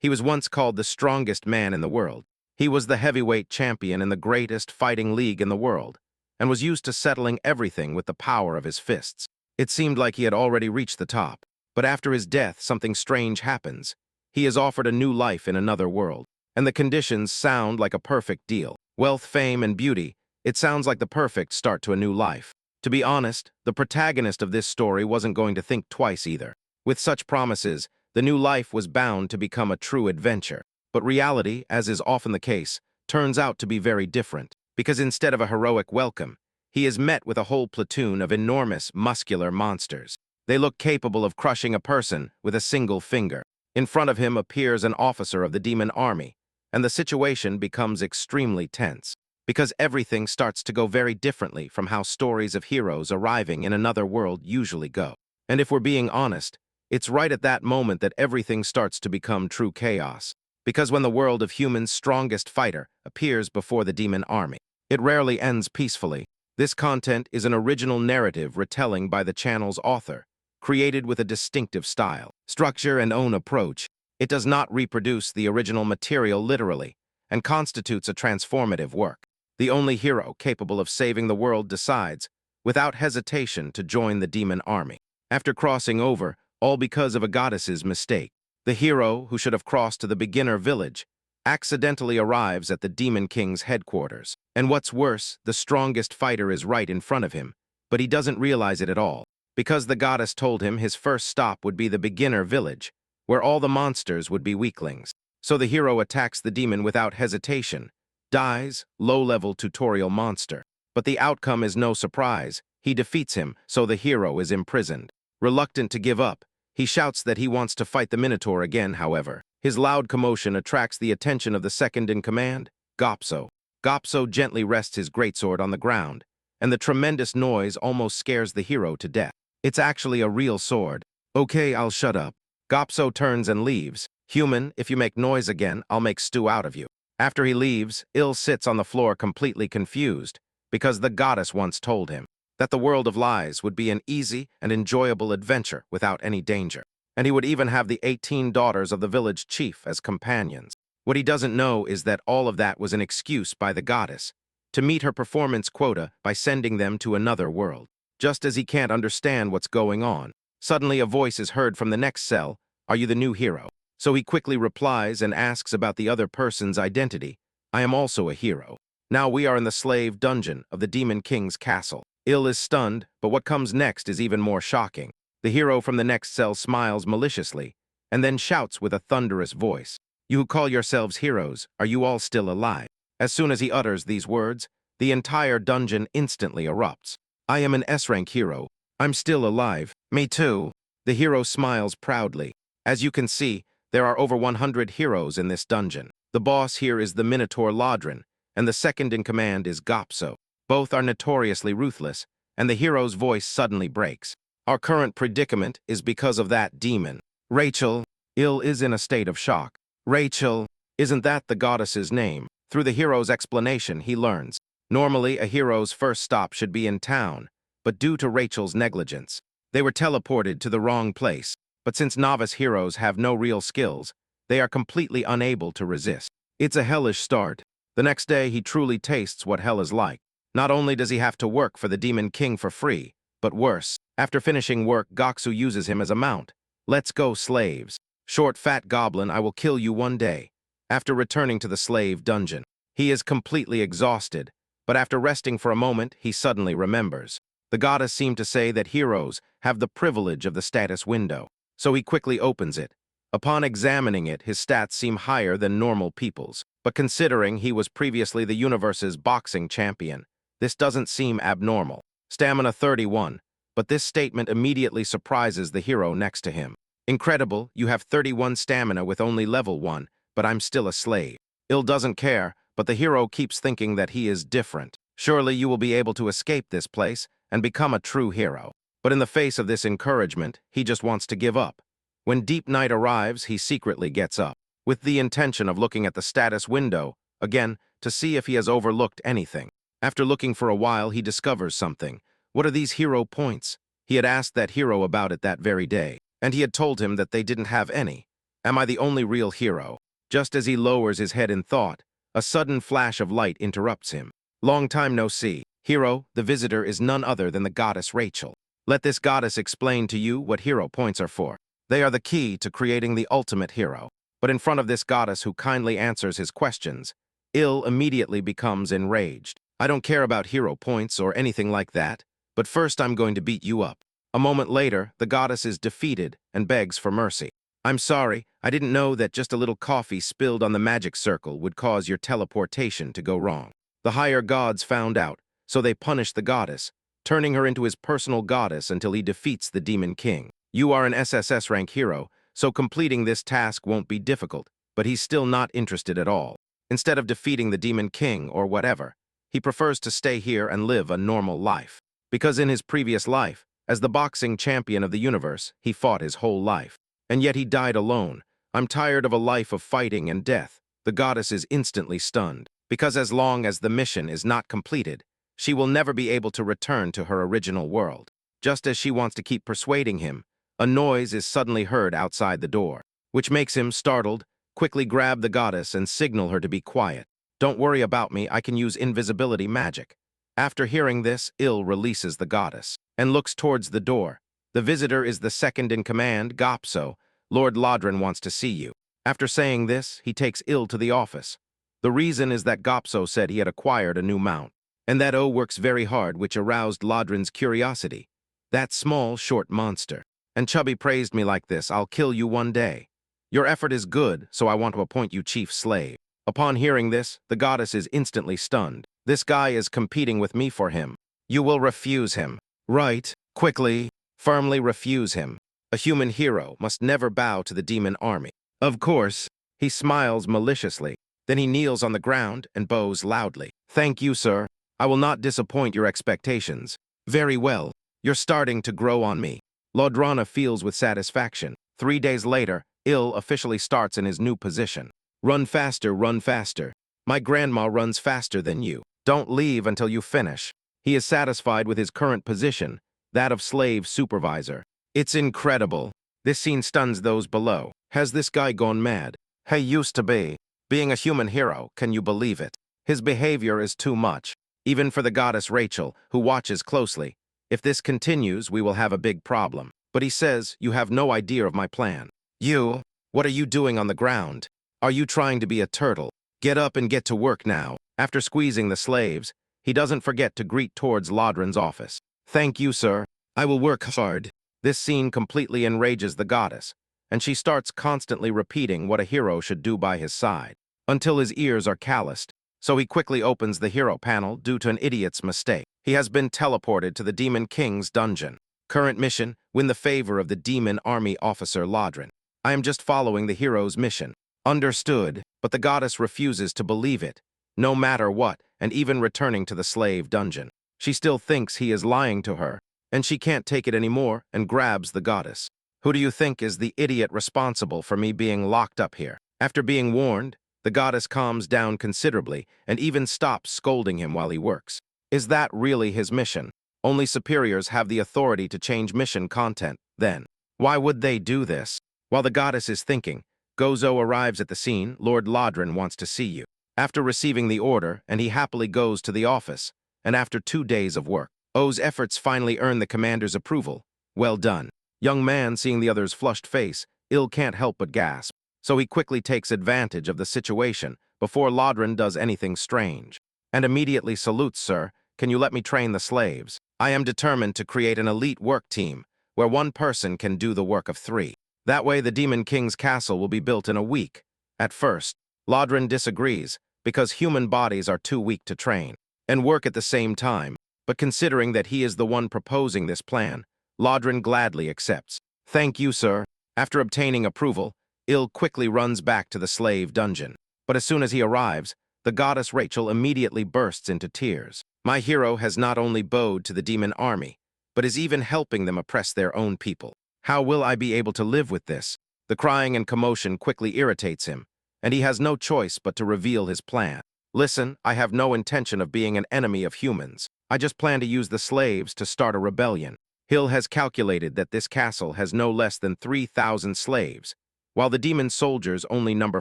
He was once called the strongest man in the world. He was the heavyweight champion in the greatest fighting league in the world, and was used to settling everything with the power of his fists. It seemed like he had already reached the top, but after his death, something strange happens. He is offered a new life in another world, and the conditions sound like a perfect deal. Wealth, fame, and beauty. It sounds like the perfect start to a new life. To be honest, the protagonist of this story wasn't going to think twice either. With such promises, the new life was bound to become a true adventure. But reality, as is often the case, turns out to be very different, because instead of a heroic welcome, he is met with a whole platoon of enormous, muscular monsters. They look capable of crushing a person with a single finger. In front of him appears an officer of the demon army, and the situation becomes extremely tense, because everything starts to go very differently from how stories of heroes arriving in another world usually go. And if we're being honest, it's right at that moment that everything starts to become true chaos. Because when the world of humans' strongest fighter appears before the demon army, it rarely ends peacefully. This content is an original narrative retelling by the channel's author, created with a distinctive style, structure, and own approach. It does not reproduce the original material literally, and constitutes a transformative work. The only hero capable of saving the world decides, without hesitation, to join the demon army. After crossing over, all because of a goddess's mistake. The hero, who should have crossed to the beginner village, accidentally arrives at the Demon King's headquarters. And what's worse, the strongest fighter is right in front of him, but he doesn't realize it at all, because the goddess told him his first stop would be the beginner village, where all the monsters would be weaklings. So the hero attacks the demon without hesitation, dies, low-level tutorial monster. But the outcome is no surprise. He defeats him, so the hero is imprisoned. Reluctant to give up, he shouts that he wants to fight the Minotaur again, however. His loud commotion attracts the attention of the second-in-command, Gopso. Gopso gently rests his greatsword on the ground, and the tremendous noise almost scares the hero to death. It's actually a real sword. Okay, I'll shut up. Gopso turns and leaves. Human, if you make noise again, I'll make stew out of you. After he leaves, Il sits on the floor completely confused, because the goddess once told him that the world of lies would be an easy and enjoyable adventure without any danger. And he would even have the 18 daughters of the village chief as companions. What he doesn't know is that all of that was an excuse by the goddess to meet her performance quota by sending them to another world. Just as he can't understand what's going on, suddenly a voice is heard from the next cell, "Are you the new hero?" So he quickly replies and asks about the other person's identity. "I am also a hero." Now we are in the slave dungeon of the Demon King's castle. Il is stunned, but what comes next is even more shocking. The hero from the next cell smiles maliciously, and then shouts with a thunderous voice, "You who call yourselves heroes, are you all still alive?" As soon as he utters these words, the entire dungeon instantly erupts. "I am an S-rank hero. I'm still alive." "Me too." The hero smiles proudly. As you can see, there are over 100 heroes in this dungeon. The boss here is the Minotaur Lodrin, and the second-in-command is Gopso. Both are notoriously ruthless, and the hero's voice suddenly breaks. "Our current predicament is because of that demon. Rachel." Il is in a state of shock. "Rachel? Isn't that the goddess's name?" Through the hero's explanation, he learns. Normally, a hero's first stop should be in town, but due to Rachel's negligence, they were teleported to the wrong place. But since novice heroes have no real skills, they are completely unable to resist. It's a hellish start. The next day, he truly tastes what hell is like. Not only does he have to work for the Demon King for free, but worse. After finishing work, Goksu uses him as a mount. "Let's go, slaves. Short, fat goblin, I will kill you one day." After returning to the slave dungeon, he is completely exhausted, but after resting for a moment, he suddenly remembers. The goddess seemed to say that heroes have the privilege of the status window, so he quickly opens it. Upon examining it, his stats seem higher than normal people's, but considering he was previously the universe's boxing champion, this doesn't seem abnormal. Stamina 31, but this statement immediately surprises the hero next to him. "Incredible, you have 31 stamina with only level 1, but I'm still a slave." Il doesn't care, but the hero keeps thinking that he is different. "Surely you will be able to escape this place and become a true hero." But in the face of this encouragement, he just wants to give up. When deep night arrives, he secretly gets up, with the intention of looking at the status window, again, to see if he has overlooked anything. After looking for a while, he discovers something. What are these hero points? He had asked that hero about it that very day, and he had told him that they didn't have any. Am I the only real hero? Just as he lowers his head in thought, a sudden flash of light interrupts him. Long time no see. Hero, the visitor is none other than the goddess Rachel. Let this goddess explain to you what hero points are for. They are the key to creating the ultimate hero. But in front of this goddess who kindly answers his questions, Il immediately becomes enraged. I don't care about hero points or anything like that, but first I'm going to beat you up. A moment later, the goddess is defeated and begs for mercy. I'm sorry, I didn't know that just a little coffee spilled on the magic circle would cause your teleportation to go wrong. The higher gods found out, so they punished the goddess, turning her into his personal goddess until he defeats the Demon King. You are an SSS rank hero, so completing this task won't be difficult, but he's still not interested at all. Instead of defeating the Demon King or whatever, he prefers to stay here and live a normal life. Because in his previous life, as the boxing champion of the universe, he fought his whole life. And yet he died alone. I'm tired of a life of fighting and death. The goddess is instantly stunned, because as long as the mission is not completed, she will never be able to return to her original world. Just as she wants to keep persuading him, a noise is suddenly heard outside the door, which makes him, startled, quickly grab the goddess and signal her to be quiet. Don't worry about me, I can use invisibility magic. After hearing this, Il releases the goddess and looks towards the door. The visitor is the second in command, Gopso. Lord Lodrin wants to see you. After saying this, he takes Il to the office. The reason is that Gopso said he had acquired a new mount, and that O works very hard, which aroused Lodrin's curiosity. That small, short monster. And Chubby praised me like this, I'll kill you one day. Your effort is good, so I want to appoint you chief slave. Upon hearing this, the goddess is instantly stunned. This guy is competing with me for him. You will refuse him. Right, quickly, firmly refuse him. A human hero must never bow to the demon army. Of course, he smiles maliciously. Then he kneels on the ground and bows loudly. Thank you, sir. I will not disappoint your expectations. Very well. You're starting to grow on me. Lodrana feels with satisfaction. 3 days later, Il officially starts in his new position. Run faster, run faster. My grandma runs faster than you. Don't leave until you finish. He is satisfied with his current position, that of slave supervisor. It's incredible. This scene stuns those below. Has this guy gone mad? He used to be. Being a human hero, can you believe it? His behavior is too much. Even for the goddess Rachel, who watches closely. If this continues, we will have a big problem. But he says, you have no idea of my plan. You? What are you doing on the ground? Are you trying to be a turtle? Get up and get to work now. After squeezing the slaves, he doesn't forget to greet towards Lodrin's office. Thank you, sir. I will work hard. This scene completely enrages the goddess, and she starts constantly repeating what a hero should do by his side, until his ears are calloused. So he quickly opens the hero panel due to an idiot's mistake. He has been teleported to the Demon King's dungeon. Current mission, win the favor of the Demon Army officer Lodrin. I am just following the hero's mission. Understood, but the goddess refuses to believe it, no matter what, and even returning to the slave dungeon. She still thinks he is lying to her, and she can't take it anymore and grabs the goddess. Who do you think is the idiot responsible for me being locked up here? After being warned, the goddess calms down considerably and even stops scolding him while he works. Is that really his mission? Only superiors have the authority to change mission content, then. Why would they do this? While the goddess is thinking, Gozo arrives at the scene. Lord Lodrin wants to see you. After receiving the order, and he happily goes to the office, and after 2 days of work, O's efforts finally earn the commander's approval. Well done. Young man, seeing the other's flushed face, Il can't help but gasp, so he quickly takes advantage of the situation before Lodrin does anything strange, and immediately salutes, sir. Can you let me train the slaves? I am determined to create an elite work team, where one person can do the work of 3. That way the Demon King's castle will be built in a week. At first, Lodrin disagrees, because human bodies are too weak to train and work at the same time, but considering that he is the one proposing this plan, Lodrin gladly accepts. Thank you, sir. After obtaining approval, Il quickly runs back to the slave dungeon. But as soon as he arrives, the goddess Rachel immediately bursts into tears. My hero has not only bowed to the demon army, but is even helping them oppress their own people. How will I be able to live with this? The crying and commotion quickly irritates him, and he has no choice but to reveal his plan. Listen, I have no intention of being an enemy of humans. I just plan to use the slaves to start a rebellion. Hill has calculated that this castle has no less than 3,000 slaves, while the demon soldiers only number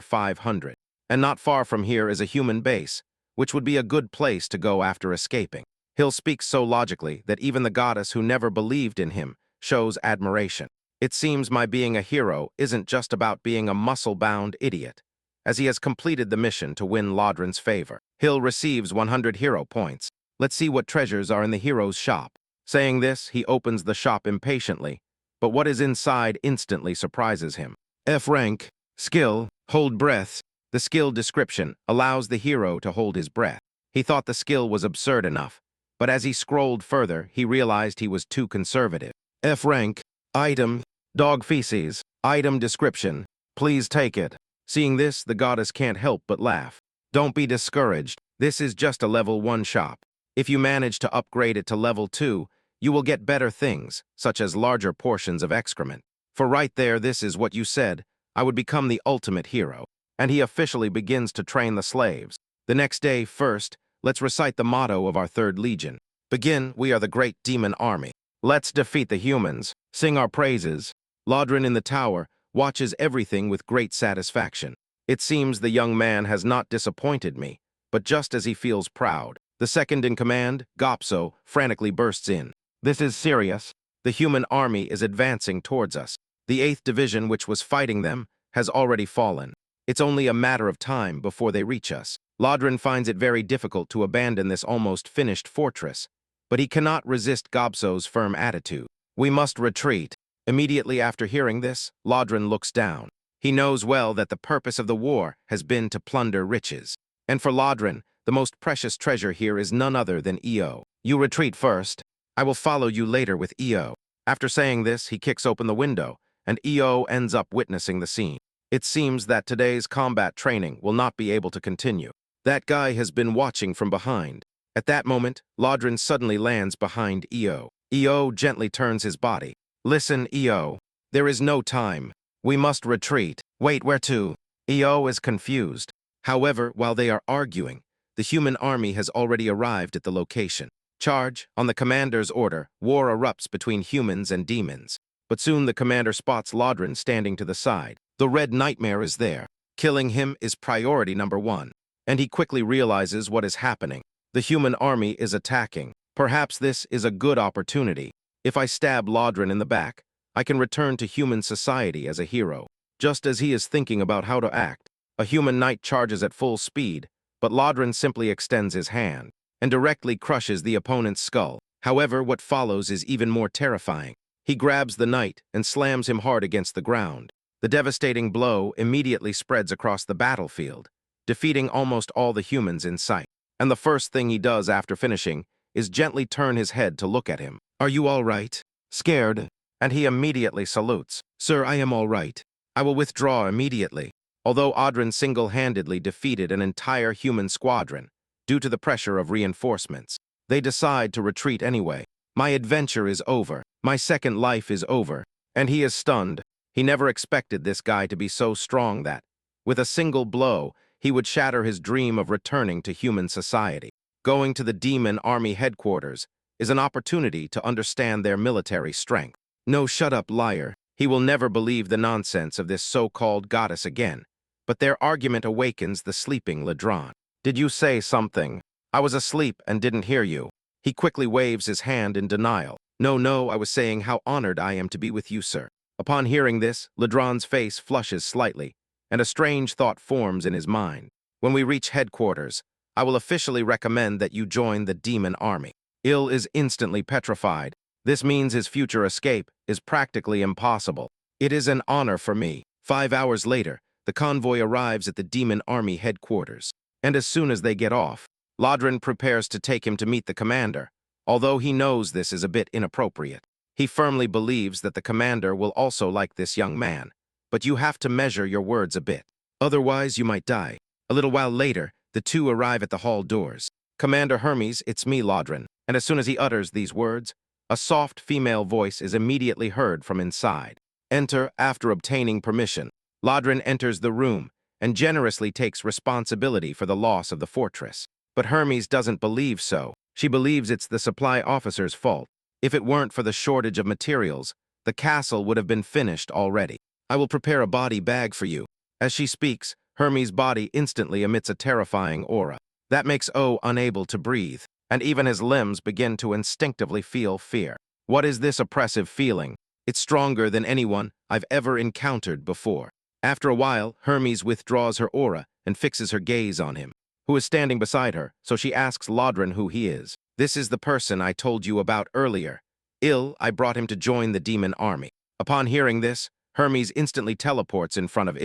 500. And not far from here is a human base, which would be a good place to go after escaping. Hill speaks so logically that even the goddess who never believed in him shows admiration. It seems my being a hero isn't just about being a muscle-bound idiot, as he has completed the mission to win Lodrin's favor. Hill receives 100 hero points. Let's see what treasures are in the hero's shop. Saying this, he opens the shop impatiently, but what is inside instantly surprises him. F rank, skill, hold breath. The skill description allows the hero to hold his breath. He thought the skill was absurd enough, but as he scrolled further, he realized he was too conservative. F rank, item, dog feces, item description, please take it. Seeing this, the goddess can't help but laugh. Don't be discouraged, this is just a level 1 shop. If you manage to upgrade it to level 2, you will get better things, such as larger portions of excrement. For right there, this is what you said, I would become the ultimate hero. And he officially begins to train the slaves. The next day, first, let's recite the motto of our 3rd Legion. Begin, we are the great demon army. Let's defeat the humans, sing our praises. Lodrin in the tower watches everything with great satisfaction. It seems the young man has not disappointed me, but just as he feels proud, the second in command, Gopso, frantically bursts in. This is serious. The human army is advancing towards us. The 8th Division, which was fighting them, has already fallen. It's only a matter of time before they reach us. Lodrin finds it very difficult to abandon this almost finished fortress, but he cannot resist Gopso's firm attitude. We must retreat. Immediately after hearing this, Lodrin looks down. He knows well that the purpose of the war has been to plunder riches. And for Lodrin, the most precious treasure here is none other than Io. You retreat first. I will follow you later with Io. After saying this, he kicks open the window, and Io ends up witnessing the scene. It seems that today's combat training will not be able to continue. That guy has been watching from behind. At that moment, Lodrin suddenly lands behind Io. Io gently turns his body. Listen, Io. There is no time. We must retreat. Wait, where to? Io is confused. However, while they are arguing, the human army has already arrived at the location. Charge, on the commander's order, war erupts between humans and demons. But soon the commander spots Lodrin standing to the side. The Red Nightmare is there. Killing him is priority number 1. And he quickly realizes what is happening. The human army is attacking. Perhaps this is a good opportunity. If I stab Lodrin in the back, I can return to human society as a hero. Just as he is thinking about how to act, a human knight charges at full speed, but Lodrin simply extends his hand and directly crushes the opponent's skull. However, what follows is even more terrifying. He grabs the knight and slams him hard against the ground. The devastating blow immediately spreads across the battlefield, defeating almost all the humans in sight. And the first thing he does after finishing is gently turn his head to look at him. Are you all right? Scared? And he immediately salutes. Sir, I am all right. I will withdraw immediately. Although Audrin single-handedly defeated an entire human squadron, due to the pressure of reinforcements, they decide to retreat anyway. My adventure is over. My second life is over. And he is stunned. He never expected this guy to be so strong that, with a single blow, he would shatter his dream of returning to human society. Going to the demon army headquarters is an opportunity to understand their military strength. No, shut up, liar. He will never believe the nonsense of this so-called goddess again. But their argument awakens the sleeping Ladron. Did you say something? I was asleep and didn't hear you. He quickly waves his hand in denial. No, I was saying how honored I am to be with you, sir. Upon hearing this, Ladron's face flushes slightly, and a strange thought forms in his mind. When we reach headquarters, I will officially recommend that you join the demon army. Il is instantly petrified. This means his future escape is practically impossible. It is an honor for me. 5 hours later, the convoy arrives at the demon army headquarters. And as soon as they get off, Lodrin prepares to take him to meet the commander, although he knows this is a bit inappropriate. He firmly believes that the commander will also like this young man, but you have to measure your words a bit. Otherwise, you might die. A little while later, the two arrive at the hall doors. Commander Hermes, it's me, Lodrin. And as soon as he utters these words, a soft female voice is immediately heard from inside. Enter after obtaining permission. Lodrin enters the room and generously takes responsibility for the loss of the fortress. But Hermes doesn't believe so. She believes it's the supply officer's fault. If it weren't for the shortage of materials, the castle would have been finished already. I will prepare a body bag for you. As she speaks, Hermes' body instantly emits a terrifying aura. That makes O unable to breathe, and even his limbs begin to instinctively feel fear. What is this oppressive feeling? It's stronger than anyone I've ever encountered before. After a while, Hermes withdraws her aura and fixes her gaze on him, who is standing beside her, so she asks Lodrin who he is. This is the person I told you about earlier. I brought him to join the demon army. Upon hearing this, Hermes instantly teleports in front of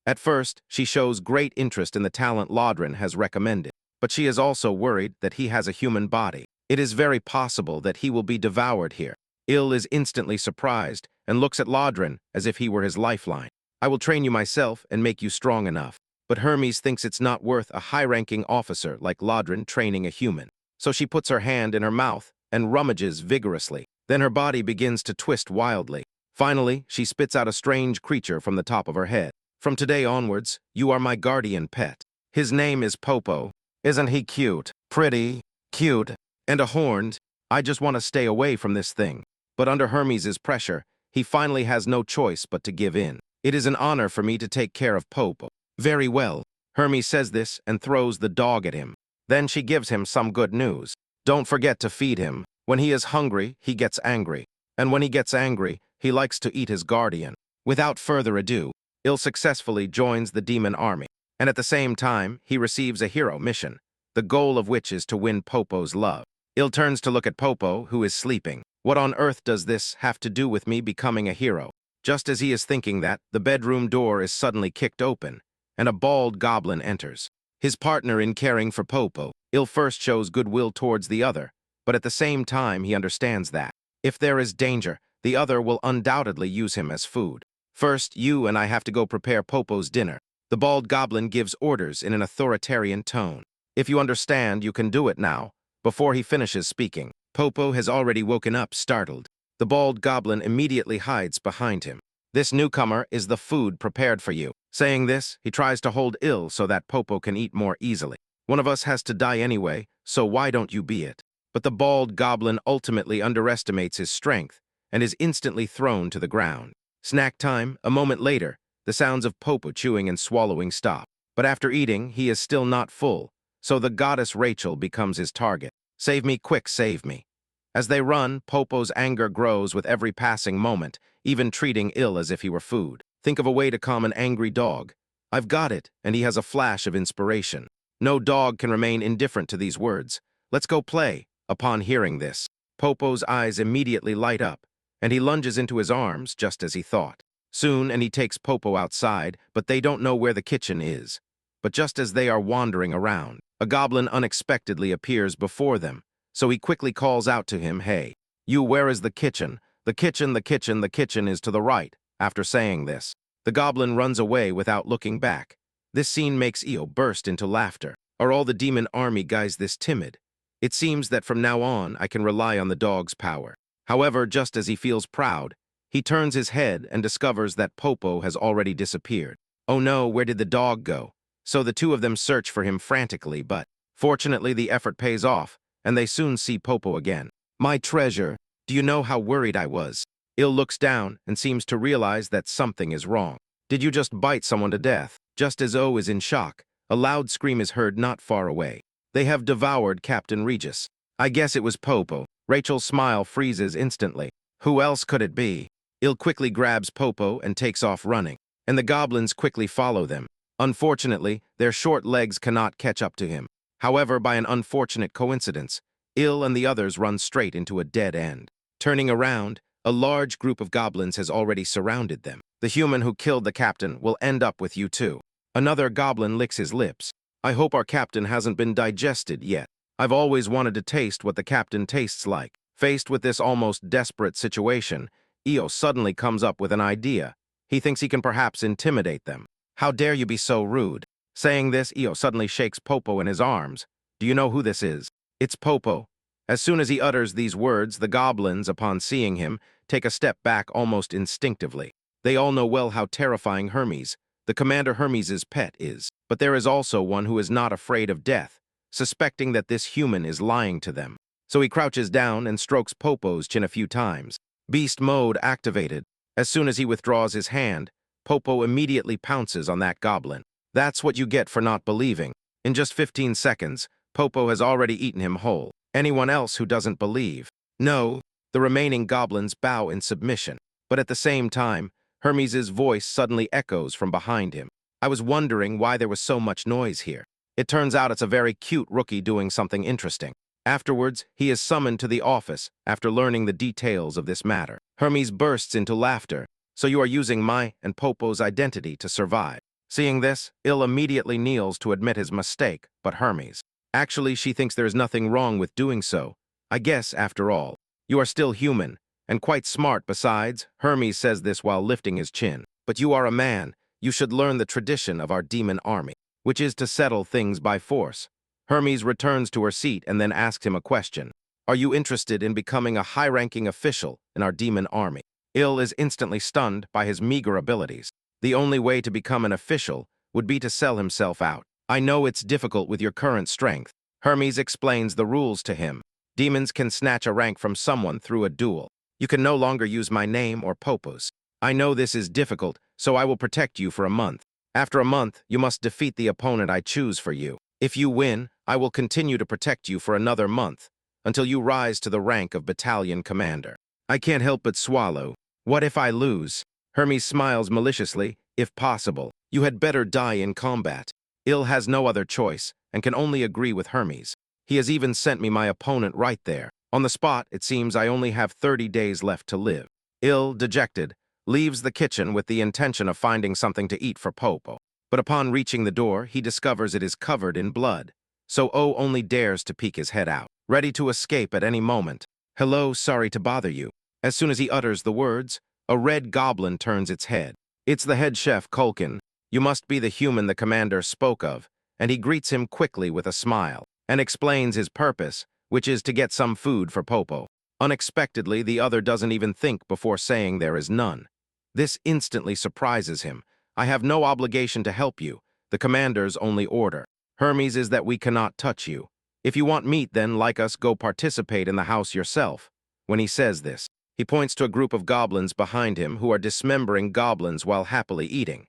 At first, she shows great interest in the talent Lodrin has recommended, but she is also worried that he has a human body. It is very possible that he will be devoured here. Is instantly surprised and looks at Lodrin as if he were his lifeline. I will train you myself and make you strong enough. But Hermes thinks it's not worth a high-ranking officer like Lodrin training a human. So she puts her hand in her mouth and rummages vigorously. Then her body begins to twist wildly. Finally, she spits out a strange creature from the top of her head. From today onwards, you are my guardian pet. His name is Popo. Isn't he cute? Pretty, cute, and a horned. I just want to stay away from this thing. But under Hermes' pressure, he finally has no choice but to give in. It is an honor for me to take care of Popo. Very well. Hermes says this and throws the dog at him. Then she gives him some good news. Don't forget to feed him. When he is hungry, he gets angry. And when he gets angry, he likes to eat his guardian. Without further ado, successfully joins the demon army. And at the same time, he receives a hero mission, the goal of which is to win Popo's love. Turns to look at Popo, who is sleeping. What on earth does this have to do with me becoming a hero? Just as he is thinking that, the bedroom door is suddenly kicked open, and a bald goblin enters. His partner in caring for Popo, first shows goodwill towards the other, but at the same time he understands that, if there is danger, the other will undoubtedly use him as food. First, you and I have to go prepare Popo's dinner. The bald goblin gives orders in an authoritarian tone. If you understand, you can do it now. Before he finishes speaking, Popo has already woken up, startled. The bald goblin immediately hides behind him. This newcomer is the food prepared for you. Saying this, he tries to hold so that Popo can eat more easily. One of us has to die anyway, so why don't you be it? But the bald goblin ultimately underestimates his strength and is instantly thrown to the ground. Snack time, a moment later, the sounds of Popo chewing and swallowing stop. But after eating, he is still not full, so the goddess Rachel becomes his target. Save me, quick, save me. As they run, Popo's anger grows with every passing moment, even treating as if he were food. Think of a way to calm an angry dog. I've got it, and he has a flash of inspiration. No dog can remain indifferent to these words. Let's go play. Upon hearing this, Popo's eyes immediately light up, and he lunges into his arms just as he thought. Soon, he takes Popo outside, but they don't know where the kitchen is. But just as they are wandering around, a goblin unexpectedly appears before them, so he quickly calls out to him, "Hey, you, where is the kitchen? The kitchen is to the right." After saying this, the goblin runs away without looking back. This scene makes burst into laughter. Are all the demon army guys this timid? It seems that from now on I can rely on the dog's power. However, just as he feels proud, he turns his head and discovers that Popo has already disappeared. Oh no, where did the dog go? So the two of them search for him frantically, but fortunately the effort pays off, and they soon see Popo again. My treasure, do you know how worried I was? Looks down and seems to realize that something is wrong. Did you just bite someone to death? Just as O is in shock, a loud scream is heard not far away. They have devoured Captain Regis. I guess it was Popo. Rachel's smile freezes instantly. Who else could it be? Quickly grabs Popo and takes off running, and the goblins quickly follow them. Unfortunately, their short legs cannot catch up to him. However, by an unfortunate coincidence, and the others run straight into a dead end. Turning around, a large group of goblins has already surrounded them. The human who killed the captain will end up with you too. Another goblin licks his lips. I hope our captain hasn't been digested yet. I've always wanted to taste what the captain tastes like. Faced with this almost desperate situation, suddenly comes up with an idea. He thinks he can perhaps intimidate them. How dare you be so rude? Saying this, suddenly shakes Popo in his arms. Do you know who this is? It's Popo. As soon as he utters these words, the goblins, upon seeing him, take a step back almost instinctively. They all know well how terrifying Hermes, the Commander Hermes' pet, is. But there is also one who is not afraid of death, suspecting that this human is lying to them. So he crouches down and strokes Popo's chin a few times. Beast mode activated. As soon as he withdraws his hand, Popo immediately pounces on that goblin. That's what you get for not believing. In just 15 seconds, Popo has already eaten him whole. Anyone else who doesn't believe? No. The remaining goblins bow in submission. But at the same time, Hermes's voice suddenly echoes from behind him. I was wondering why there was so much noise here. It turns out it's a very cute rookie doing something interesting. Afterwards, he is summoned to the office after learning the details of this matter. Hermes bursts into laughter. So you are using my and Popo's identity to survive. Seeing this, Il immediately kneels to admit his mistake, but Hermes. Actually, she thinks there is nothing wrong with doing so. I guess, after all, you are still human, and quite smart besides. Hermes says this while lifting his chin. But you are a man. You should learn the tradition of our demon army, which is to settle things by force. Hermes returns to her seat and then asks him a question. Are you interested in becoming a high-ranking official in our demon army? Il is instantly stunned by his meager abilities. The only way to become an official would be to sell himself out. I know it's difficult with your current strength. Hermes explains the rules to him. Demons can snatch a rank from someone through a duel. You can no longer use my name or Popo's. I know this is difficult, so I will protect you for a month. After a month, you must defeat the opponent I choose for you. If you win, I will continue to protect you for another month, until you rise to the rank of battalion commander. I can't help but swallow. What if I lose? Hermes smiles maliciously. If possible, you had better die in combat. Il has no other choice, and can only agree with Hermes. He has even sent me my opponent right there. On the spot, it seems I only have 30 days left to live. Il, dejected, leaves the kitchen with the intention of finding something to eat for Popo. But upon reaching the door, he discovers it is covered in blood. So O only dares to peek his head out, ready to escape at any moment. Hello, sorry to bother you. As soon as he utters the words, a red goblin turns its head. It's the head chef, Culkin. You must be the human the commander spoke of, and he greets him quickly with a smile, and explains his purpose, which is to get some food for Popo. Unexpectedly, the other doesn't even think before saying there is none. This instantly surprises him. I have no obligation to help you. The commander's only order. Hermes is that we cannot touch you. If you want meat, then, like us, go participate in the house yourself. When he says this, he points to a group of goblins behind him who are dismembering goblins while happily eating.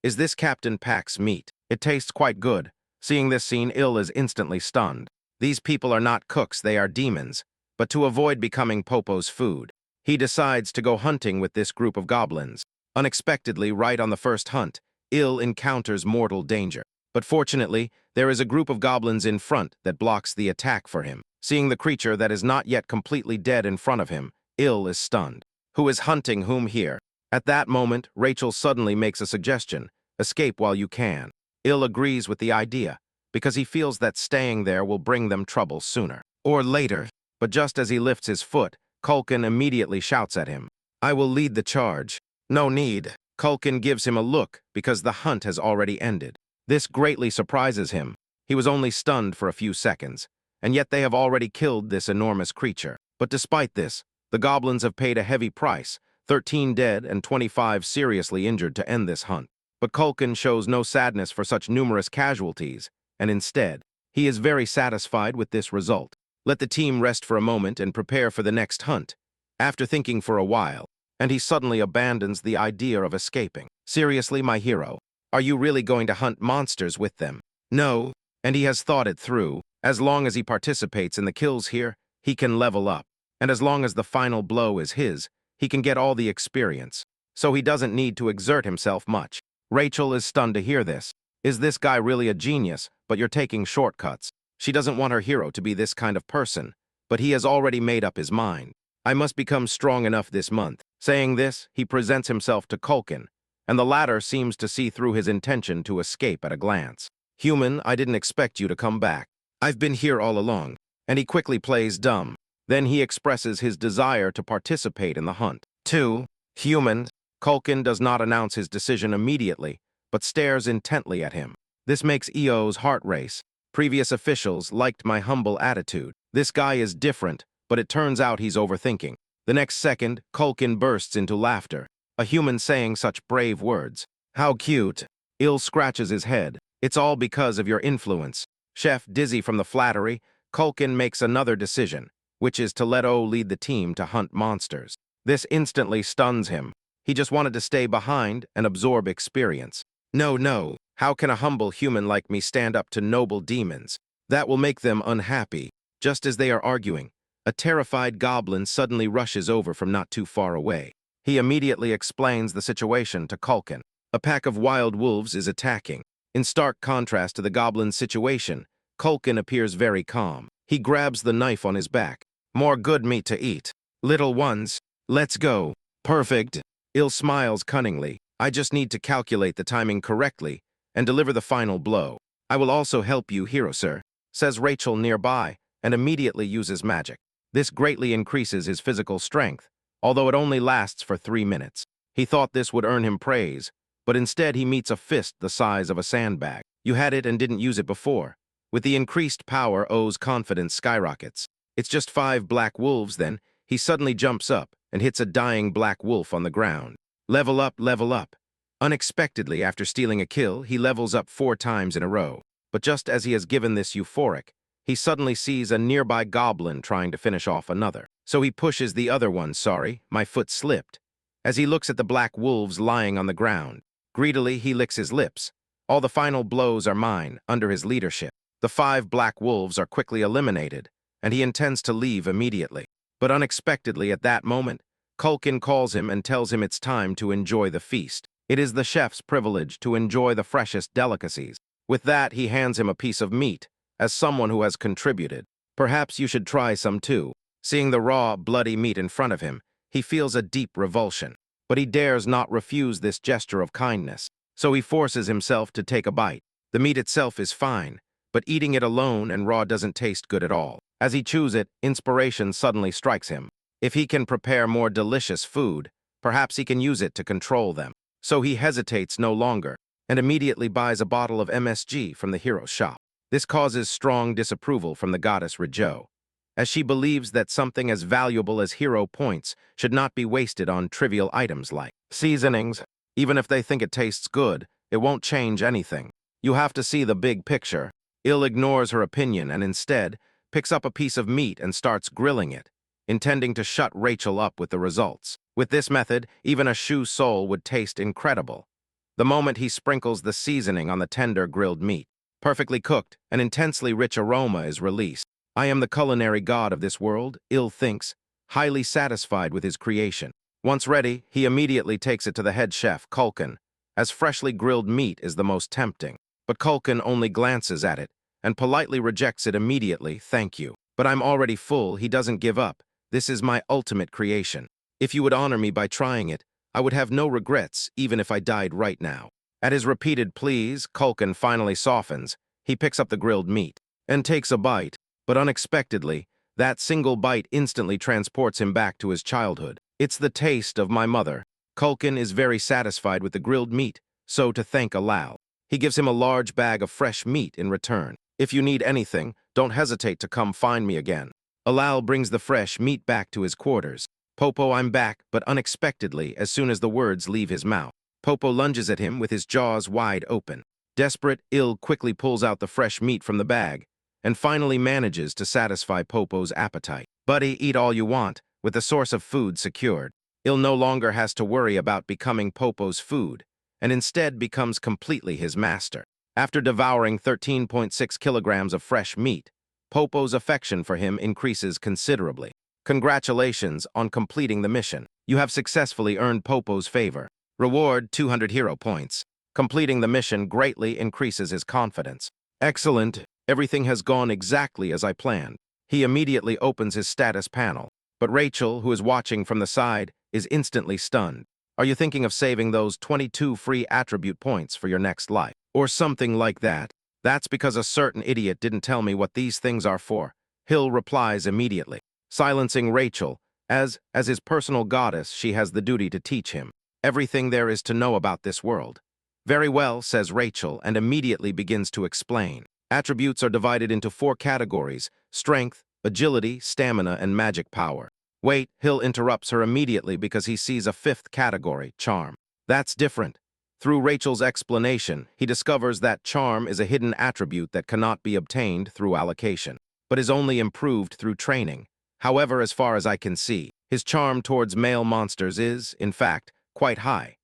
Is this Captain Pack's meat? It tastes quite good. Seeing this scene, Il is instantly stunned. These people are not cooks, they are demons. But to avoid becoming Popo's food, he decides to go hunting with this group of goblins. Unexpectedly, right on the first hunt, Il encounters mortal danger. But fortunately, there is a group of goblins in front that blocks the attack for him. Seeing the creature that is not yet completely dead in front of him, Il is stunned. Who is hunting whom here? At that moment, Rachel suddenly makes a suggestion. Escape while you can. Il agrees with the idea, because he feels that staying there will bring them trouble sooner or later. But just as he lifts his foot, Culkin immediately shouts at him. I will lead the charge. No need. Culkin gives him a look because the hunt has already ended. This greatly surprises him. He was only stunned for a few seconds, and yet they have already killed this enormous creature. But despite this, the goblins have paid a heavy price, 13 dead and 25 seriously injured to end this hunt. But Culkin shows no sadness for such numerous casualties, and instead, he is very satisfied with this result. Let the team rest for a moment and prepare for the next hunt. After thinking for a while, and he suddenly abandons the idea of escaping. Seriously, my hero, are you really going to hunt monsters with them? No, and he has thought it through. As long as he participates in the kills here, he can level up. And as long as the final blow is his, he can get all the experience. So he doesn't need to exert himself much. Rachel is stunned to hear this. Is this guy really a genius, but you're taking shortcuts? She doesn't want her hero to be this kind of person, but he has already made up his mind. I must become strong enough this month. Saying this, he presents himself to Culkin, and the latter seems to see through his intention to escape at a glance. Human, I didn't expect you to come back. I've been here all along. And he quickly plays dumb. Then he expresses his desire to participate in the hunt. 2. Human. Culkin does not announce his decision immediately, but stares intently at him. This makes EO's heart race. Previous officials liked my humble attitude. This guy is different, but it turns out he's overthinking. The next second, Culkin bursts into laughter. A human saying such brave words. How cute. Il scratches his head. It's all because of your influence. Chef, dizzy from the flattery, Culkin makes another decision, which is to let O lead the team to hunt monsters. This instantly stuns him. He just wanted to stay behind and absorb experience. No, no. How can a humble human like me stand up to noble demons? That will make them unhappy. Just as they are arguing, a terrified goblin suddenly rushes over from not too far away. He immediately explains the situation to Culkin. A pack of wild wolves is attacking. In stark contrast to the goblin's situation, Culkin appears very calm. He grabs the knife on his back. More good meat to eat. Little ones, let's go. Perfect. Il smiles cunningly. I just need to calculate the timing correctly and deliver the final blow. I will also help you, hero sir, says Rachel nearby, and immediately uses magic. This greatly increases his physical strength, although it only lasts for 3 minutes. He thought this would earn him praise, but instead he meets a fist the size of a sandbag. You had it and didn't use it before. With the increased power, O's confidence skyrockets. It's just 5 black wolves then. He suddenly jumps up and hits a dying black wolf on the ground. Level up, level up. Unexpectedly, after stealing a kill, he levels up 4 times in a row. But just as he has given this euphoric, he suddenly sees a nearby goblin trying to finish off another. So he pushes the other one. Sorry, my foot slipped. As he looks at the black wolves lying on the ground, greedily he licks his lips. All the final blows are mine, under his leadership. The 5 black wolves are quickly eliminated, and he intends to leave immediately. But unexpectedly at that moment, Culkin calls him and tells him it's time to enjoy the feast. It is the chef's privilege to enjoy the freshest delicacies. With that, he hands him a piece of meat, as someone who has contributed. Perhaps you should try some too. Seeing the raw, bloody meat in front of him, he feels a deep revulsion. But he dares not refuse this gesture of kindness, so he forces himself to take a bite. The meat itself is fine, but eating it alone and raw doesn't taste good at all. As he chews it, inspiration suddenly strikes him. If he can prepare more delicious food, perhaps he can use it to control them. So he hesitates no longer, and immediately buys a bottle of MSG from the hero's shop. This causes strong disapproval from the goddess Rijo, as she believes that something as valuable as hero points should not be wasted on trivial items like seasonings. Even if they think it tastes good, it won't change anything. You have to see the big picture. Il ignores her opinion and instead picks up a piece of meat and starts grilling it, intending to shut Rachel up with the results. With this method, even a shoe sole would taste incredible. The moment he sprinkles the seasoning on the tender grilled meat, perfectly cooked, an intensely rich aroma is released. I am the culinary god of this world, Il thinks, highly satisfied with his creation. Once ready, he immediately takes it to the head chef, Culkin, as freshly grilled meat is the most tempting. But Culkin only glances at it and politely rejects it immediately. Thank you. But I'm already full. He doesn't give up. This is my ultimate creation. If you would honor me by trying it, I would have no regrets, even if I died right now. At his repeated pleas, Culkin finally softens. He picks up the grilled meat and takes a bite, but unexpectedly, that single bite instantly transports him back to his childhood. It's the taste of my mother. Culkin is very satisfied with the grilled meat, so to thank Alal, he gives him a large bag of fresh meat in return. If you need anything, don't hesitate to come find me again. Alal brings the fresh meat back to his quarters. Popo, I'm back, but unexpectedly, as soon as the words leave his mouth, Popo lunges at him with his jaws wide open. Desperate, Il quickly pulls out the fresh meat from the bag and finally manages to satisfy Popo's appetite. Buddy, eat all you want. With the source of food secured, Il no longer has to worry about becoming Popo's food and instead becomes completely his master. After devouring 13.6 kilograms of fresh meat, Popo's affection for him increases considerably. Congratulations on completing the mission. You have successfully earned Popo's favor. Reward 200 hero points. Completing the mission greatly increases his confidence. Excellent. Everything has gone exactly as I planned. He immediately opens his status panel, but Rachel, who is watching from the side, is instantly stunned. Are you thinking of saving those 22 free attribute points for your next life? Or something like that? That's because a certain idiot didn't tell me what these things are for. Hill replies immediately, silencing Rachel, as his personal goddess, she has the duty to teach him everything there is to know about this world. Very well, says Rachel, and immediately begins to explain. Attributes are divided into 4 categories: strength, agility, stamina, and magic power. Wait, Hill interrupts her immediately because he sees a 5th category, charm. That's different. Through Rachel's explanation, he discovers that charm is a hidden attribute that cannot be obtained through allocation, but is only improved through training. However, as far as I can see, his charm towards male monsters is, in fact, quite high.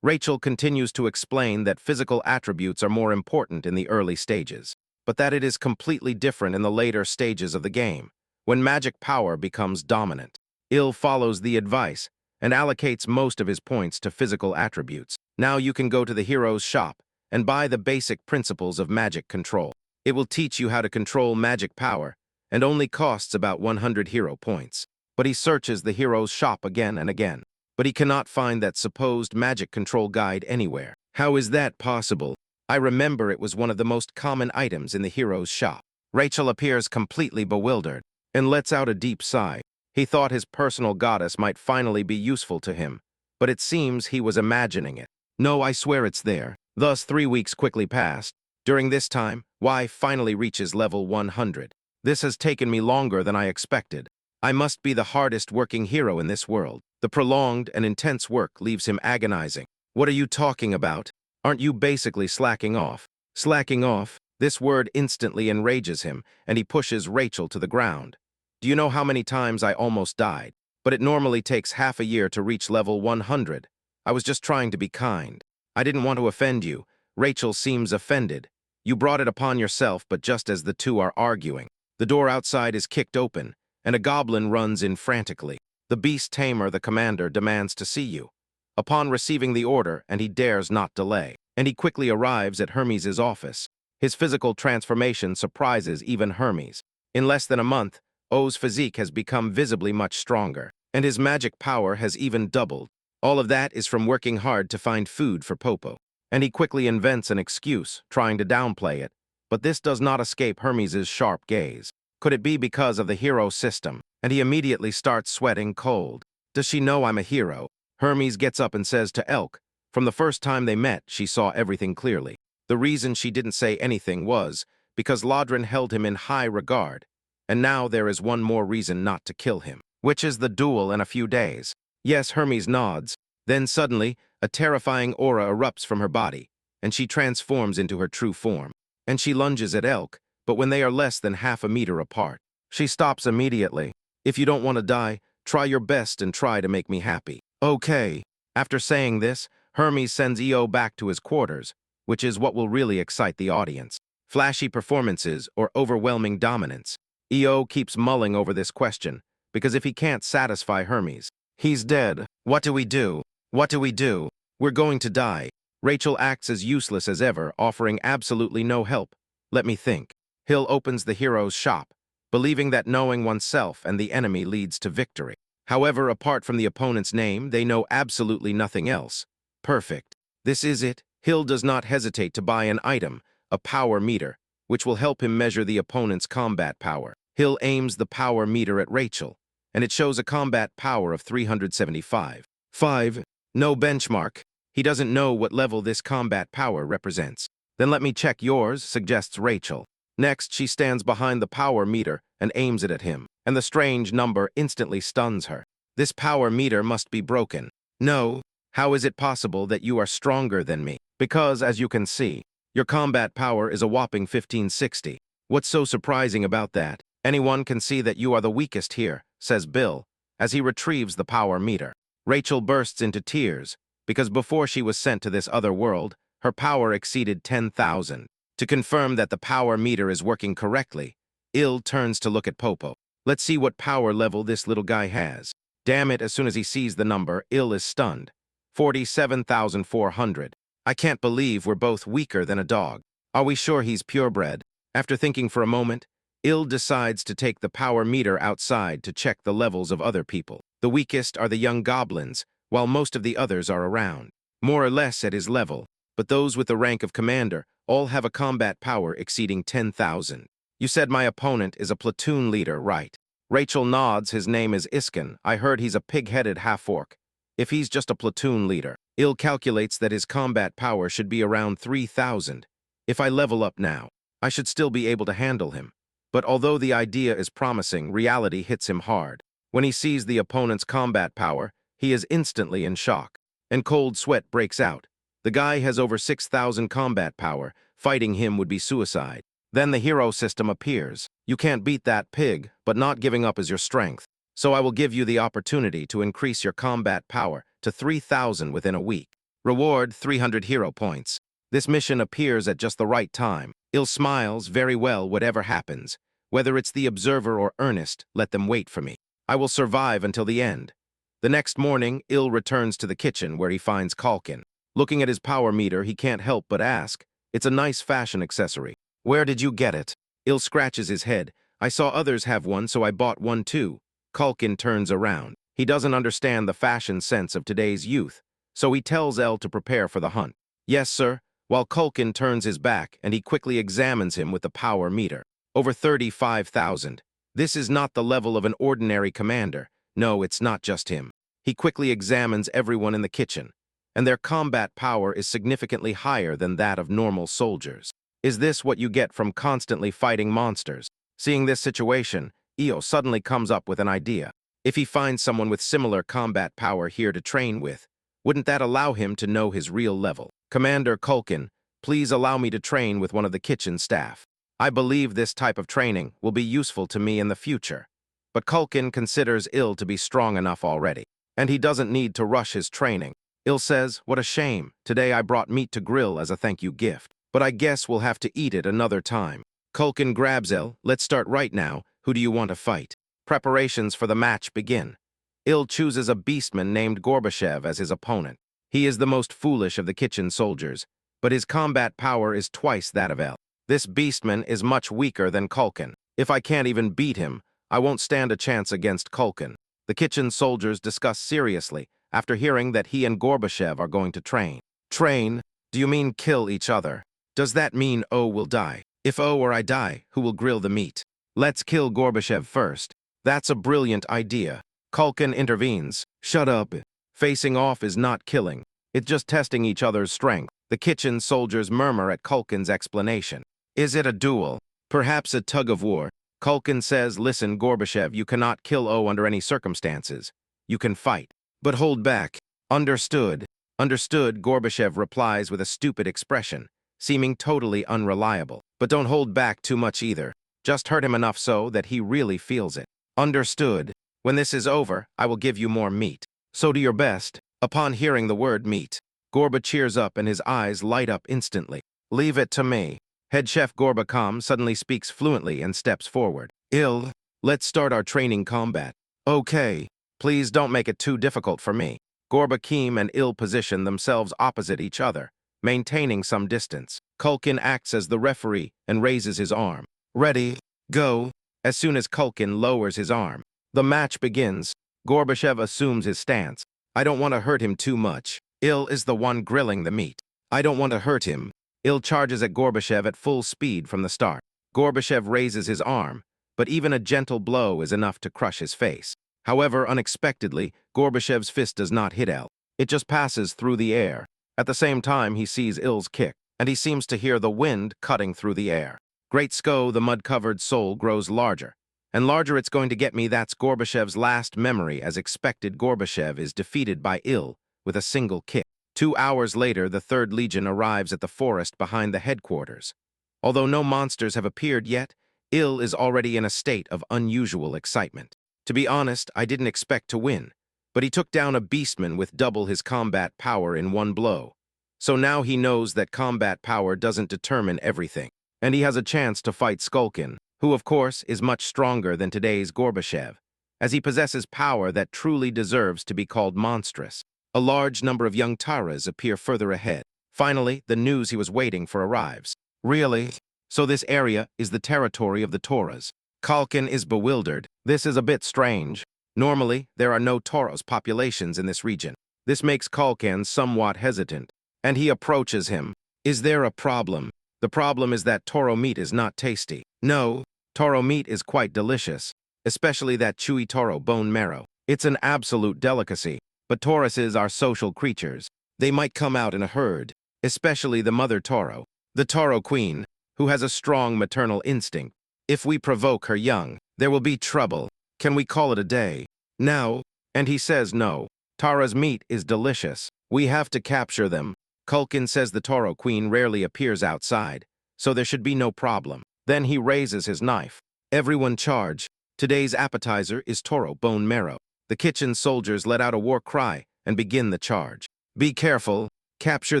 Rachel continues to explain that physical attributes are more important in the early stages, but that it is completely different in the later stages of the game, when magic power becomes dominant. Il follows the advice and allocates most of his points to physical attributes. Now you can go to the hero's shop and buy the basic principles of magic control. It will teach you how to control magic power and only costs about 100 hero points. But he searches the hero's shop again and again, but he cannot find that supposed magic control guide anywhere. How is that possible? I remember it was one of the most common items in the hero's shop. Rachel appears completely bewildered and lets out a deep sigh. He thought his personal goddess might finally be useful to him, but it seems he was imagining it. No, I swear it's there. Thus, 3 weeks quickly passed. During this time, Y finally reaches level 100. This has taken me longer than I expected. I must be the hardest working hero in this world. The prolonged and intense work leaves him agonizing. What are you talking about? Aren't you basically slacking off? Slacking off? This word instantly enrages him, and he pushes Rachel to the ground. Do you know how many times I almost died? But it normally takes half a year to reach level 100. I was just trying to be kind. I didn't want to offend you. Rachel seems offended. You brought it upon yourself, but just as the two are arguing, the door outside is kicked open, and a goblin runs in frantically. The beast tamer, the commander, demands to see you. Upon receiving the order, and he dares not delay, and he quickly arrives at Hermes' office. His physical transformation surprises even Hermes. In less than a month, O's physique has become visibly much stronger, and his magic power has even doubled. All of that is from working hard to find food for Popo. And he quickly invents an excuse, trying to downplay it, but this does not escape Hermes' sharp gaze. Could it be because of the hero system? And he immediately starts sweating cold. Does she know I'm a hero? Hermes gets up and says to Elk, from the first time they met, she saw everything clearly. The reason she didn't say anything was because Lodrin held him in high regard, and now there is one more reason not to kill him, which is the duel in a few days. Yes, Hermes nods. Then suddenly, a terrifying aura erupts from her body, and she transforms into her true form. And she lunges at Elk, but when they are less than half a meter apart, she stops immediately. If you don't want to die, try your best and try to make me happy. Okay. After saying this, Hermes sends EO back to his quarters, which is what will really excite the audience. Flashy performances or overwhelming dominance. EO keeps mulling over this question, because if he can't satisfy Hermes, he's dead. What do we do? What do we do? We're going to die. Rachel acts as useless as ever, offering absolutely no help. Let me think. Hill opens the hero's shop, believing that knowing oneself and the enemy leads to victory. However, apart from the opponent's name, they know absolutely nothing else. Perfect. This is it. Hill does not hesitate to buy an item, a power meter, which will help him measure the opponent's combat power. Hill aims the power meter at Rachel, and it shows a combat power of 375. 5. No benchmark. He doesn't know what level this combat power represents. Then let me check yours, suggests Rachel. Next, she stands behind the power meter and aims it at him, and the strange number instantly stuns her. This power meter must be broken. No. How is it possible that you are stronger than me? Because, as you can see, your combat power is a whopping 1560. What's so surprising about that? Anyone can see that you are the weakest here, says Bill, as he retrieves the power meter. Rachel bursts into tears, because before she was sent to this other world, her power exceeded 10,000. To confirm that the power meter is working correctly, Il turns to look at Popo. Let's see what power level this little guy has. Damn it, as soon as he sees the number, Il is stunned. 47,400. I can't believe we're both weaker than a dog. Are we sure he's purebred? After thinking for a moment, Il decides to take the power meter outside to check the levels of other people. The weakest are the young goblins, while most of the others are around, more or less at his level, but those with the rank of commander all have a combat power exceeding 10,000. You said my opponent is a platoon leader, right? Rachel nods. His name is Iskin. I heard he's a pig-headed half-orc. If he's just a platoon leader, Il calculates that his combat power should be around 3,000. If I level up now, I should still be able to handle him. But although the idea is promising, reality hits him hard. When he sees the opponent's combat power, he is instantly in shock, and cold sweat breaks out. The guy has over 6,000 combat power. Fighting him would be suicide. Then the hero system appears. You can't beat that pig, but not giving up is your strength. So I will give you the opportunity to increase your combat power to 3,000 within a week. Reward 300 hero points. This mission appears at just the right time. Il smiles, very well, whatever happens. Whether it's the observer or Ernest, let them wait for me. I will survive until the end. The next morning, Il returns to the kitchen where he finds Kalkin. Looking at his power meter, he can't help but ask, "It's a nice fashion accessory. Where did you get it?" Il scratches his head. "I saw others have one, so I bought one too." Kalkin turns around. He doesn't understand the fashion sense of today's youth, so he tells El to prepare for the hunt. "Yes, sir," while Kalkin turns his back and he quickly examines him with the power meter. Over 35,000. This is not the level of an ordinary commander. No, it's not just him. He quickly examines everyone in the kitchen, and their combat power is significantly higher than that of normal soldiers. Is this what you get from constantly fighting monsters? Seeing this situation, Io suddenly comes up with an idea. If he finds someone with similar combat power here to train with, wouldn't that allow him to know his real level? "Commander Kalkin, please allow me to train with one of the kitchen staff. I believe this type of training will be useful to me in the future." But Kalkin considers Il to be strong enough already, and he doesn't need to rush his training. Il says, "What a shame. Today I brought meat to grill as a thank you gift, but I guess we'll have to eat it another time." Kalkin grabs Il. "Let's start right now. Who do you want to fight?" Preparations for the match begin. Il chooses a beastman named Gorbachev as his opponent. He is the most foolish of the kitchen soldiers, but his combat power is twice that of El. This beastman is much weaker than Kalkin. If I can't even beat him, I won't stand a chance against Kalkin. The kitchen soldiers discuss seriously after hearing that he and Gorbachev are going to train. Train? Do you mean kill each other? Does that mean O will die? If O or I die, who will grill the meat? Let's kill Gorbachev first. That's a brilliant idea. Kalkin intervenes. "Shut up. Facing off is not killing. It's just testing each other's strength." The kitchen soldiers murmur at Kalkin's explanation. Is it a duel? Perhaps a tug-of-war? Kalkin says, "Listen, Gorbachev, you cannot kill O under any circumstances. You can fight, but hold back." "Understood." "Understood," Gorbachev replies with a stupid expression, seeming totally unreliable. "But don't hold back too much either. Just hurt him enough so that he really feels it." "Understood. When this is over, I will give you more meat. So do your best." Upon hearing the word meat, Gorba cheers up and his eyes light up instantly. "Leave it to me." Head chef Gorbakam suddenly speaks fluently and steps forward. "Il, let's start our training combat." "Okay. Please don't make it too difficult for me." Gorbakim and Il position themselves opposite each other, maintaining some distance. Kalkin acts as the referee and raises his arm. "Ready, go." As soon as Kalkin lowers his arm, the match begins. Gorbachev assumes his stance. "I don't want to hurt him too much." Il is the one grilling the meat. "I don't want to hurt him." Il charges at Gorbachev at full speed from the start. Gorbachev raises his arm, but even a gentle blow is enough to crush his face. However, unexpectedly, Gorbachev's fist does not hit Il. It just passes through the air. At the same time, he sees Il's kick, and he seems to hear the wind cutting through the air. Great Sko, the mud-covered soul, grows larger. And larger it's going to get me. That's Gorbachev's last memory. As expected, Gorbachev is defeated by Il with a single kick. 2 hours later, the 3rd Legion arrives at the forest behind the headquarters. Although no monsters have appeared yet, Il is already in a state of unusual excitement. To be honest, I didn't expect to win, but he took down a beastman with double his combat power in one blow. So now he knows that combat power doesn't determine everything, and he has a chance to fight Skulkin, who of course is much stronger than today's Gorbachev, as he possesses power that truly deserves to be called monstrous. A large number of young Taras appear further ahead. Finally, the news he was waiting for arrives. Really? So this area is the territory of the Taras. Kalkin is bewildered. This is a bit strange. Normally, there are no Taras populations in this region. This makes Kalkin somewhat hesitant, and he approaches him. "Is there a problem?" "The problem is that toro meat is not tasty." "No, toro meat is quite delicious, especially that chewy toro bone marrow. It's an absolute delicacy. But Tauruses are social creatures. They might come out in a herd, especially the mother toro, the toro queen, who has a strong maternal instinct. If we provoke her young, there will be trouble. Can we call it a day?" "Now?" And he says no. Tara's meat is delicious. We have to capture them. Kulkin says the toro queen rarely appears outside, so there should be no problem. Then he raises his knife. "Everyone charge. Today's appetizer is toro bone marrow." The kitchen soldiers let out a war cry and begin the charge. Be careful, capture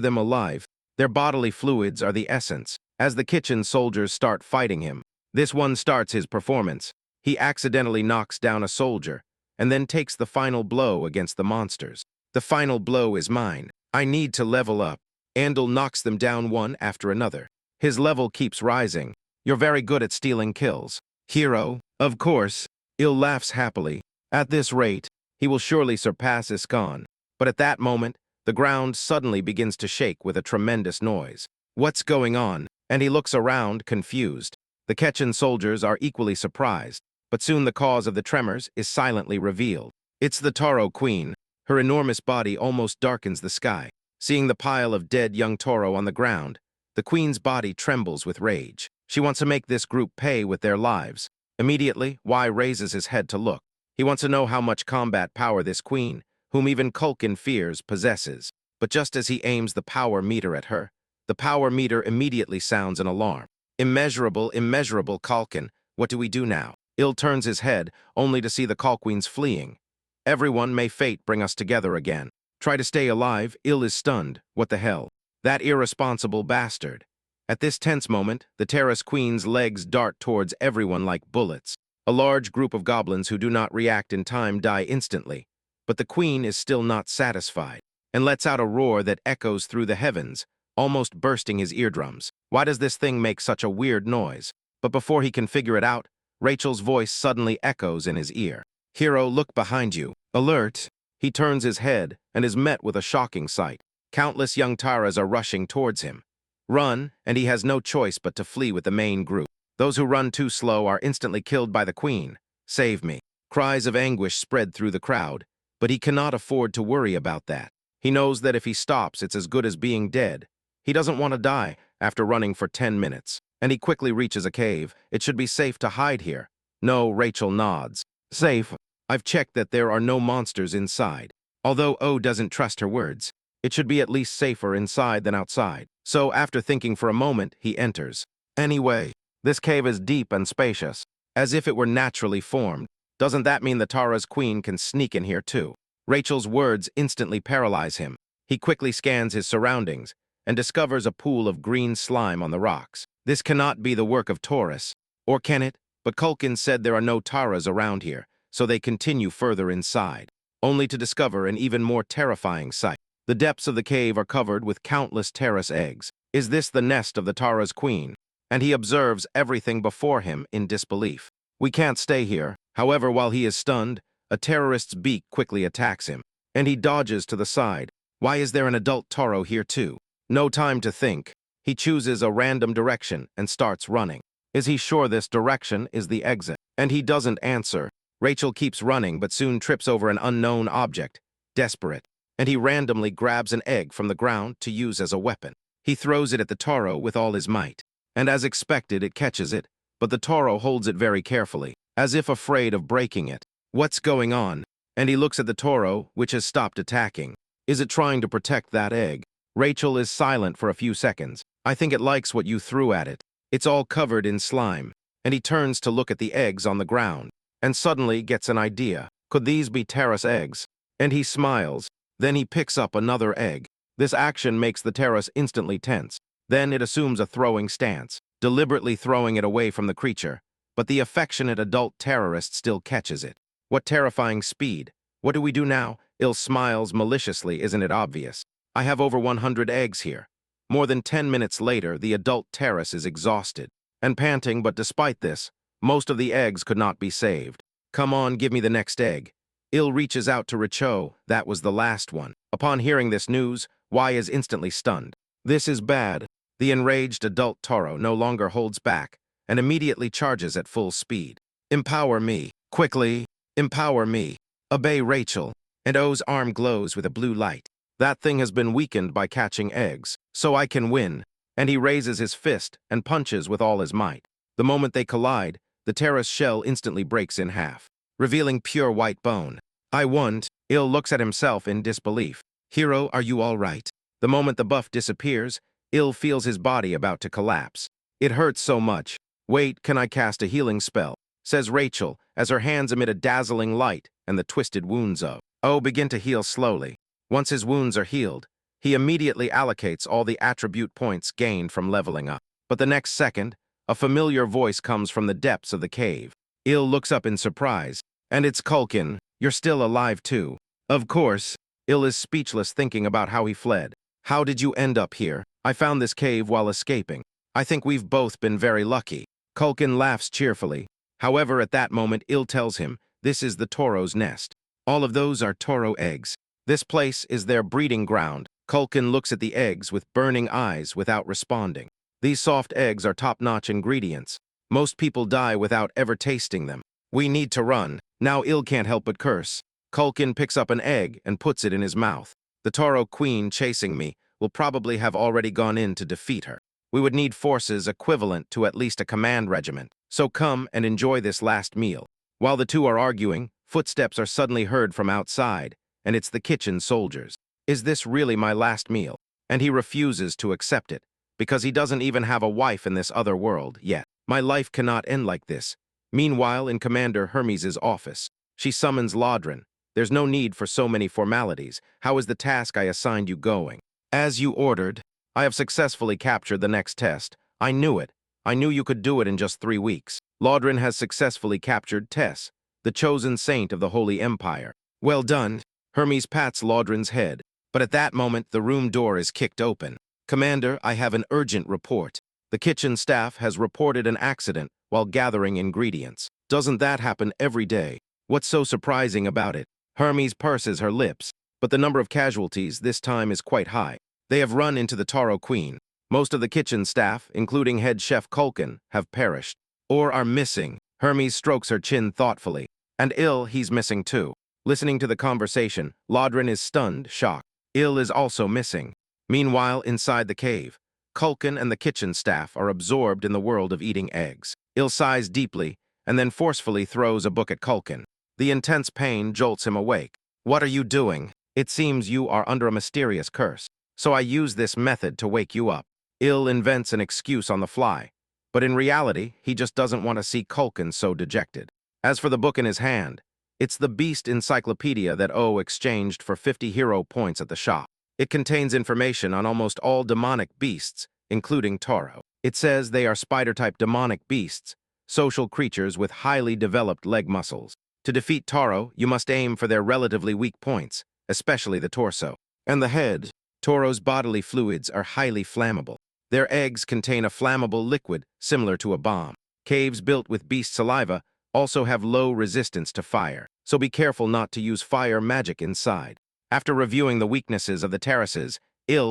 them alive. Their bodily fluids are the essence. As the kitchen soldiers start fighting him, this one starts his performance. He accidentally knocks down a soldier, and then takes the final blow against the monsters. The final blow is mine. I need to level up. Andal knocks them down one after another. His level keeps rising. You're very good at stealing kills. Hero, of course. Il laughs happily. At this rate, he will surely surpass Iskan. But at that moment, the ground suddenly begins to shake with a tremendous noise. What's going on? And he looks around, confused. The Quechan soldiers are equally surprised, but soon the cause of the tremors is silently revealed. It's the Toro Queen. Her enormous body almost darkens the sky. Seeing the pile of dead young Toro on the ground, the Queen's body trembles with rage. She wants to make this group pay with their lives. Immediately, Y raises his head to look. He wants to know how much combat power this Queen, whom even Culkin fears, possesses. But just as he aims the power meter at her, the power meter immediately sounds an alarm. Immeasurable, immeasurable Culkin, what do we do now? Il turns his head, only to see the Culqueens fleeing. Everyone, may fate bring us together again. Try to stay alive, Il is stunned. What the hell? That irresponsible bastard. At this tense moment, the Terrace Queen's legs dart towards everyone like bullets. A large group of goblins who do not react in time die instantly. But the Queen is still not satisfied, and lets out a roar that echoes through the heavens, almost bursting his eardrums. Why does this thing make such a weird noise? But before he can figure it out, Rachel's voice suddenly echoes in his ear. Hero, look behind you. Alert! He turns his head and is met with a shocking sight. Countless young Taras are rushing towards him. Run, and he has no choice but to flee with the main group. Those who run too slow are instantly killed by the Queen. Save me. Cries of anguish spread through the crowd, but he cannot afford to worry about that. He knows that if he stops, it's as good as being dead. He doesn't want to die after running for 10 minutes, and he quickly reaches a cave. It should be safe to hide here. No, Rachel nods. Safe. I've checked that there are no monsters inside. Although O doesn't trust her words, it should be at least safer inside than outside. So after thinking for a moment, he enters. Anyway, this cave is deep and spacious, as if it were naturally formed. Doesn't that mean the Tara's Queen can sneak in here too? Rachel's words instantly paralyze him. He quickly scans his surroundings and discovers a pool of green slime on the rocks. This cannot be the work of Taurus, or can it? But Culkin said there are no Taras around here, so they continue further inside, only to discover an even more terrifying sight. The depths of the cave are covered with countless Terrace eggs. Is this the nest of the Tara's Queen? And he observes everything before him in disbelief. We can't stay here. However, while he is stunned, a terrorist's beak quickly attacks him, and he dodges to the side. Why is there an adult Toro here too? No time to think. He chooses a random direction and starts running. Is he sure this direction is the exit? And he doesn't answer. Rachel keeps running but soon trips over an unknown object. Desperate. And he randomly grabs an egg from the ground to use as a weapon. He throws it at the Toro with all his might. And as expected, it catches it, but the Toro holds it very carefully, as if afraid of breaking it. What's going on? And he looks at the Toro, which has stopped attacking. Is it trying to protect that egg? Rachel is silent for a few seconds. I think it likes what you threw at it. It's all covered in slime. And he turns to look at the eggs on the ground, and suddenly gets an idea. Could these be Terrace eggs? And he smiles. Then he picks up another egg. This action makes the Terrace instantly tense. Then it assumes a throwing stance, deliberately throwing it away from the creature. But the affectionate adult terrorist still catches it. What terrifying speed! What do we do now? Il smiles maliciously, isn't it obvious? I have over 100 eggs here. More than 10 minutes later, the adult Terrace is exhausted and panting, but despite this, most of the eggs could not be saved. Come on, give me the next egg. Il reaches out to Richo. That was the last one. Upon hearing this news, Y is instantly stunned. This is bad. The enraged adult Toro no longer holds back and immediately charges at full speed. Empower me. Quickly. Empower me. Obey Rachel. And O's arm glows with a blue light. That thing has been weakened by catching eggs, so I can win. And he raises his fist and punches with all his might. The moment they collide, the Terrace shell instantly breaks in half, revealing pure white bone. I won. Il looks at himself in disbelief. Hero, are you all right? The moment the buff disappears, Il feels his body about to collapse. It hurts so much. Wait, can I cast a healing spell? Says Rachel, as her hands emit a dazzling light and the twisted wounds of O begin to heal slowly. Once his wounds are healed, he immediately allocates all the attribute points gained from leveling up. But the next second, a familiar voice comes from the depths of the cave. Il looks up in surprise. And it's Culkin. You're still alive too. Of course. Il is speechless thinking about how he fled. How did you end up here? I found this cave while escaping. I think we've both been very lucky. Culkin laughs cheerfully. However, at that moment, Il tells him, this is the Toro's nest. All of those are Toro eggs. This place is their breeding ground. Culkin looks at the eggs with burning eyes without responding. These soft eggs are top-notch ingredients. Most people die without ever tasting them. We need to run. Now Il can't help but curse. Culkin picks up an egg and puts it in his mouth. The Toro Queen chasing me will probably have already gone in to defeat her. We would need forces equivalent to at least a command regiment. So come and enjoy this last meal. While the two are arguing, footsteps are suddenly heard from outside, and it's the kitchen soldiers. Is this really my last meal? And he refuses to accept it, because he doesn't even have a wife in this other world yet. My life cannot end like this. Meanwhile, in Commander Hermes' office, she summons Lodrin. There's no need for so many formalities. How is the task I assigned you going? As you ordered, I have successfully captured the next test. I knew it. I knew you could do it in just 3 weeks. Lodrin has successfully captured Tess, the chosen saint of the Holy Empire. Well done. Hermes pats Lodrin's head, but at that moment the room door is kicked open. Commander, I have an urgent report. The kitchen staff has reported an accident while gathering ingredients. Doesn't that happen every day? What's so surprising about it? Hermes purses her lips, but the number of casualties this time is quite high. They have run into the Toro Queen. Most of the kitchen staff, including head chef Culkin, have perished, or are missing. Hermes strokes her chin thoughtfully. And he's missing too. Listening to the conversation, Lodrin is stunned, shocked. Is also missing. Meanwhile, inside the cave, Culkin and the kitchen staff are absorbed in the world of eating eggs. Sighs deeply, and then forcefully throws a book at Culkin. The intense pain jolts him awake. What are you doing? It seems you are under a mysterious curse. So I use this method to wake you up. Invents an excuse on the fly, but in reality, he just doesn't want to see Culkin so dejected. As for the book in his hand, it's the Beast Encyclopedia that O exchanged for 50 hero points at the shop. It contains information on almost all demonic beasts, including Toro. It says they are spider-type demonic beasts, social creatures with highly developed leg muscles. To defeat Toro, you must aim for their relatively weak points, especially the torso and the head. Toro's bodily fluids are highly flammable. Their eggs contain a flammable liquid similar to a bomb. Caves built with beast saliva also have low resistance to fire, so be careful not to use fire magic inside. After reviewing the weaknesses of the terraces,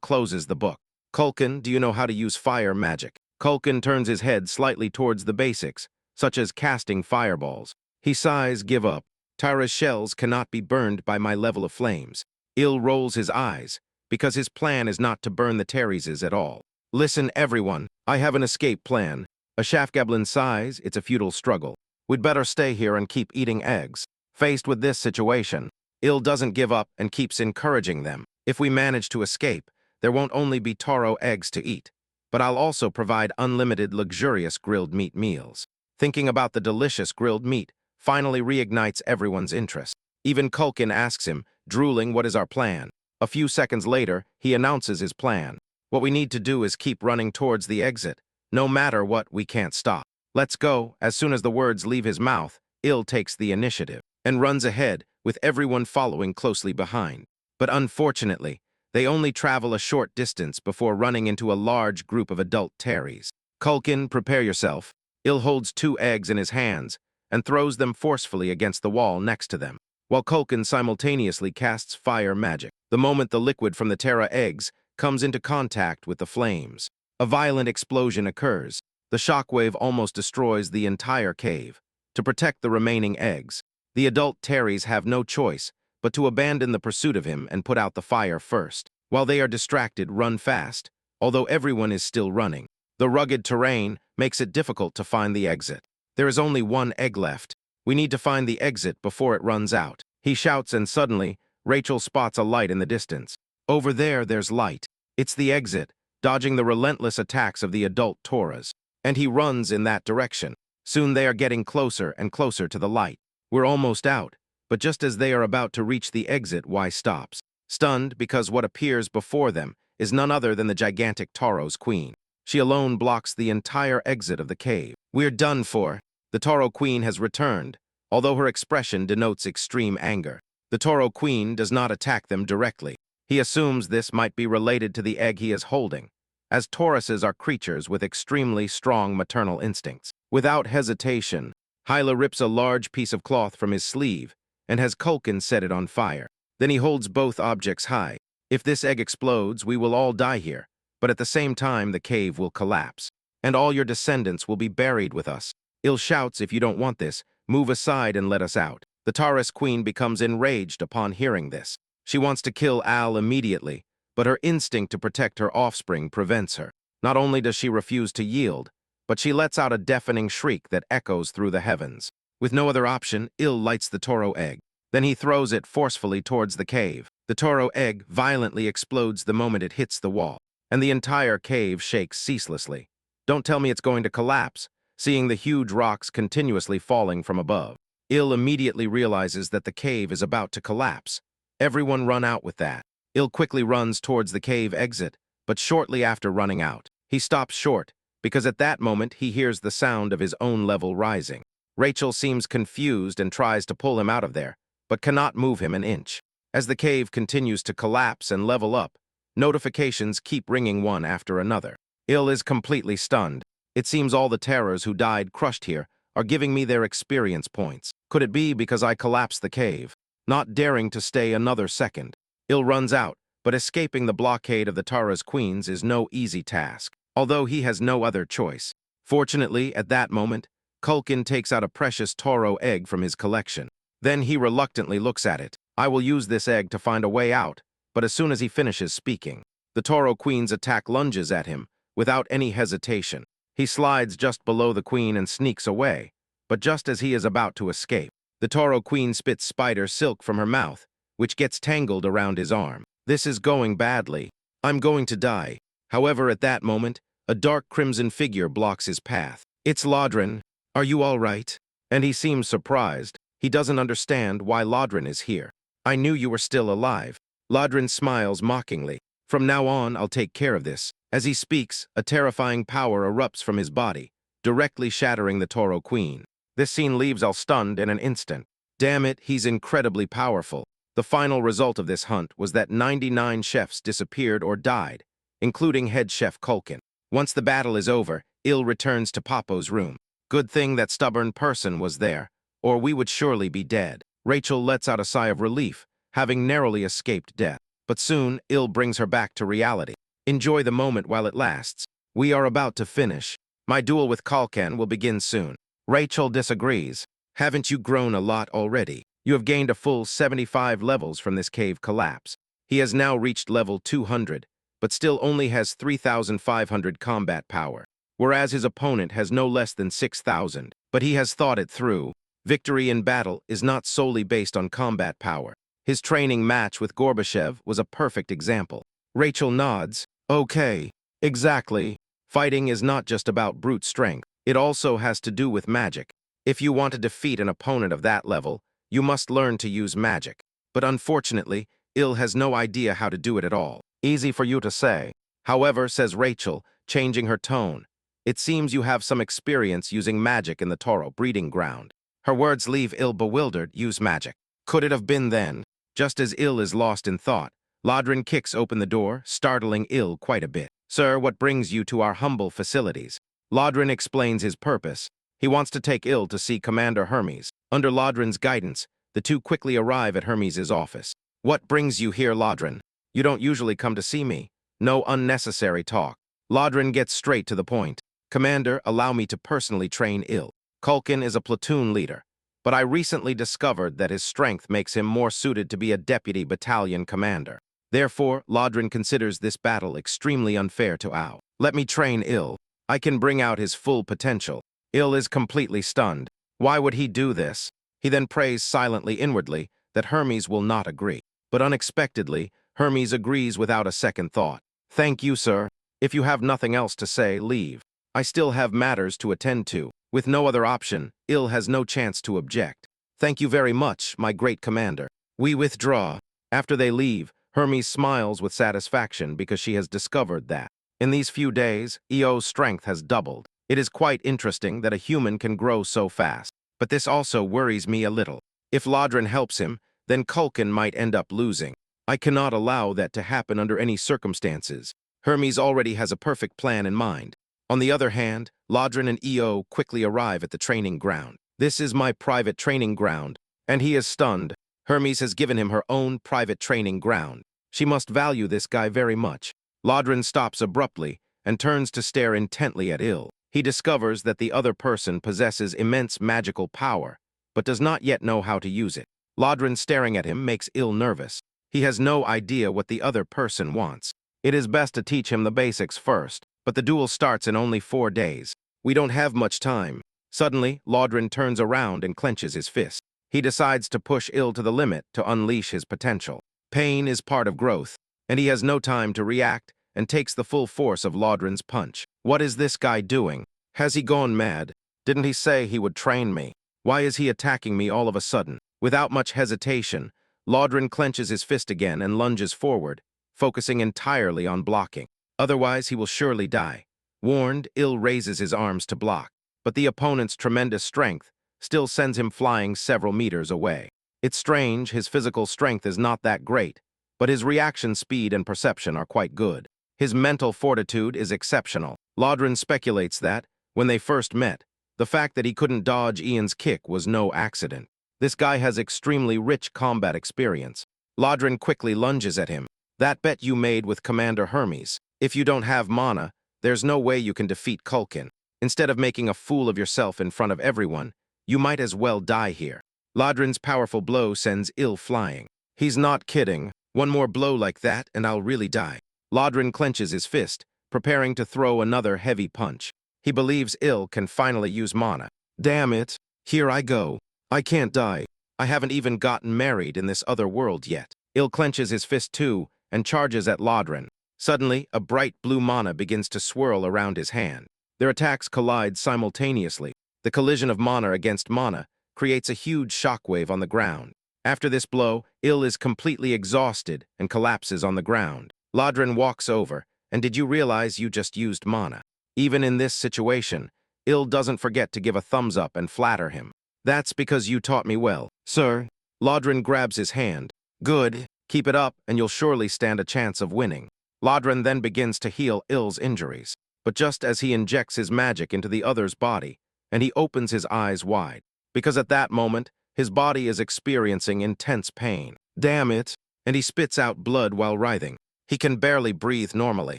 closes the book. Culkin, do you know how to use fire magic? Culkin turns his head slightly towards the basics, such as casting fireballs. He sighs, give up. Tara's shells cannot be burned by my level of flames. Rolls his eyes, because his plan is not to burn the terraces at all. Listen, everyone, I have an escape plan. A Shafgablin sighs, it's a futile struggle. We'd better stay here and keep eating eggs. Faced with this situation, doesn't give up and keeps encouraging them. If we manage to escape, there won't only be Toro eggs to eat, but I'll also provide unlimited luxurious grilled meat meals. Thinking about the delicious grilled meat finally reignites everyone's interest. Even Culkin asks him, drooling, what is our plan? A few seconds later, he announces his plan. What we need to do is keep running towards the exit. No matter what, we can't stop. Let's go. As soon as the words leave his mouth, takes the initiative and runs ahead, with everyone following closely behind. But unfortunately, they only travel a short distance before running into a large group of adult Terries. Culkin, prepare yourself. Holds 2 eggs in his hands and throws them forcefully against the wall next to them, while Culkin simultaneously casts fire magic. The moment the liquid from the Terra eggs comes into contact with the flames, a violent explosion occurs. The shockwave almost destroys the entire cave. To protect the remaining eggs, the adult Terries have no choice but to abandon the pursuit of him and put out the fire first. While they are distracted, run fast, although everyone is still running. The rugged terrain makes it difficult to find the exit. There is only 1 egg left. We need to find the exit before it runs out. He shouts, and suddenly, Rachel spots a light in the distance. Over there, there's light. It's the exit, dodging the relentless attacks of the adult Toras. And he runs in that direction. Soon they are getting closer and closer to the light. We're almost out, but just as they are about to reach the exit, Y stops. stunned because what appears before them is none other than the gigantic Tauro's queen. She alone blocks the entire exit of the cave. We're done for. The Tauro queen has returned, although her expression denotes extreme anger. The Tauro queen does not attack them directly. He assumes this might be related to the egg he is holding, as Tauruses are creatures with extremely strong maternal instincts. Without hesitation, Hyla rips a large piece of cloth from his sleeve and has Culkin set it on fire. Then he holds both objects high. If this egg explodes, we will all die here, but at the same time the cave will collapse, and all your descendants will be buried with us. Il shouts, if you don't want this, move aside and let us out. The Taurus queen becomes enraged upon hearing this. She wants to kill Al immediately, but her instinct to protect her offspring prevents her. Not only does she refuse to yield, but she lets out a deafening shriek that echoes through the heavens. With no other option, Il lights the Tauro egg. Then he throws it forcefully towards the cave. The Tauro egg violently explodes the moment it hits the wall, and the entire cave shakes ceaselessly. Don't tell me it's going to collapse, seeing the huge rocks continuously falling from above. Il immediately realizes that the cave is about to collapse. Everyone run out with that. Il quickly runs towards the cave exit, but shortly after running out, he stops short, because at that moment he hears the sound of his own level rising. Rachel seems confused and tries to pull him out of there, but cannot move him an inch. As the cave continues to collapse and level up, notifications keep ringing one after another. Il is completely stunned. It seems all the terrors who died crushed here are giving me their experience points. Could it be because I collapsed the cave? Not daring to stay another second, Il runs out, but escaping the blockade of the Tara's queens is no easy task, although he has no other choice. Fortunately, at that moment, Culkin takes out a precious Tauro egg from his collection. Then he reluctantly looks at it. I will use this egg to find a way out, but as soon as he finishes speaking, the Tauro queen's attack lunges at him without any hesitation. He slides just below the queen and sneaks away, but just as he is about to escape, the Tauro queen spits spider silk from her mouth, which gets tangled around his arm. This is going badly. I'm going to die. However, at that moment, a dark crimson figure blocks his path. It's Lodrin. Are you all right? And he seems surprised. He doesn't understand why Lodrin is here. I knew you were still alive. Lodrin smiles mockingly. From now on, I'll take care of this. As he speaks, a terrifying power erupts from his body, directly shattering the Tauro queen. This scene leaves Al stunned in an instant. Damn it, he's incredibly powerful. The final result of this hunt was that 99 chefs disappeared or died, including head chef Culkin. Once the battle is over, Il returns to Papo's room. Good thing that stubborn person was there, or we would surely be dead. Rachel lets out a sigh of relief, having narrowly escaped death. But soon, Il brings her back to reality. Enjoy the moment while it lasts. We are about to finish. My duel with Culkin will begin soon. Rachel disagrees. Haven't you grown a lot already? You have gained a full 75 levels from this cave collapse. He has now reached level 200, but still only has 3,500 combat power, whereas his opponent has no less than 6,000. But he has thought it through. Victory in battle is not solely based on combat power. His training match with Gorbachev was a perfect example. Rachel nods. Okay, exactly. Fighting is not just about brute strength. It also has to do with magic. If you want to defeat an opponent of that level, you must learn to use magic. But unfortunately, Il has no idea how to do it at all. Easy for you to say. However, says Rachel, changing her tone, it seems you have some experience using magic in the Tauro breeding ground. Her words leave Il bewildered. Use magic. Could it have been then? Just as Il is lost in thought, Lodrin kicks open the door, startling Il quite a bit. Sir, what brings you to our humble facilities? Lodrin explains his purpose. He wants to take Il to see Commander Hermes. Under Lodrin's guidance, the two quickly arrive at Hermes' office. What brings you here, Lodrin? You don't usually come to see me. No unnecessary talk. Lodrin gets straight to the point. Commander, allow me to personally train Il. Culkin is a platoon leader, but I recently discovered that his strength makes him more suited to be a deputy battalion commander. Therefore, Lodrin considers this battle extremely unfair to Ao. Let me train Il. I can bring out his full potential. Il is completely stunned. Why would he do this? He then prays silently inwardly that Hermes will not agree. But unexpectedly, Hermes agrees without a second thought. Thank you, sir. If you have nothing else to say, leave. I still have matters to attend to. With no other option, Il has no chance to object. Thank you very much, my great commander. We withdraw. After they leave, Hermes smiles with satisfaction because she has discovered that. In these few days, Eo's strength has doubled. It is quite interesting that a human can grow so fast. But this also worries me a little. If Lodrin helps him, then Culkin might end up losing. I cannot allow that to happen under any circumstances. Hermes already has a perfect plan in mind. On the other hand, Lodrin and Eo quickly arrive at the training ground. This is my private training ground, and he is stunned. Hermes has given him her own private training ground. She must value this guy very much. Lodrin stops abruptly and turns to stare intently at Il. He discovers that the other person possesses immense magical power, but does not yet know how to use it. Lodrin staring at him makes Il nervous. He has no idea what the other person wants. It is best to teach him the basics first, but the duel starts in only 4 days. We don't have much time. Suddenly, Lodrin turns around and clenches his fist. He decides to push Il to the limit to unleash his potential. Pain is part of growth, and he has no time to react and takes the full force of Lodrin's punch. What is this guy doing? Has he gone mad? Didn't he say he would train me? Why is he attacking me all of a sudden? Without much hesitation, Lodrin clenches his fist again and lunges forward, focusing entirely on blocking. Otherwise, he will surely die. Warned, Il raises his arms to block, but the opponent's tremendous strength still sends him flying several meters away. It's strange, his physical strength is not that great, but his reaction speed and perception are quite good. His mental fortitude is exceptional. Lodrin speculates that, when they first met, the fact that he couldn't dodge Ian's kick was no accident. This guy has extremely rich combat experience. Lodrin quickly lunges at him. That bet you made with Commander Hermes. If you don't have mana, there's no way you can defeat Culkin. Instead of making a fool of yourself in front of everyone, you might as well die here. Lodrin's powerful blow sends Il flying. He's not kidding. One more blow like that and I'll really die. Lodrin clenches his fist, preparing to throw another heavy punch. He believes Il can finally use mana. Damn it, here I go. I can't die. I haven't even gotten married in this other world yet. Il clenches his fist too and charges at Lodrin. Suddenly, a bright blue mana begins to swirl around his hand. Their attacks collide simultaneously. The collision of mana against mana creates a huge shockwave on the ground. After this blow, Il is completely exhausted and collapses on the ground. Lodrin walks over, and did you realize you just used mana? Even in this situation, Il doesn't forget to give a thumbs up and flatter him. That's because you taught me well, sir. Lodrin grabs his hand. Good, keep it up and you'll surely stand a chance of winning. Lodrin then begins to heal Il's injuries, but just as he injects his magic into the other's body, and he opens his eyes wide, because at that moment, his body is experiencing intense pain. Damn it! And he spits out blood while writhing. He can barely breathe normally.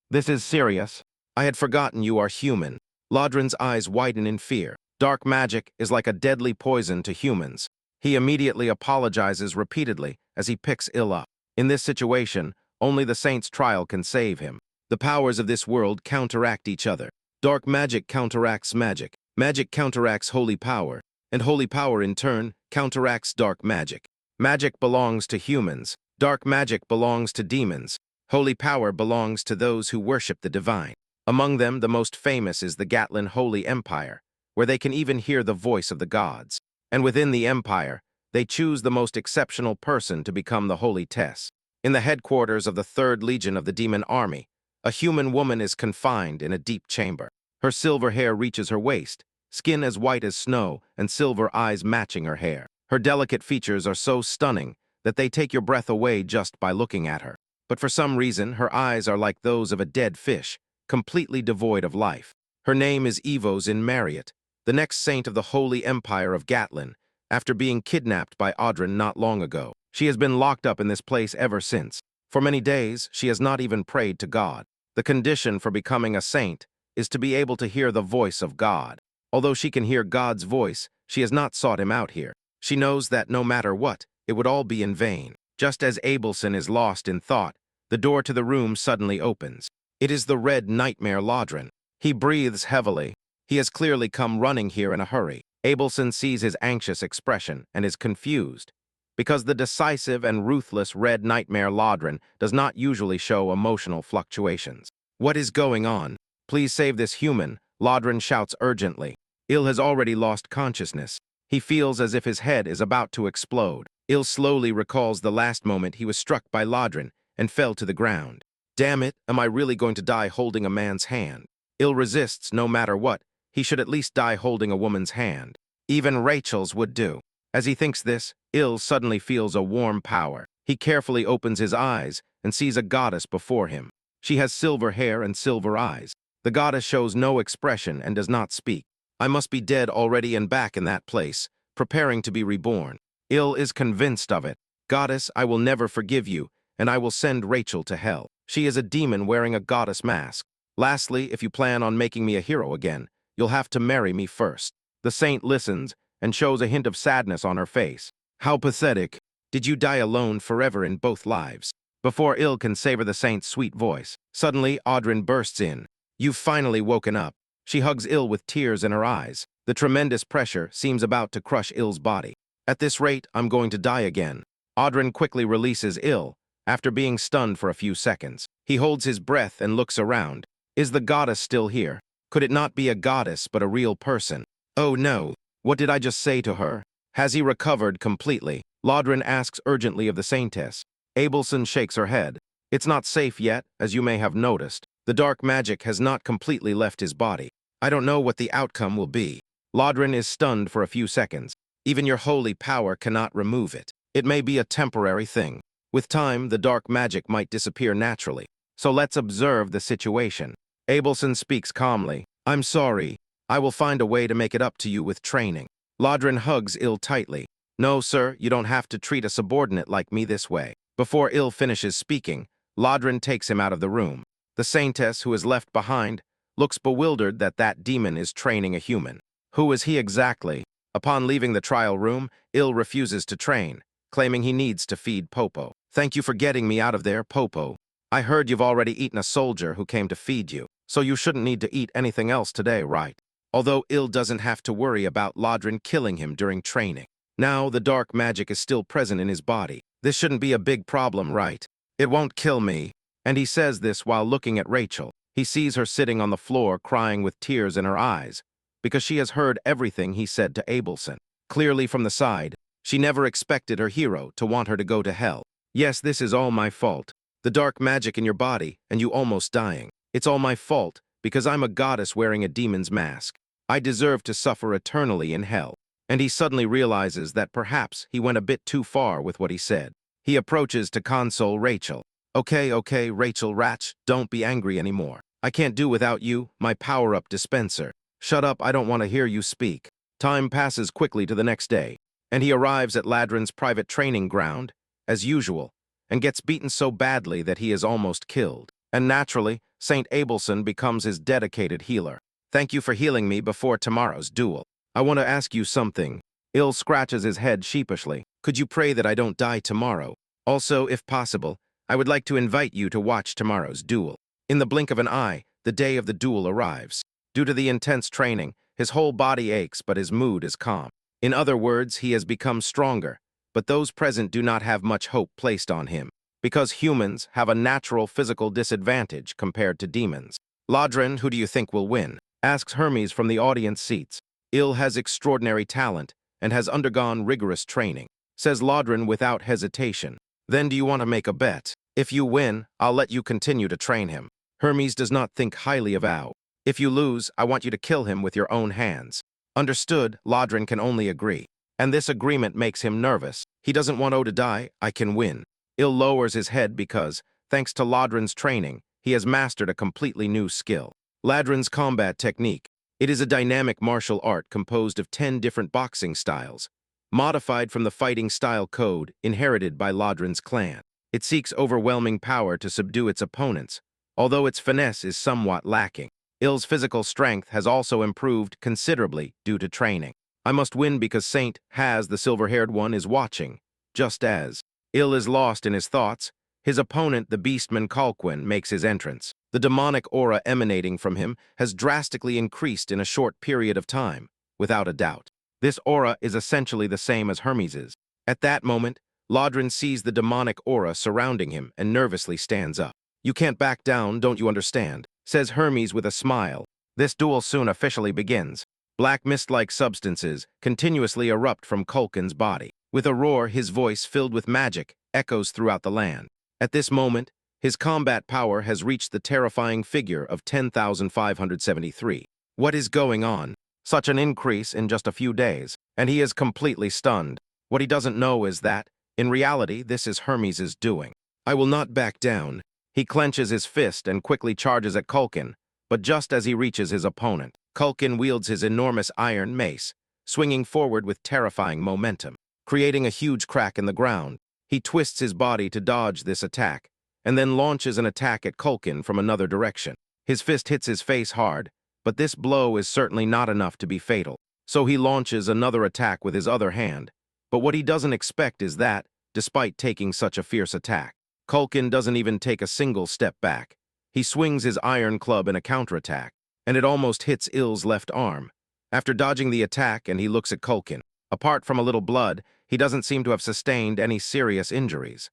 This is serious. I had forgotten you are human. Lodrin's eyes widen in fear. Dark magic is like a deadly poison to humans. He immediately apologizes repeatedly as he picks Il up. In this situation, only the saint's trial can save him. The powers of this world counteract each other. Dark magic counteracts magic. Magic counteracts holy power, and holy power in turn counteracts dark magic. Magic belongs to humans. Dark magic belongs to demons. Holy power belongs to those who worship the divine. Among them, the most famous is the Gatlin Holy Empire, where they can even hear the voice of the gods. And within the empire, they choose the most exceptional person to become the Holy Tess. In the headquarters of the 3rd Legion of the Demon Army, a human woman is confined in a deep chamber. Her silver hair reaches her waist, skin as white as snow, and silver eyes matching her hair. Her delicate features are so stunning that they take your breath away just by looking at her. But for some reason, her eyes are like those of a dead fish, completely devoid of life. Her name is Evos in Marriott, the next saint of the Holy Empire of Gatlin, after being kidnapped by Audrin not long ago. She has been locked up in this place ever since. For many days, she has not even prayed to God. The condition for becoming a saint is to be able to hear the voice of God. Although she can hear God's voice, she has not sought him out here. She knows that no matter what, it would all be in vain. Just as Abelson is lost in thought, the door to the room suddenly opens. It is the red nightmare Lodrin. He breathes heavily. He has clearly come running here in a hurry. Abelson sees his anxious expression and is confused, because the decisive and ruthless red nightmare Lodrin does not usually show emotional fluctuations. What is going on? Please save this human, Lodrin shouts urgently. Il has already lost consciousness. He feels as if his head is about to explode. Il slowly recalls the last moment he was struck by Lodrin, and fell to the ground. Damn it, am I really going to die holding a man's hand? Il resists no matter what. He should at least die holding a woman's hand. Even Rachel's would do. As he thinks this, Il suddenly feels a warm power. He carefully opens his eyes and sees a goddess before him. She has silver hair and silver eyes. The goddess shows no expression and does not speak. I must be dead already and back in that place, preparing to be reborn. Il is convinced of it. Goddess, I will never forgive you, and I will send Rachel to hell. She is a demon wearing a goddess mask. Lastly, if you plan on making me a hero again, you'll have to marry me first. The saint listens and shows a hint of sadness on her face. How pathetic. Did you die alone forever in both lives? Before Il can savor the saint's sweet voice, suddenly Audryn bursts in. You've finally woken up. She hugs Il with tears in her eyes. The tremendous pressure seems about to crush Il's body. At this rate, I'm going to die again. Audryn quickly releases Il, after being stunned for a few seconds. He holds his breath and looks around. Is the goddess still here? Could it not be a goddess but a real person? Oh no, what did I just say to her? Has he recovered completely? Audryn asks urgently of the saintess. Abelson shakes her head. It's not safe yet, as you may have noticed. The dark magic has not completely left his body. I don't know what the outcome will be. Audryn is stunned for a few seconds. Even your holy power cannot remove it. It may be a temporary thing. With time, the dark magic might disappear naturally. So let's observe the situation. Abelson speaks calmly. I'm sorry. I will find a way to make it up to you with training. Audryn hugs Il tightly. No, sir, you don't have to treat a subordinate like me this way. Before Il finishes speaking, Audryn takes him out of the room. The saintess, who is left behind, looks bewildered that that demon is training a human. Who is he exactly? Upon leaving the trial room, Il refuses to train, claiming he needs to feed Popo. Thank you for getting me out of there, Popo. I heard you've already eaten a soldier who came to feed you, so you shouldn't need to eat anything else today, right? Although Il doesn't have to worry about Audryn killing him during training. Now the dark magic is still present in his body. This shouldn't be a big problem, right? It won't kill me. And he says this while looking at Rachel. He sees her sitting on the floor crying with tears in her eyes, because she has heard everything he said to Abelson. Clearly from the side, she never expected her hero to want her to go to hell. Yes, this is all my fault. The dark magic in your body, and you almost dying. It's all my fault, because I'm a goddess wearing a demon's mask. I deserve to suffer eternally in hell. And he suddenly realizes that perhaps he went a bit too far with what he said. He approaches to console Rachel. Okay, Rachel Ratch, don't be angry anymore. I can't do without you, my power-up dispenser. Shut up, I don't want to hear you speak. Time passes quickly to the next day, and he arrives at Audryn's private training ground, as usual, and gets beaten so badly that he is almost killed. And naturally, Saint Abelson becomes his dedicated healer. Thank you for healing me before tomorrow's duel. I want to ask you something. Il scratches his head sheepishly. Could you pray that I don't die tomorrow? Also, if possible, I would like to invite you to watch tomorrow's duel. In the blink of an eye, the day of the duel arrives. Due to the intense training, his whole body aches, but his mood is calm. In other words, he has become stronger, but those present do not have much hope placed on him, because humans have a natural physical disadvantage compared to demons. Audryn, who do you think will win? Asks Hermes from the audience seats. Il has extraordinary talent and has undergone rigorous training, says Audryn without hesitation. Then do you want to make a bet? If you win, I'll let you continue to train him. Hermes does not think highly of Ao. If you lose, I want you to kill him with your own hands. Understood, Audryn can only agree. And this agreement makes him nervous. He doesn't want O to die, I can win. Il lowers his head because, thanks to Audryn's training, he has mastered a completely new skill. Audryn's combat technique. It is a dynamic martial art composed of 10 different boxing styles, modified from the fighting style code inherited by Audryn's clan. It seeks overwhelming power to subdue its opponents, although its finesse is somewhat lacking. Il's physical strength has also improved considerably due to training. I must win because Saint has the silver-haired one is watching, just as Il is lost in his thoughts. His opponent, the beastman Culquin, makes his entrance. The demonic aura emanating from him has drastically increased in a short period of time, without a doubt. This aura is essentially the same as Hermes's. At that moment, Audryn sees the demonic aura surrounding him and nervously stands up. You can't back down, don't you understand? Says Hermes with a smile. This duel soon officially begins. Black mist-like substances continuously erupt from Culquin's body. With a roar, his voice, filled with magic, echoes throughout the land. At this moment, his combat power has reached the terrifying figure of 10,573. What is going on? Such an increase in just a few days, and he is completely stunned. What he doesn't know is that, in reality, this is Hermes' doing. I will not back down. He clenches his fist and quickly charges at Culkin, but just as he reaches his opponent, Culkin wields his enormous iron mace, swinging forward with terrifying momentum. Creating a huge crack in the ground, he twists his body to dodge this attack, and then launches an attack at Culkin from another direction. His fist hits his face hard, but this blow is certainly not enough to be fatal, so he launches another attack with his other hand. But what he doesn't expect is that, despite taking such a fierce attack, Culkin doesn't even take a single step back. He swings his iron club in a counterattack, and it almost hits Ill's left arm. After dodging the attack, and he looks at Culkin. Apart from a little blood, he doesn't seem to have sustained any serious injuries.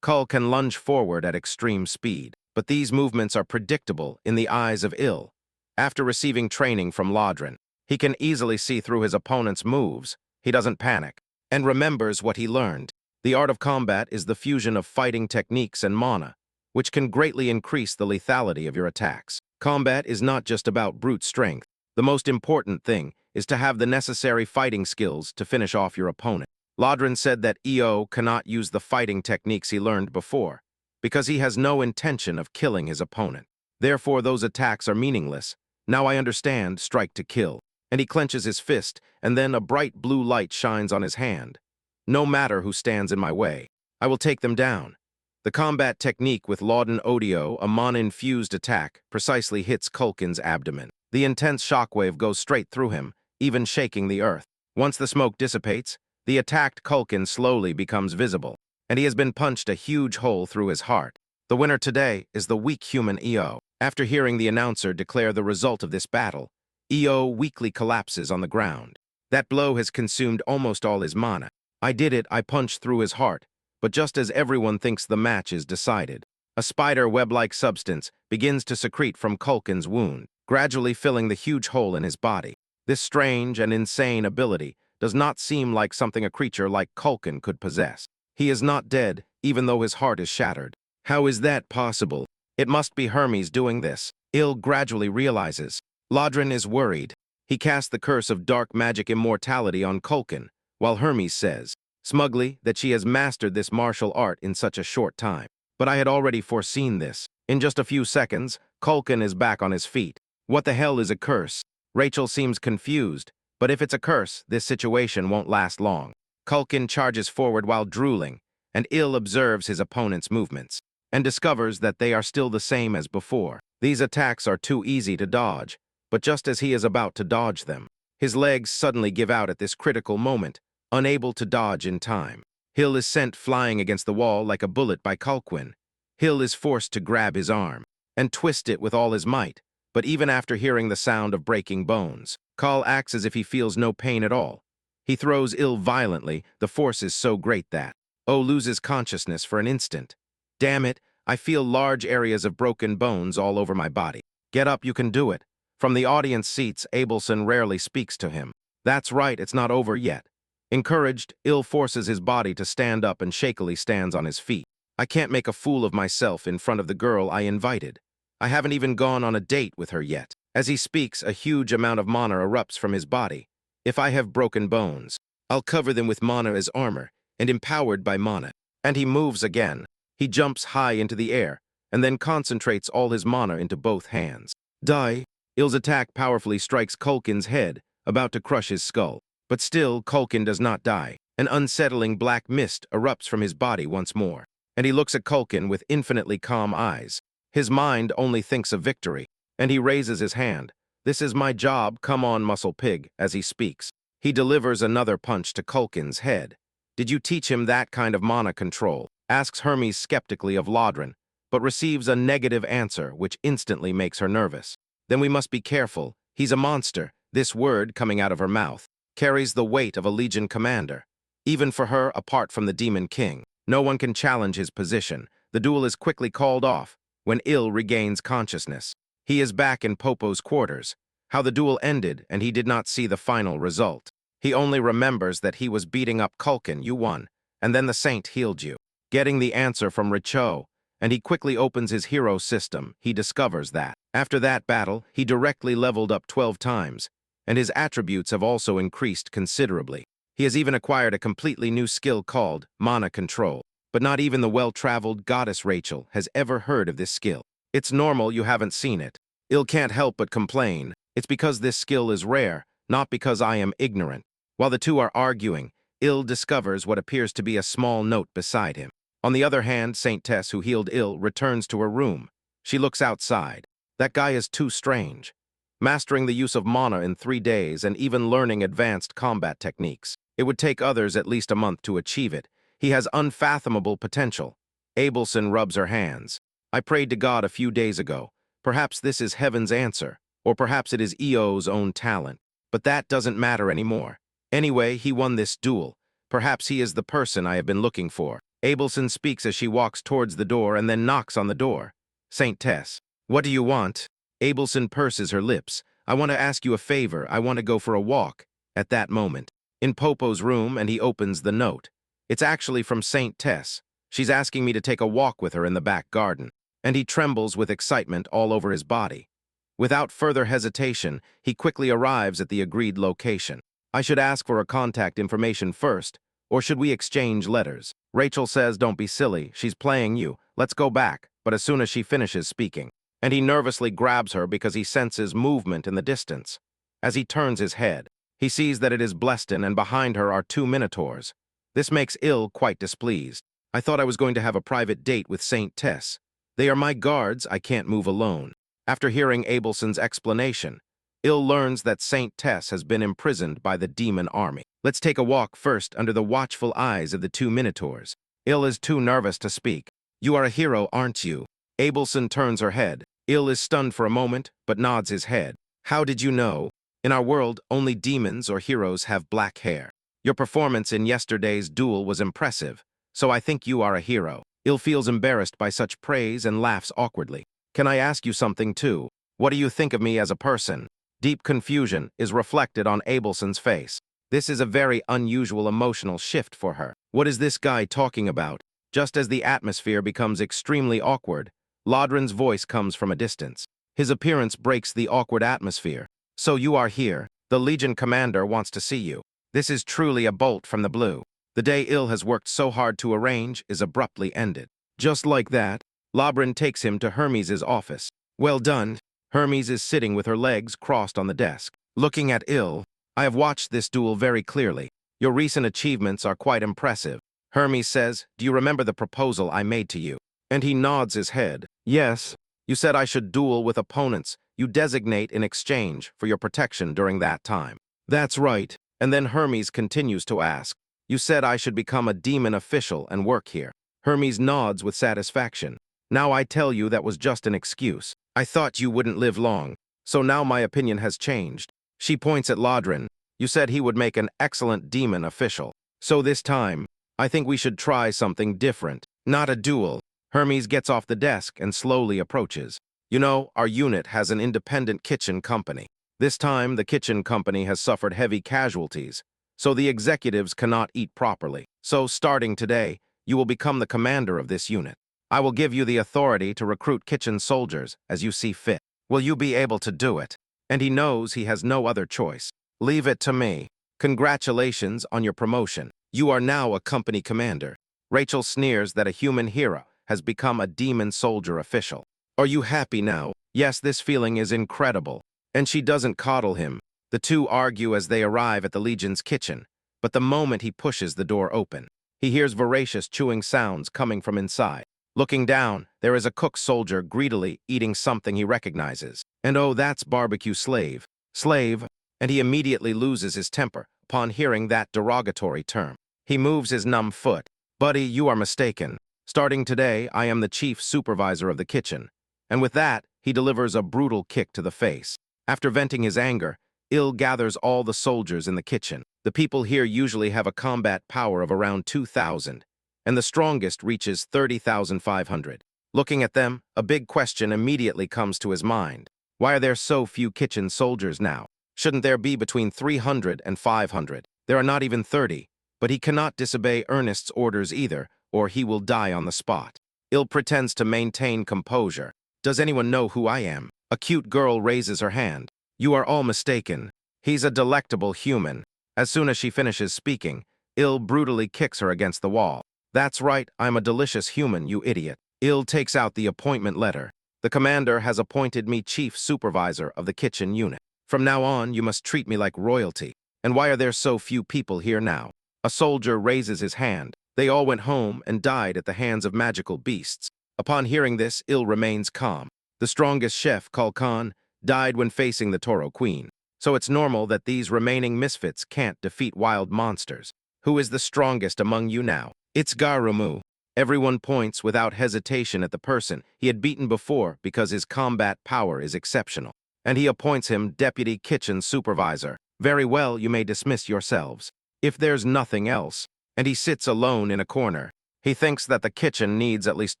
Cull can lunge forward at extreme speed, but these movements are predictable in the eyes of Ill. After receiving training from Lodrin, he can easily see through his opponent's moves. He doesn't panic, and remembers what he learned. The art of combat is the fusion of fighting techniques and mana, which can greatly increase the lethality of your attacks. Combat is not just about brute strength. The most important thing is to have the necessary fighting skills to finish off your opponent. Lodrin said that EO cannot use the fighting techniques he learned before, because he has no intention of killing his opponent. Therefore, those attacks are meaningless. Now I understand, strike to kill. And he clenches his fist, and then a bright blue light shines on his hand. No matter who stands in my way, I will take them down. The combat technique with Laudin Odio, a mana-infused attack, precisely hits Culkin's abdomen. The intense shockwave goes straight through him, even shaking the earth. Once the smoke dissipates, the attacked Culkin slowly becomes visible, and he has been punched a huge hole through his heart. The winner today is the weak human EO. After hearing the announcer declare the result of this battle, EO weakly collapses on the ground. That blow has consumed almost all his mana. I did it, I punched through his heart, but just as everyone thinks the match is decided, a spider web-like substance begins to secrete from Culkin's wound, gradually filling the huge hole in his body. This strange and insane ability does not seem like something a creature like Culkin could possess. He is not dead, even though his heart is shattered. How is that possible? It must be Hermes doing this. Ill gradually realizes. Lodrin is worried. He casts the curse of dark magic immortality on Culkin, while Hermes says, smugly, that she has mastered this martial art in such a short time. But I had already foreseen this. In just a few seconds, Culkin is back on his feet. What the hell is a curse? Rachel seems confused, but if it's a curse, this situation won't last long. Culkin charges forward while drooling, and Ill observes his opponent's movements, and discovers that they are still the same as before. These attacks are too easy to dodge, but just as he is about to dodge them, his legs suddenly give out at this critical moment, unable to dodge in time. Hill is sent flying against the wall like a bullet by Culkin. Hill is forced to grab his arm and twist it with all his might, but even after hearing the sound of breaking bones, Cull acts as if he feels no pain at all. He throws Ill violently, the force is so great that O loses consciousness for an instant. Damn it, I feel large areas of broken bones all over my body. Get up, you can do it. From the audience seats, Abelson rarely speaks to him. That's right, it's not over yet. Encouraged, Ill forces his body to stand up and shakily stands on his feet. I can't make a fool of myself in front of the girl I invited. I haven't even gone on a date with her yet. As he speaks, a huge amount of mana erupts from his body. If I have broken bones, I'll cover them with mana as armor, and empowered by mana. And he moves again. He jumps high into the air, and then concentrates all his mana into both hands. Die. Ill's attack powerfully strikes Culkin's head, about to crush his skull. But still, Culkin does not die. An unsettling black mist erupts from his body once more, and he looks at Culkin with infinitely calm eyes. His mind only thinks of victory, and he raises his hand. This is my job, come on, muscle pig, as he speaks. He delivers another punch to Culkin's head. Did you teach him that kind of mana control? Asks Hermes skeptically of Lodrin, but receives a negative answer which instantly makes her nervous. Then we must be careful. He's a monster. This word coming out of her mouth carries the weight of a legion commander. Even for her, apart from the Demon King, no one can challenge his position. The duel is quickly called off when Ill regains consciousness. He is back in Popo's quarters. How the duel ended, and he did not see the final result. He only remembers that he was beating up Culkin, you won, and then the saint healed you. Getting the answer from Richo, and he quickly opens his hero system. He discovers that. After that battle, he directly leveled up 12 times, and his attributes have also increased considerably. He has even acquired a completely new skill called mana control. But not even the well-traveled goddess Rachel has ever heard of this skill. It's normal you haven't seen it. Il can't help but complain. It's because this skill is rare, not because I am ignorant. While the two are arguing, Il discovers what appears to be a small note beside him. On the other hand, Saint Tess, who healed Il, returns to her room. She looks outside. That guy is too strange. Mastering the use of mana in 3 days and even learning advanced combat techniques. It would take others at least a month to achieve it. He has unfathomable potential. Abelson rubs her hands. I prayed to God a few days ago. Perhaps this is heaven's answer, or perhaps it is EO's own talent. But that doesn't matter anymore. Anyway, he won this duel. Perhaps he is the person I have been looking for. Abelson speaks as she walks towards the door and then knocks on the door. Saint Tess, what do you want? Abelson purses her lips. I want to ask you a favor. I want to go for a walk. At that moment, in Popo's room, and he opens the note. It's actually from Saint Tess. She's asking me to take a walk with her in the back garden, and he trembles with excitement all over his body. Without further hesitation, he quickly arrives at the agreed location. I should ask for her contact information first, or should we exchange letters? Rachel says, don't be silly, she's playing you, let's go back, but as soon as she finishes speaking. And he nervously grabs her because he senses movement in the distance. As he turns his head, he sees that it is Bleston, and behind her are 2 minotaurs. This makes Il quite displeased. I thought I was going to have a private date with Saint Tess. They are my guards, I can't move alone. After hearing Abelson's explanation, Il learns that Saint Tess has been imprisoned by the demon army. Let's take a walk first under the watchful eyes of the 2 minotaurs. Il is too nervous to speak. You are a hero, aren't you? Abelson turns her head. Il is stunned for a moment, but nods his head. How did you know? In our world, only demons or heroes have black hair. Your performance in yesterday's duel was impressive, so I think you are a hero. Il feels embarrassed by such praise and laughs awkwardly. Can I ask you something too? What do you think of me as a person? Deep confusion is reflected on Abelson's face. This is a very unusual emotional shift for her. What is this guy talking about? Just as the atmosphere becomes extremely awkward, Lodrin's voice comes from a distance. His appearance breaks the awkward atmosphere. So you are here. The Legion commander wants to see you. This is truly a bolt from the blue. The day Il has worked so hard to arrange is abruptly ended. Just like that, Lodrin takes him to Hermes' office. Well done. Hermes is sitting with her legs crossed on the desk. Looking at Il, I have watched this duel very clearly. Your recent achievements are quite impressive. Hermes says, do you remember the proposal I made to you? And he nods his head. Yes. You said I should duel with opponents you designate in exchange for your protection during that time. That's right. And then Hermes continues to ask, you said I should become a demon official and work here. Hermes nods with satisfaction. Now I tell you that was just an excuse. I thought you wouldn't live long, so now my opinion has changed. She points at Lodrin. You said he would make an excellent demon official. So this time, I think we should try something different. Not a duel. Hermes gets off the desk and slowly approaches. You know, our unit has an independent kitchen company. This time, the kitchen company has suffered heavy casualties, so the executives cannot eat properly. So starting today, you will become the commander of this unit. I will give you the authority to recruit kitchen soldiers as you see fit. Will you be able to do it? And he knows he has no other choice. Leave it to me. Congratulations on your promotion. You are now a company commander. Rachel sneers that a human hero has become a demon soldier official. Are you happy now? Yes, this feeling is incredible. And she doesn't coddle him. The two argue as they arrive at the Legion's kitchen, but the moment he pushes the door open, he hears voracious chewing sounds coming from inside. Looking down, there is a cook soldier greedily eating something he recognizes. And oh, that's barbecue slave. Slave, and he immediately loses his temper upon hearing that derogatory term. He moves his numb foot. Buddy, you are mistaken. Starting today, I am the chief supervisor of the kitchen. And with that, he delivers a brutal kick to the face. After venting his anger, Il gathers all the soldiers in the kitchen. The people here usually have a combat power of around 2,000, and the strongest reaches 30,500. Looking at them, a big question immediately comes to his mind. Why are there so few kitchen soldiers now? Shouldn't there be between 300 and 500? There are not even 30, but he cannot disobey Ernest's orders either, or he will die on the spot. Il pretends to maintain composure. Does anyone know who I am? A cute girl raises her hand. You are all mistaken. He's a delectable human. As soon as she finishes speaking, Il brutally kicks her against the wall. That's right, I'm a delicious human, you idiot. Il takes out the appointment letter. The commander has appointed me chief supervisor of the kitchen unit. From now on, you must treat me like royalty. And why are there so few people here now? A soldier raises his hand. They all went home and died at the hands of magical beasts. Upon hearing this, Il remains calm. The strongest chef, Khan, died when facing the Toro Queen. So it's normal that these remaining misfits can't defeat wild monsters. Who is the strongest among you now? It's Garumu. Everyone points without hesitation at the person he had beaten before because his combat power is exceptional. And he appoints him deputy kitchen supervisor. Very well, you may dismiss yourselves. If there's nothing else, and he sits alone in a corner. He thinks that the kitchen needs at least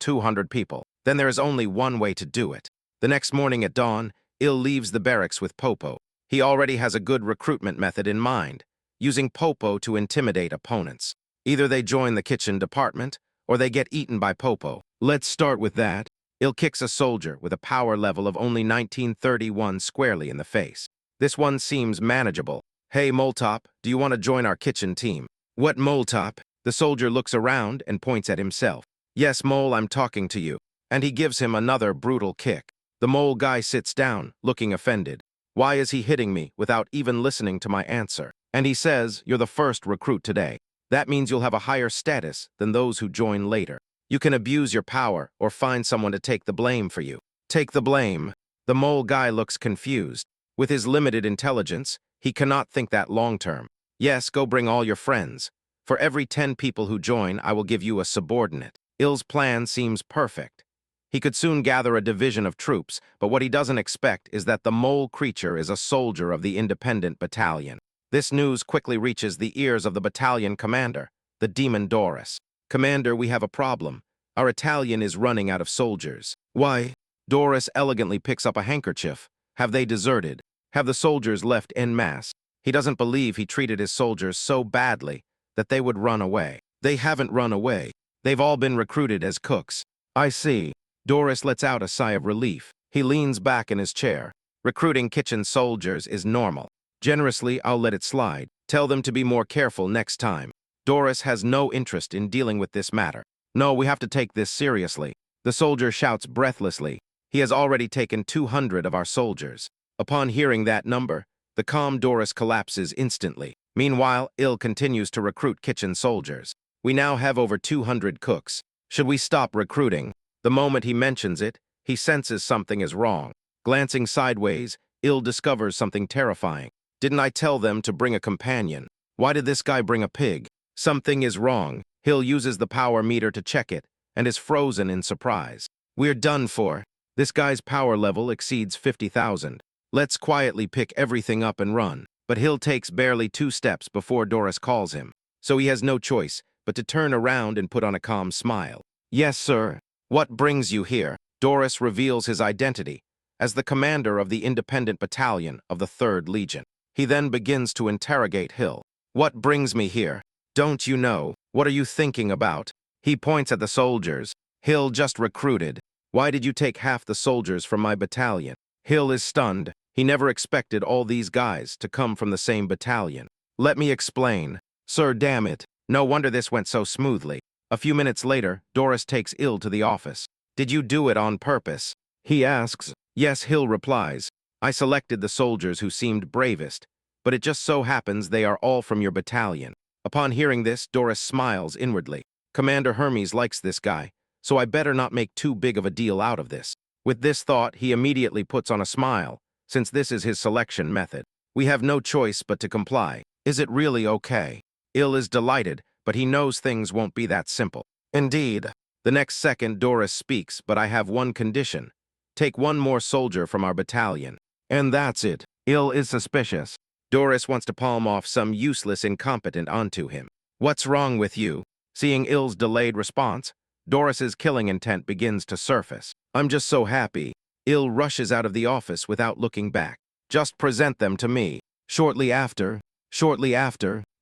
200 people. Then there is only one way to do it. The next morning at dawn, Il leaves the barracks with Popo. He already has a good recruitment method in mind, using Popo to intimidate opponents. Either they join the kitchen department, or they get eaten by Popo. Let's start with that. Il kicks a soldier with a power level of only 1931 squarely in the face. This one seems manageable. Hey, Moltop, do you want to join our kitchen team? What, Moltop? The soldier looks around and points at himself. Yes, Mole, I'm talking to you. And he gives him another brutal kick. The mole guy sits down, looking offended. Why is he hitting me without even listening to my answer? And he says, you're the first recruit today. That means you'll have a higher status than those who join later. You can abuse your power or find someone to take the blame for you. Take the blame. The mole guy looks confused. With his limited intelligence, he cannot think that long-term. Yes, go bring all your friends. For every 10 people who join, I will give you a subordinate. Il's plan seems perfect. He could soon gather a division of troops, but what he doesn't expect is that the mole creature is a soldier of the independent battalion. This news quickly reaches the ears of the battalion commander, the demon Doris. Commander, we have a problem. Our Italian is running out of soldiers. Why? Doris elegantly picks up a handkerchief. Have they deserted? Have the soldiers left en masse? He doesn't believe he treated his soldiers so badly that they would run away. They haven't run away. They've all been recruited as cooks. I see. Doris lets out a sigh of relief. He leans back in his chair. Recruiting kitchen soldiers is normal. Generously, I'll let it slide. Tell them to be more careful next time. Doris has no interest in dealing with this matter. No, we have to take this seriously. The soldier shouts breathlessly. He has already taken 200 of our soldiers. Upon hearing that number, the calm Doris collapses instantly. Meanwhile, Il continues to recruit kitchen soldiers. We now have over 200 cooks. Should we stop recruiting? The moment he mentions it, he senses something is wrong. Glancing sideways, Il discovers something terrifying. Didn't I tell them to bring a companion? Why did this guy bring a pig? Something is wrong. Hill uses the power meter to check it, and is frozen in surprise. We're done for. This guy's power level exceeds 50,000. Let's quietly pick everything up and run. But Hill takes barely 2 steps before Doris calls him. So he has no choice but to turn around and put on a calm smile. Yes, sir. What brings you here? Doris reveals his identity as the commander of the independent battalion of the 3rd Legion. He then begins to interrogate Hill. What brings me here? Don't you know? What are you thinking about? He points at the soldiers. Hill just recruited. Why did you take half the soldiers from my battalion? Hill is stunned. He never expected all these guys to come from the same battalion. Let me explain. Sir, damn it. No wonder this went so smoothly. A few minutes later, Doris takes Il to the office. Did you do it on purpose? He asks. Yes, Hill replies. I selected the soldiers who seemed bravest, but it just so happens they are all from your battalion. Upon hearing this, Doris smiles inwardly. Commander Hermes likes this guy, so I better not make too big of a deal out of this. With this thought, he immediately puts on a smile, since this is his selection method. We have no choice but to comply. Is it really okay? Il is delighted, but he knows things won't be that simple. Indeed. The next second, Doris speaks, but I have one condition. Take one more soldier from our battalion. And that's it. Il is suspicious. Doris wants to palm off some useless incompetent onto him. What's wrong with you? Seeing Il's delayed response, Doris's killing intent begins to surface. I'm just so happy. Il rushes out of the office without looking back. Just present them to me. Shortly after,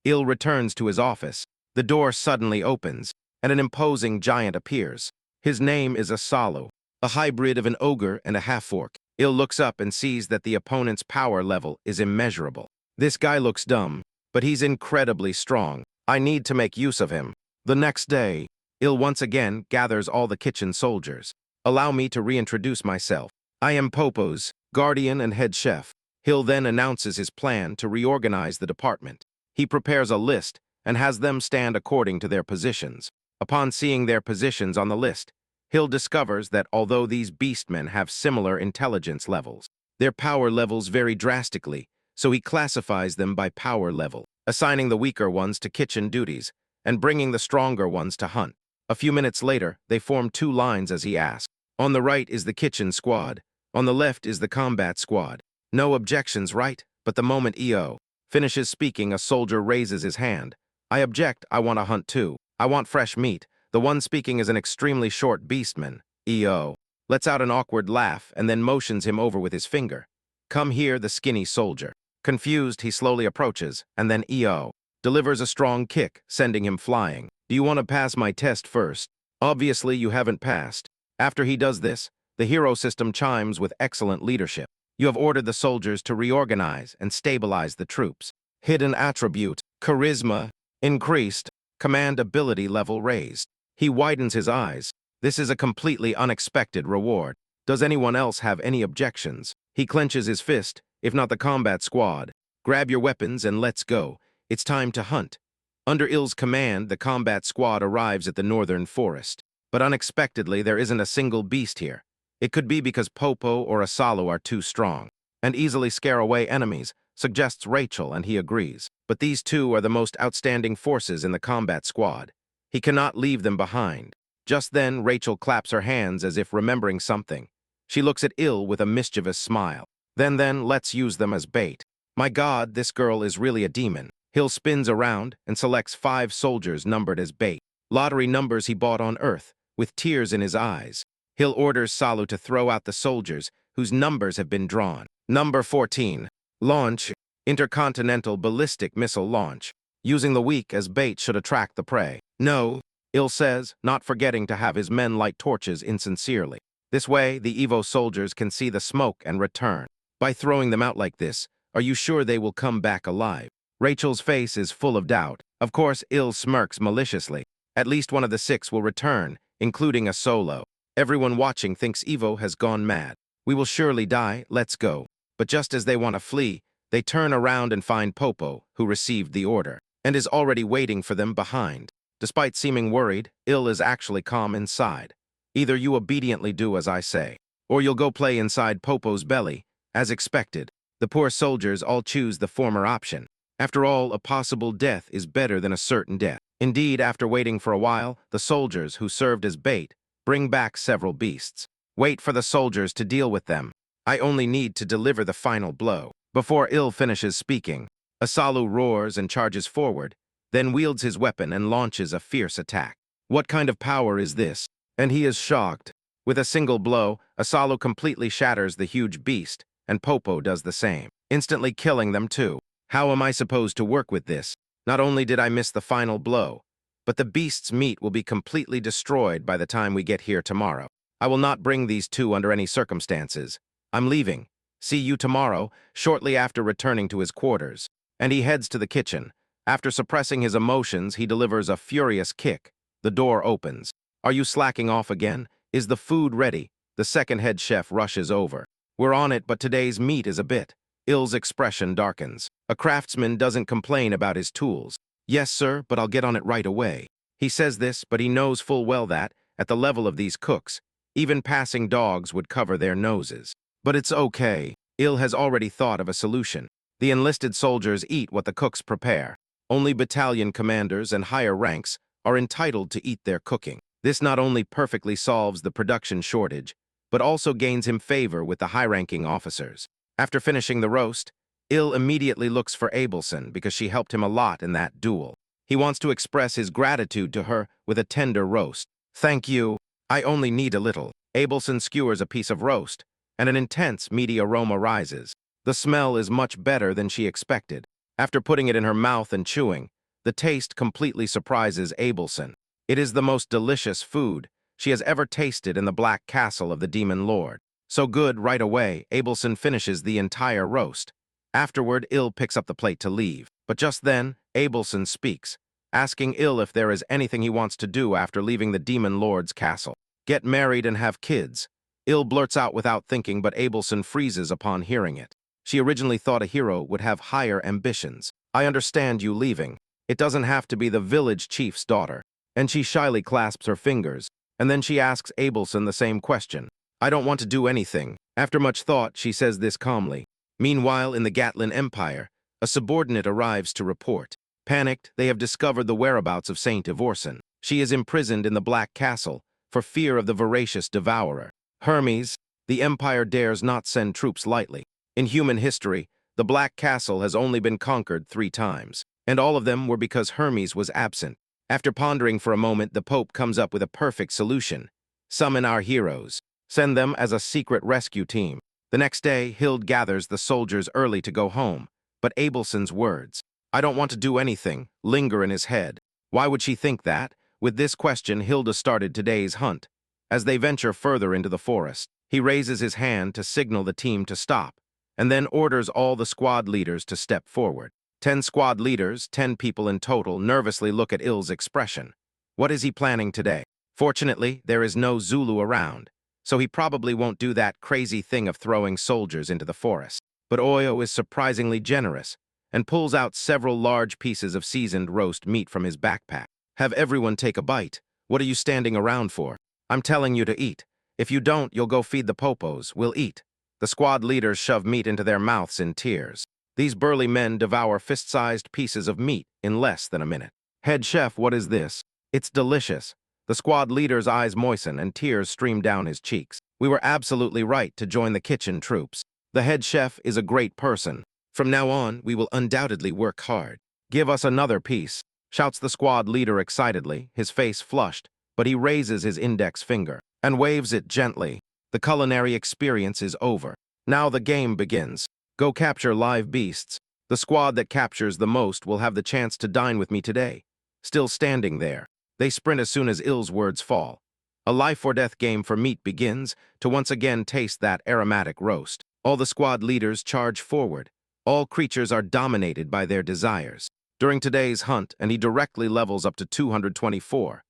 Il returns to his office. The door suddenly opens, and an imposing giant appears. His name is Asalu, a hybrid of an ogre and a half-orc. Il looks up and sees that the opponent's power level is immeasurable. This guy looks dumb, but he's incredibly strong. I need to make use of him. The next day, Il once again gathers all the kitchen soldiers. Allow me to reintroduce myself. I am Popo's guardian and head chef. Hill then announces his plan to reorganize the department. He prepares a list and has them stand according to their positions. Upon seeing their positions on the list, Hill discovers that although these beastmen have similar intelligence levels, their power levels vary drastically, so he classifies them by power level, assigning the weaker ones to kitchen duties and bringing the stronger ones to hunt. A few minutes later, they form two lines as he asked. On the right is the kitchen squad. On the left is the combat squad. No objections, right? But the moment EO finishes speaking, a soldier raises his hand. I object, I want to hunt too. I want fresh meat. The one speaking is an extremely short beastman. EO lets out an awkward laugh and then motions him over with his finger. Come here, the skinny soldier. Confused, he slowly approaches, and then EO delivers a strong kick, sending him flying. Do you want to pass my test first? Obviously, you haven't passed. After he does this, the hero system chimes with excellent leadership. You have ordered the soldiers to reorganize and stabilize the troops. Hidden attribute, charisma, increased, command ability level raised. He widens his eyes. This is a completely unexpected reward. Does anyone else have any objections? He clenches his fist, if not the combat squad. Grab your weapons and let's go. It's time to hunt. Under Il's command, the combat squad arrives at the northern forest. But unexpectedly, there isn't a single beast here. It could be because Popo or Asalu are too strong and easily scare away enemies, suggests Rachel, and he agrees. But these two are the most outstanding forces in the combat squad. He cannot leave them behind. Just then, Rachel claps her hands as if remembering something. She looks at Il with a mischievous smile. Then, let's use them as bait. My God, this girl is really a demon. Hill spins around and selects 5 soldiers numbered as bait. Lottery numbers he bought on Earth, with tears in his eyes. Hill orders Salu to throw out the soldiers whose numbers have been drawn. Number 14. Launch. Intercontinental ballistic missile launch. Using the weak as bait should attract the prey. No, Il says, not forgetting to have his men light torches insincerely. This way, the Evo soldiers can see the smoke and return. By throwing them out like this, are you sure they will come back alive? Rachel's face is full of doubt. Of course, Il smirks maliciously. At least one of the 6 will return, including a solo. Everyone watching thinks Evo has gone mad. We will surely die, let's go. But just as they want to flee, they turn around and find Popo, who received the order, and is already waiting for them behind. Despite seeming worried, Il is actually calm inside. Either you obediently do as I say, or you'll go play inside Popo's belly, as expected. The poor soldiers all choose the former option. After all, a possible death is better than a certain death. Indeed, after waiting for a while, the soldiers who served as bait bring back several beasts. Wait for the soldiers to deal with them. I only need to deliver the final blow. Before Il finishes speaking, Asalu roars and charges forward, then wields his weapon and launches a fierce attack. What kind of power is this? And he is shocked. With a single blow, Asalu completely shatters the huge beast, and Popo does the same, instantly killing them too. How am I supposed to work with this? Not only did I miss the final blow, but the beast's meat will be completely destroyed by the time we get here tomorrow. I will not bring these two under any circumstances. I'm leaving. See you tomorrow, shortly after returning to his quarters. And he heads to the kitchen. After suppressing his emotions, he delivers a furious kick. The door opens. Are you slacking off again? Is the food ready? The second head chef rushes over. We're on it, but today's meat is a bit. Il's expression darkens. A craftsman doesn't complain about his tools. Yes, sir, but I'll get on it right away. He says this, but he knows full well that, at the level of these cooks, even passing dogs would cover their noses. But it's okay. Il has already thought of a solution. The enlisted soldiers eat what the cooks prepare. Only battalion commanders and higher ranks are entitled to eat their cooking. This not only perfectly solves the production shortage, but also gains him favor with the high-ranking officers. After finishing the roast, Il immediately looks for Abelson because she helped him a lot in that duel. He wants to express his gratitude to her with a tender roast. Thank you. I only need a little. Abelson skewers a piece of roast, and an intense, meaty aroma rises. The smell is much better than she expected. After putting it in her mouth and chewing, the taste completely surprises Abelson. It is the most delicious food. she has ever tasted in the black castle of the demon lord. So good, right away, Abelson finishes the entire roast. Afterward, Il picks up the plate to leave. But just then, Abelson speaks, asking Il if there is anything he wants to do after leaving the demon lord's castle. Get married and have kids. Il blurts out without thinking, but Abelson freezes upon hearing it. She originally thought a hero would have higher ambitions. I understand you leaving. It doesn't have to be the village chief's daughter. And she shyly clasps her fingers, and then she asks Abelson the same question. I don't want to do anything. After much thought, she says this calmly. Meanwhile, in the Gatlin Empire, a subordinate arrives to report. Panicked, they have discovered the whereabouts of Saint Ivorson. She is imprisoned in the Black Castle for fear of the voracious devourer. Hermes, the Empire dares not send troops lightly. In human history, the Black Castle has only been conquered 3 times, and all of them were because Hermes was absent. After pondering for a moment, the Pope comes up with a perfect solution. Summon our heroes. Send them as a secret rescue team. The next day, Hild gathers the soldiers early to go home, but Abelson's words, I don't want to do anything, linger in his head. Why would she think that? With this question, Hilda started today's hunt. As they venture further into the forest, he raises his hand to signal the team to stop, and then orders all the squad leaders to step forward. 10 squad leaders, 10 people in total, nervously look at Il's expression. What is he planning today? Fortunately, there is no Zulu around, so he probably won't do that crazy thing of throwing soldiers into the forest. But Oyo is surprisingly generous and pulls out several large pieces of seasoned roast meat from his backpack. Have everyone take a bite. What are you standing around for? I'm telling you to eat. If you don't, you'll go feed the popos. We'll eat. The squad leaders shove meat into their mouths in tears. These burly men devour fist-sized pieces of meat in less than a minute. Head chef, what is this? It's delicious. The squad leader's eyes moisten and tears stream down his cheeks. We were absolutely right to join the kitchen troops. The head chef is a great person. From now on, we will undoubtedly work hard. Give us another piece, shouts the squad leader excitedly, his face flushed, but he raises his index finger and waves it gently. The culinary experience is over. Now the game begins. Go capture live beasts. The squad that captures the most will have the chance to dine with me today. Still standing there, they sprint as soon as Il's words fall. A life-or-death game for meat begins to once again taste that aromatic roast. All the squad leaders charge forward. All creatures are dominated by their desires. During today's hunt, and he directly levels up to 224.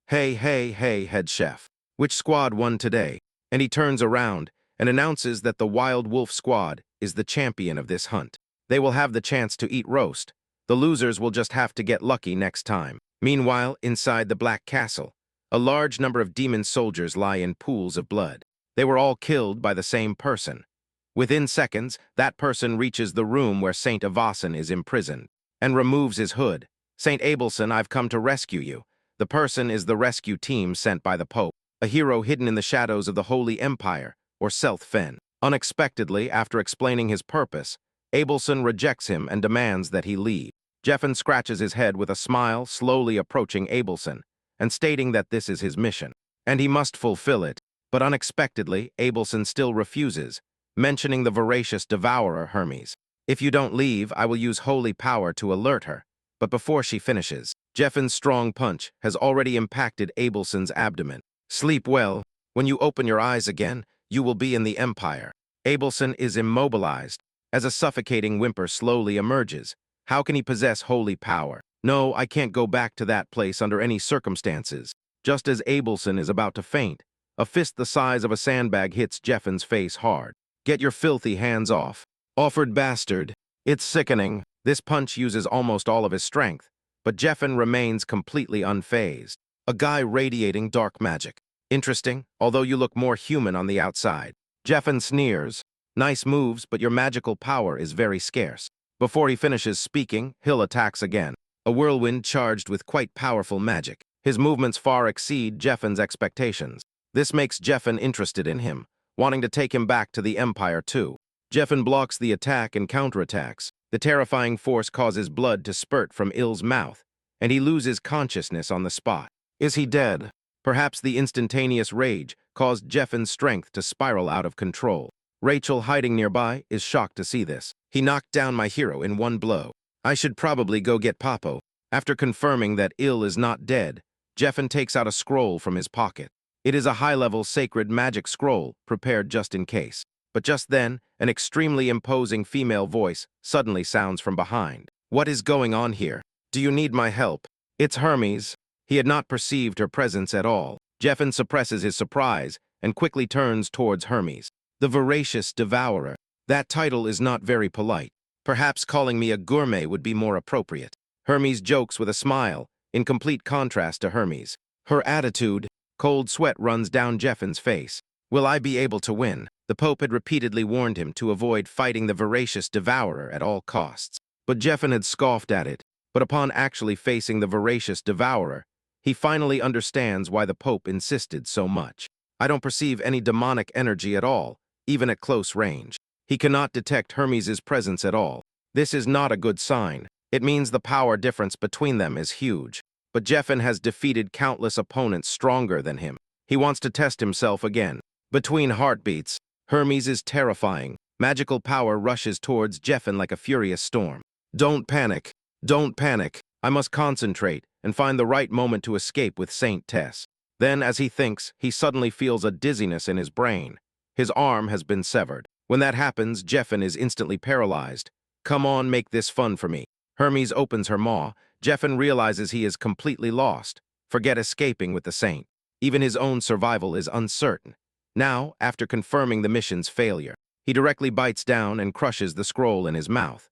Hey, hey, hey, head chef. Which squad won today? And he turns around and announces that the Wild Wolf Squad is the champion of this hunt. They will have the chance to eat roast. The losers will just have to get lucky next time. Meanwhile, inside the Black Castle, a large number of demon soldiers lie in pools of blood. They were all killed by the same person. Within seconds, that person reaches the room where Saint Ivorson is imprisoned and removes his hood. Saint Abelson, I've come to rescue you. The person is the rescue team sent by the Pope, a hero hidden in the shadows of the Holy Empire, or Selth-Fen. Unexpectedly, after explaining his purpose, Abelson rejects him and demands that he leave. Jeffen scratches his head with a smile, slowly approaching Abelson, and stating that this is his mission, and he must fulfill it. But unexpectedly, Abelson still refuses, mentioning the voracious devourer Hermes. If you don't leave, I will use holy power to alert her. But before she finishes, Jeffen's strong punch has already impacted Abelson's abdomen. Sleep well. When you open your eyes again, you will be in the Empire. Abelson is immobilized as a suffocating whimper slowly emerges. How can he possess holy power? No, I can't go back to that place under any circumstances. Just as Abelson is about to faint, a fist the size of a sandbag hits Jeffen's face hard. Get your filthy hands off. Offered bastard. It's sickening. This punch uses almost all of his strength, but Jeffen remains completely unfazed. A guy radiating dark magic. Interesting, although you look more human on the outside. Jeffen sneers. Nice moves, but your magical power is very scarce. Before he finishes speaking, Hill attacks again. A whirlwind charged with quite powerful magic. His movements far exceed Jeffen's expectations. This makes Jeffen interested in him, wanting to take him back to the Empire too. Jeffen blocks the attack and counterattacks. The terrifying force causes blood to spurt from Il's mouth, and he loses consciousness on the spot. Is he dead? Perhaps the instantaneous rage caused Jeffen's strength to spiral out of control. Rachel, hiding nearby, is shocked to see this. He knocked down my hero in one blow. I should probably go get Papo. After confirming that Il is not dead, Jeffen takes out a scroll from his pocket. It is a high-level sacred magic scroll, prepared just in case. But just then, an extremely imposing female voice suddenly sounds from behind. What is going on here? Do you need my help? It's Hermes. He had not perceived her presence at all. Jeffen suppresses his surprise and quickly turns towards Hermes. The voracious devourer. That title is not very polite. Perhaps calling me a gourmet would be more appropriate. Hermes jokes with a smile, in complete contrast to Hermes. Her attitude, cold sweat runs down Jeffen's face. Will I be able to win? The Pope had repeatedly warned him to avoid fighting the voracious devourer at all costs. But Jeffen had scoffed at it. But upon actually facing the voracious devourer, he finally understands why the Pope insisted so much. I don't perceive any demonic energy at all, even at close range. He cannot detect Hermes' presence at all. This is not a good sign. It means the power difference between them is huge. But Jeffen has defeated countless opponents stronger than him. He wants to test himself again. Between heartbeats, Hermes is terrifying. Magical power rushes towards Jeffen like a furious storm. Don't panic. Don't panic. I must concentrate and find the right moment to escape with Saint Tess. Then, as he thinks, he suddenly feels a dizziness in his brain. His arm has been severed. When that happens, Jeffen is instantly paralyzed. Come on, make this fun for me. Hermes opens her maw. Jeffen realizes he is completely lost. Forget escaping with the saint. Even his own survival is uncertain. Now, after confirming the mission's failure, he directly bites down and crushes the scroll in his mouth.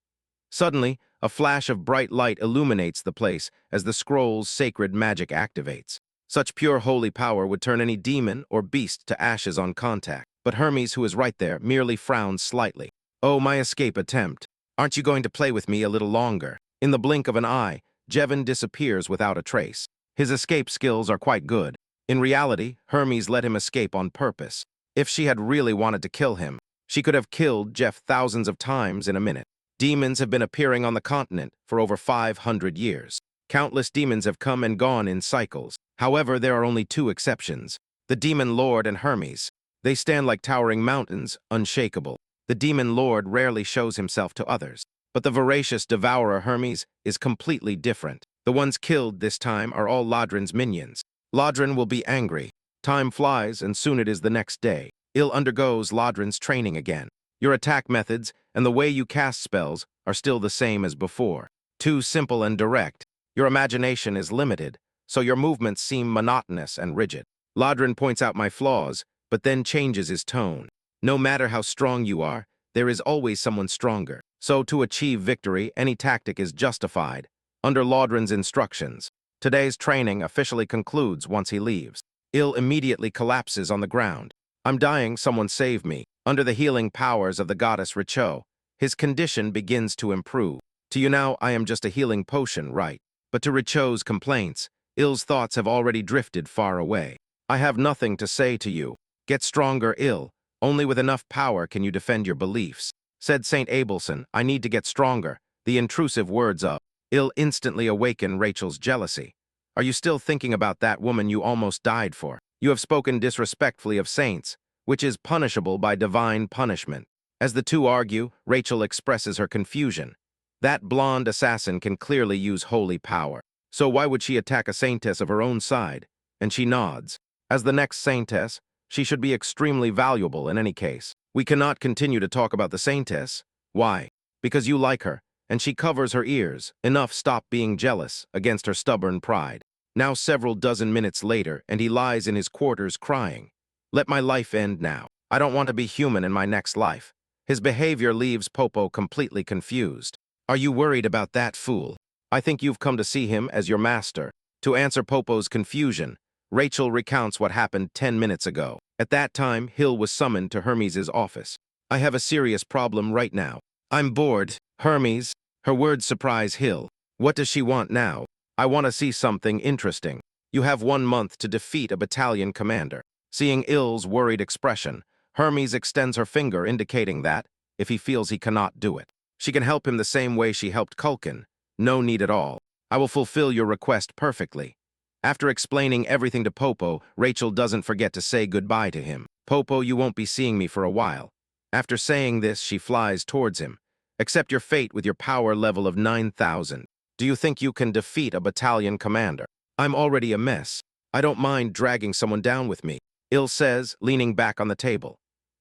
Suddenly, a flash of bright light illuminates the place as the scroll's sacred magic activates. Such pure holy power would turn any demon or beast to ashes on contact. But Hermes, who is right there, merely frowns slightly. Oh, my escape attempt. Aren't you going to play with me a little longer? In the blink of an eye, Jeffen disappears without a trace. His escape skills are quite good. In reality, Hermes let him escape on purpose. If she had really wanted to kill him, she could have killed Jeff thousands of times in a minute. Demons have been appearing on the continent for over 500 years. Countless demons have come and gone in cycles. However, there are only two exceptions: the Demon Lord and Hermes. They stand like towering mountains, unshakable. The Demon Lord rarely shows himself to others. But the voracious devourer Hermes is completely different. The ones killed this time are all Lodrin's minions. Lodrin will be angry. Time flies, and soon it is the next day. Il undergoes Lodrin's training again. Your attack methods and the way you cast spells are still the same as before. Too simple and direct. Your imagination is limited, so your movements seem monotonous and rigid. Lodrin points out my flaws, but then changes his tone. No matter how strong you are, there is always someone stronger. So to achieve victory, any tactic is justified, under Lodrin's instructions. Today's training officially concludes once he leaves. Il immediately collapses on the ground. I'm dying, someone save me. Under the healing powers of the goddess Richo, his condition begins to improve. To you now, I am just a healing potion, right? But to Richo's complaints, Il's thoughts have already drifted far away. I have nothing to say to you. Get stronger, Il. Only with enough power can you defend your beliefs. Said St. Abelson, I need to get stronger. The intrusive words of Il instantly awaken Rachel's jealousy. Are you still thinking about that woman you almost died for? You have spoken disrespectfully of saints, which is punishable by divine punishment. As the two argue, Rachel expresses her confusion. That blonde assassin can clearly use holy power. So why would she attack a saintess of her own side? And she nods. As the next saintess, she should be extremely valuable in any case. We cannot continue to talk about the saintess. Why? Because you like her, and she covers her ears. Enough, stop being jealous against her stubborn pride. Now several dozen minutes later, and he lies in his quarters crying. Let my life end now. I don't want to be human in my next life. His behavior leaves Popo completely confused. Are you worried about that fool? I think you've come to see him as your master. To answer Popo's confusion, Rachel recounts what happened 10 minutes ago. At that time, Hill was summoned to Hermes' office. I have a serious problem right now. I'm bored. Hermes. Her words surprise Hill. What does she want now? I want to see something interesting. You have 1 month to defeat a battalion commander. Seeing Ill's worried expression, Hermes extends her finger indicating that, if he feels he cannot do it, she can help him the same way she helped Culkin. No need at all. I will fulfill your request perfectly. After explaining everything to Popo, Rachel doesn't forget to say goodbye to him. Popo, you won't be seeing me for a while. After saying this, she flies towards him. Accept your fate with your power level of 9,000. Do you think you can defeat a battalion commander? I'm already a mess. I don't mind dragging someone down with me, Il says, leaning back on the table.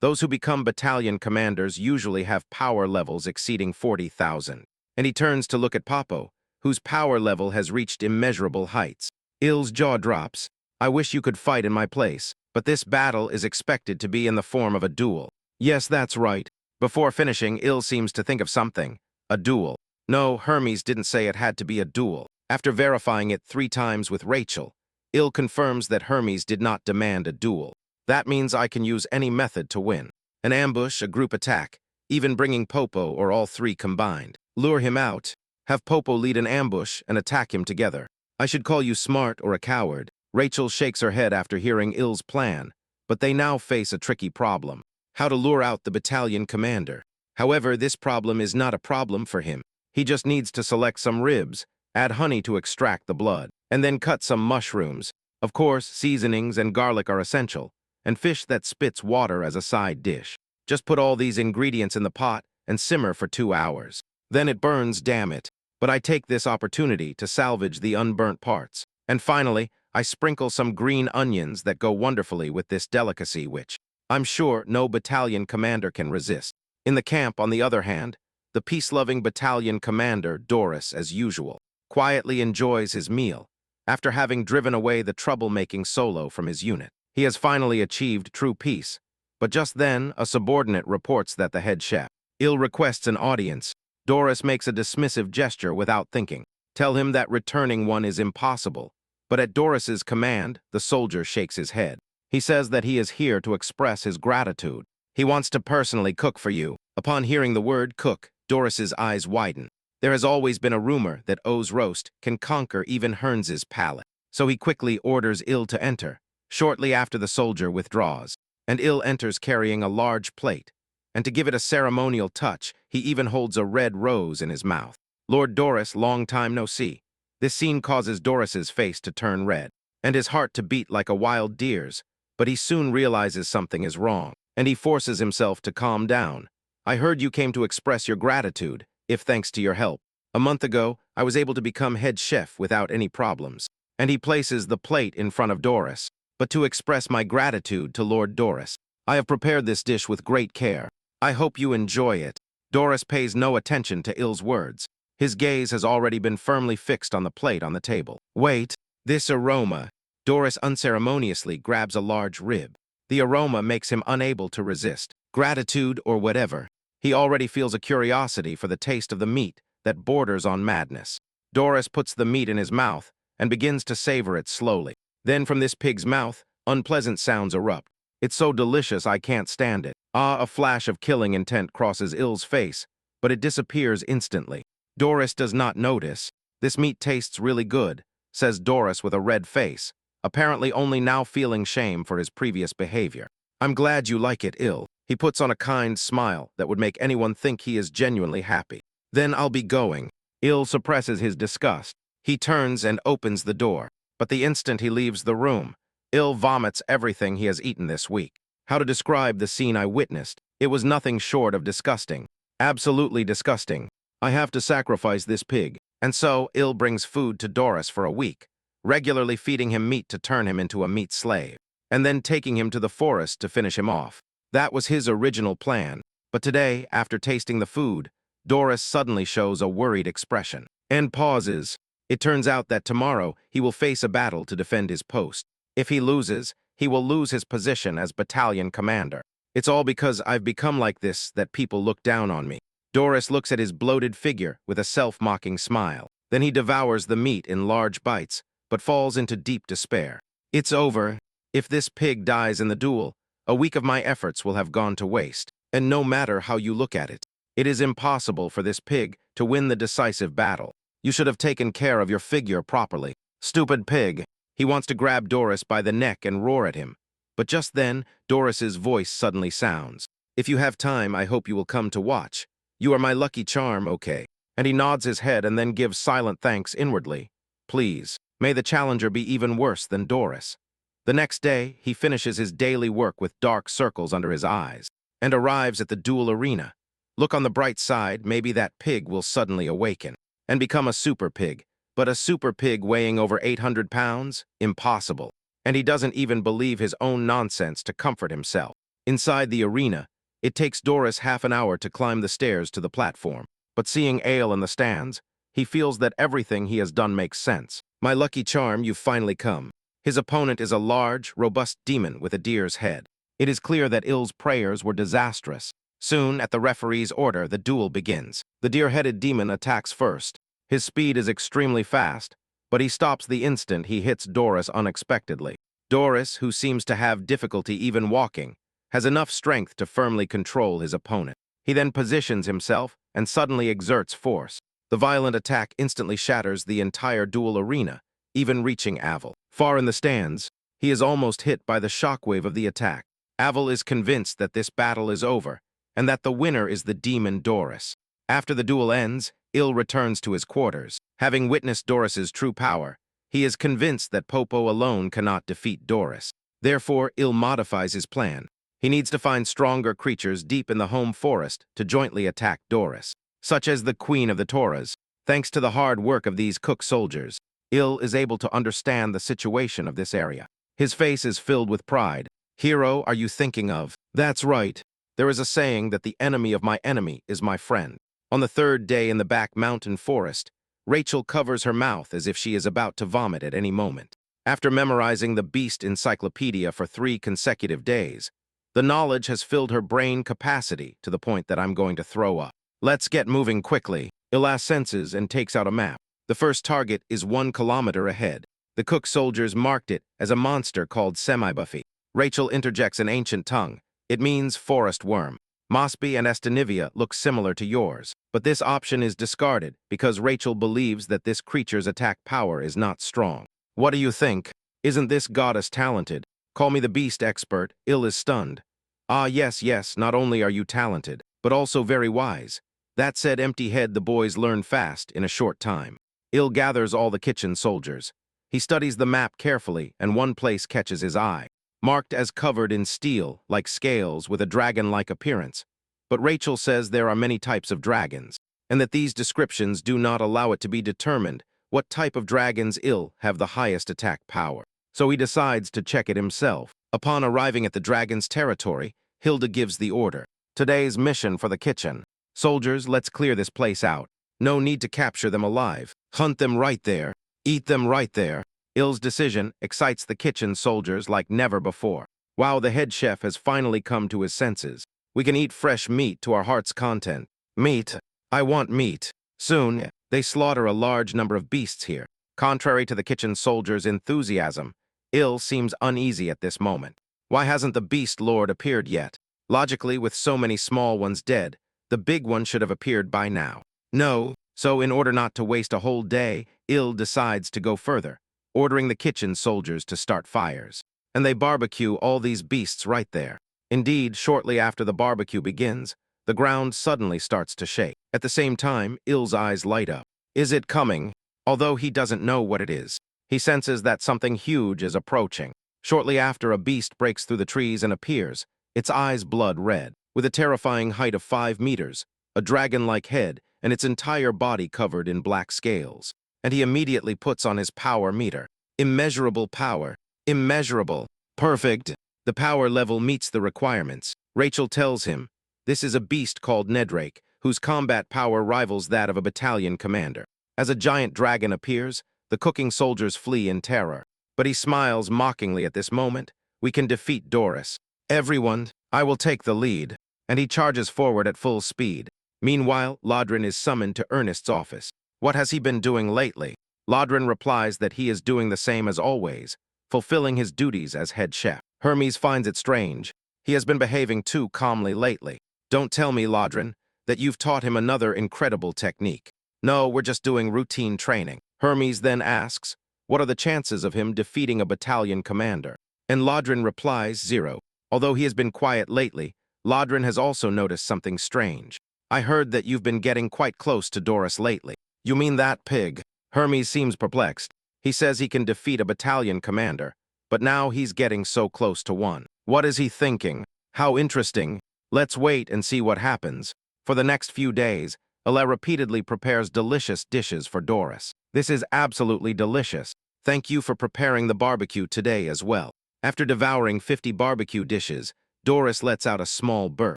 Those who become battalion commanders usually have power levels exceeding 40,000. And he turns to look at Papo, whose power level has reached immeasurable heights. Il's jaw drops. I wish you could fight in my place, but this battle is expected to be in the form of a duel. Yes, that's right. Before finishing, Il seems to think of something. A duel. No, Hermes didn't say it had to be a duel. After verifying it 3 times with Rachel, Il confirms that Hermes did not demand a duel. That means I can use any method to win. An ambush, a group attack, even bringing Popo or all 3 combined. Lure him out, have Popo lead an ambush and attack him together. I should call you smart or a coward. Rachel shakes her head after hearing Il's plan, but they now face a tricky problem. How to lure out the battalion commander. However, this problem is not a problem for him. He just needs to select some ribs, add honey to extract the blood, and then cut some mushrooms. Of course, seasonings and garlic are essential, and fish that spits water as a side dish. Just put all these ingredients in the pot and simmer for 2 hours. Then it burns, damn it. But I take this opportunity to salvage the unburnt parts. And finally, I sprinkle some green onions that go wonderfully with this delicacy which I'm sure no battalion commander can resist. In the camp, on the other hand, the peace-loving battalion commander, Doris, as usual, quietly enjoys his meal. After having driven away the troublemaking Solo from his unit, he has finally achieved true peace. But just then, a subordinate reports that the head chef, Il, requests an audience. Doris makes a dismissive gesture without thinking. Tell him that returning one is impossible. But at Doris's command, the soldier shakes his head. He says that he is here to express his gratitude. He wants to personally cook for you. Upon hearing the word cook, Doris's eyes widen. There has always been a rumor that O's roast can conquer even Hearns's palate. So he quickly orders Il to enter. Shortly after, the soldier withdraws, and Il enters carrying a large plate. And to give it a ceremonial touch, he even holds a red rose in his mouth. Lord Doris, long time no see. This scene causes Doris's face to turn red, and his heart to beat like a wild deer's, but he soon realizes something is wrong, and he forces himself to calm down. I heard you came to express your gratitude, if thanks to your help. A month ago, I was able to become head chef without any problems. And he places the plate in front of Doris. But to express my gratitude to Lord Doris, I have prepared this dish with great care. I hope you enjoy it. Doris pays no attention to Il's words. His gaze has already been firmly fixed on the plate on the table. Wait, this aroma. Doris unceremoniously grabs a large rib. The aroma makes him unable to resist. Gratitude or whatever. He already feels a curiosity for the taste of the meat that borders on madness. Doris puts the meat in his mouth and begins to savor it slowly. Then from this pig's mouth, unpleasant sounds erupt. It's so delicious I can't stand it. Ah, a flash of killing intent crosses Il's face, but it disappears instantly. Doris does not notice. This meat tastes really good, says Doris with a red face, apparently only now feeling shame for his previous behavior. I'm glad you like it, Il. He puts on a kind smile that would make anyone think he is genuinely happy. Then I'll be going. Il suppresses his disgust. He turns and opens the door, but the instant he leaves the room, Il vomits everything he has eaten this week. How to describe the scene I witnessed? It was nothing short of disgusting. Absolutely disgusting. I have to sacrifice this pig. And so, Il brings food to Doris for a week, regularly feeding him meat to turn him into a meat slave, and then taking him to the forest to finish him off. That was his original plan. But today, after tasting the food, Doris suddenly shows a worried expression and pauses. It turns out that tomorrow he will face a battle to defend his post. If he loses, he will lose his position as battalion commander. It's all because I've become like this that people look down on me. Doris looks at his bloated figure with a self-mocking smile. Then he devours the meat in large bites, but falls into deep despair. It's over. If this pig dies in the duel, a week of my efforts will have gone to waste. And no matter how you look at it, it is impossible for this pig to win the decisive battle. You should have taken care of your figure properly. Stupid pig. He wants to grab Doris by the neck and roar at him. But just then, Doris's voice suddenly sounds. If you have time, I hope you will come to watch. You are my lucky charm, okay? And he nods his head and then gives silent thanks inwardly. Please, may the challenger be even worse than Doris. The next day, he finishes his daily work with dark circles under his eyes and arrives at the duel arena. Look on the bright side, maybe that pig will suddenly awaken and become a super pig. But a super pig weighing over 800 pounds? Impossible. and he doesn't even believe his own nonsense to comfort himself. Inside the arena, it takes Doris half an hour to climb the stairs to the platform. But seeing Ale in the stands, he feels that everything he has done makes sense. My lucky charm, you've finally come. His opponent is a large, robust demon with a deer's head. It is clear that Il's prayers were disastrous. Soon, at the referee's order, the duel begins. The deer-headed demon attacks first. His speed is extremely fast, but he stops the instant he hits Doris unexpectedly. Doris, who seems to have difficulty even walking, has enough strength to firmly control his opponent. He then positions himself and suddenly exerts force. The violent attack instantly shatters the entire duel arena, even reaching Aval. Far in the stands, he is almost hit by the shockwave of the attack. Aval is convinced that this battle is over, and that the winner is the demon Doris. After the duel ends, Il returns to his quarters. Having witnessed Doris's true power, he is convinced that Popo alone cannot defeat Doris. Therefore, Il modifies his plan. He needs to find stronger creatures deep in the home forest to jointly attack Doris, such as the Queen of the Toras. Thanks to the hard work of these cook soldiers, Il is able to understand the situation of this area. His face is filled with pride. Hero, are you thinking of? That's right. There is a saying that the enemy of my enemy is my friend. On the third day in the back mountain forest, Rachel covers her mouth as if she is about to vomit at any moment. After memorizing the Beast Encyclopedia for 3 consecutive days, the knowledge has filled her brain capacity to the point that I'm going to throw up. Let's get moving quickly. Ilas senses and takes out a map. The first target is 1 kilometer ahead. The cook soldiers marked it as a monster called Semi-Buffy. Rachel interjects an ancient tongue. It means forest worm. Mosby and Estanivia look similar to yours, but this option is discarded because Rachel believes that this creature's attack power is not strong. What do you think? Isn't this goddess talented? Call me the beast expert. Il is stunned. Ah, yes, not only are you talented, but also very wise. That said, empty head, the boys learn fast in a short time. Il gathers all the kitchen soldiers. He studies the map carefully, and one place catches his eye, marked as covered in steel, like scales, with a dragon-like appearance. But Rachel says there are many types of dragons, and that these descriptions do not allow it to be determined what type of dragons have the highest attack power. So he decides to check it himself. Upon arriving at the dragon's territory, Hilda gives the order. Today's mission for the kitchen. Soldiers, let's clear this place out. No need to capture them alive. Hunt them right there. Eat them right there. Il's decision excites the kitchen soldiers like never before. Wow, the head chef has finally come to his senses. We can eat fresh meat to our heart's content. Meat. I want meat. Soon, they slaughter a large number of beasts here. Contrary to the kitchen soldiers' enthusiasm, Il seems uneasy at this moment. Why hasn't the Beast Lord appeared yet? Logically, with so many small ones dead, the big one should have appeared by now. No, so in order not to waste a whole day, Il decides to go further, ordering the kitchen soldiers to start fires. And they barbecue all these beasts right there. Indeed, shortly after the barbecue begins, the ground suddenly starts to shake. At the same time, Il's eyes light up. Is it coming? Although he doesn't know what it is, he senses that something huge is approaching. Shortly after, a beast breaks through the trees and appears, its eyes blood red, with a terrifying height of 5 meters, a dragon-like head, and its entire body covered in black scales. And he immediately puts on his power meter. Immeasurable power. Immeasurable. Perfect. The power level meets the requirements. Rachel tells him, this is a beast called Nedrake, whose combat power rivals that of a battalion commander. As a giant dragon appears, the cooking soldiers flee in terror. But he smiles mockingly at this moment. We can defeat Doris. Everyone, I will take the lead. And he charges forward at full speed. Meanwhile, Lodrin is summoned to Ernest's office. What has he been doing lately? Lodrin replies that he is doing the same as always, fulfilling his duties as head chef. Hermes finds it strange. He has been behaving too calmly lately. Don't tell me, Lodrin, that you've taught him another incredible technique. No, we're just doing routine training. Hermes then asks, what are the chances of him defeating a battalion commander? And Lodrin replies, 0. Although he has been quiet lately, Lodrin has also noticed something strange. I heard that you've been getting quite close to Doris lately. You mean that pig? Hermes seems perplexed. He says he can defeat a battalion commander, but now he's getting so close to one. What is he thinking? How interesting. Let's wait and see what happens. For the next few days, Ele repeatedly prepares delicious dishes for Doris. This is absolutely delicious. Thank you for preparing the barbecue today as well. After devouring 50 barbecue dishes, Doris lets out a small burp.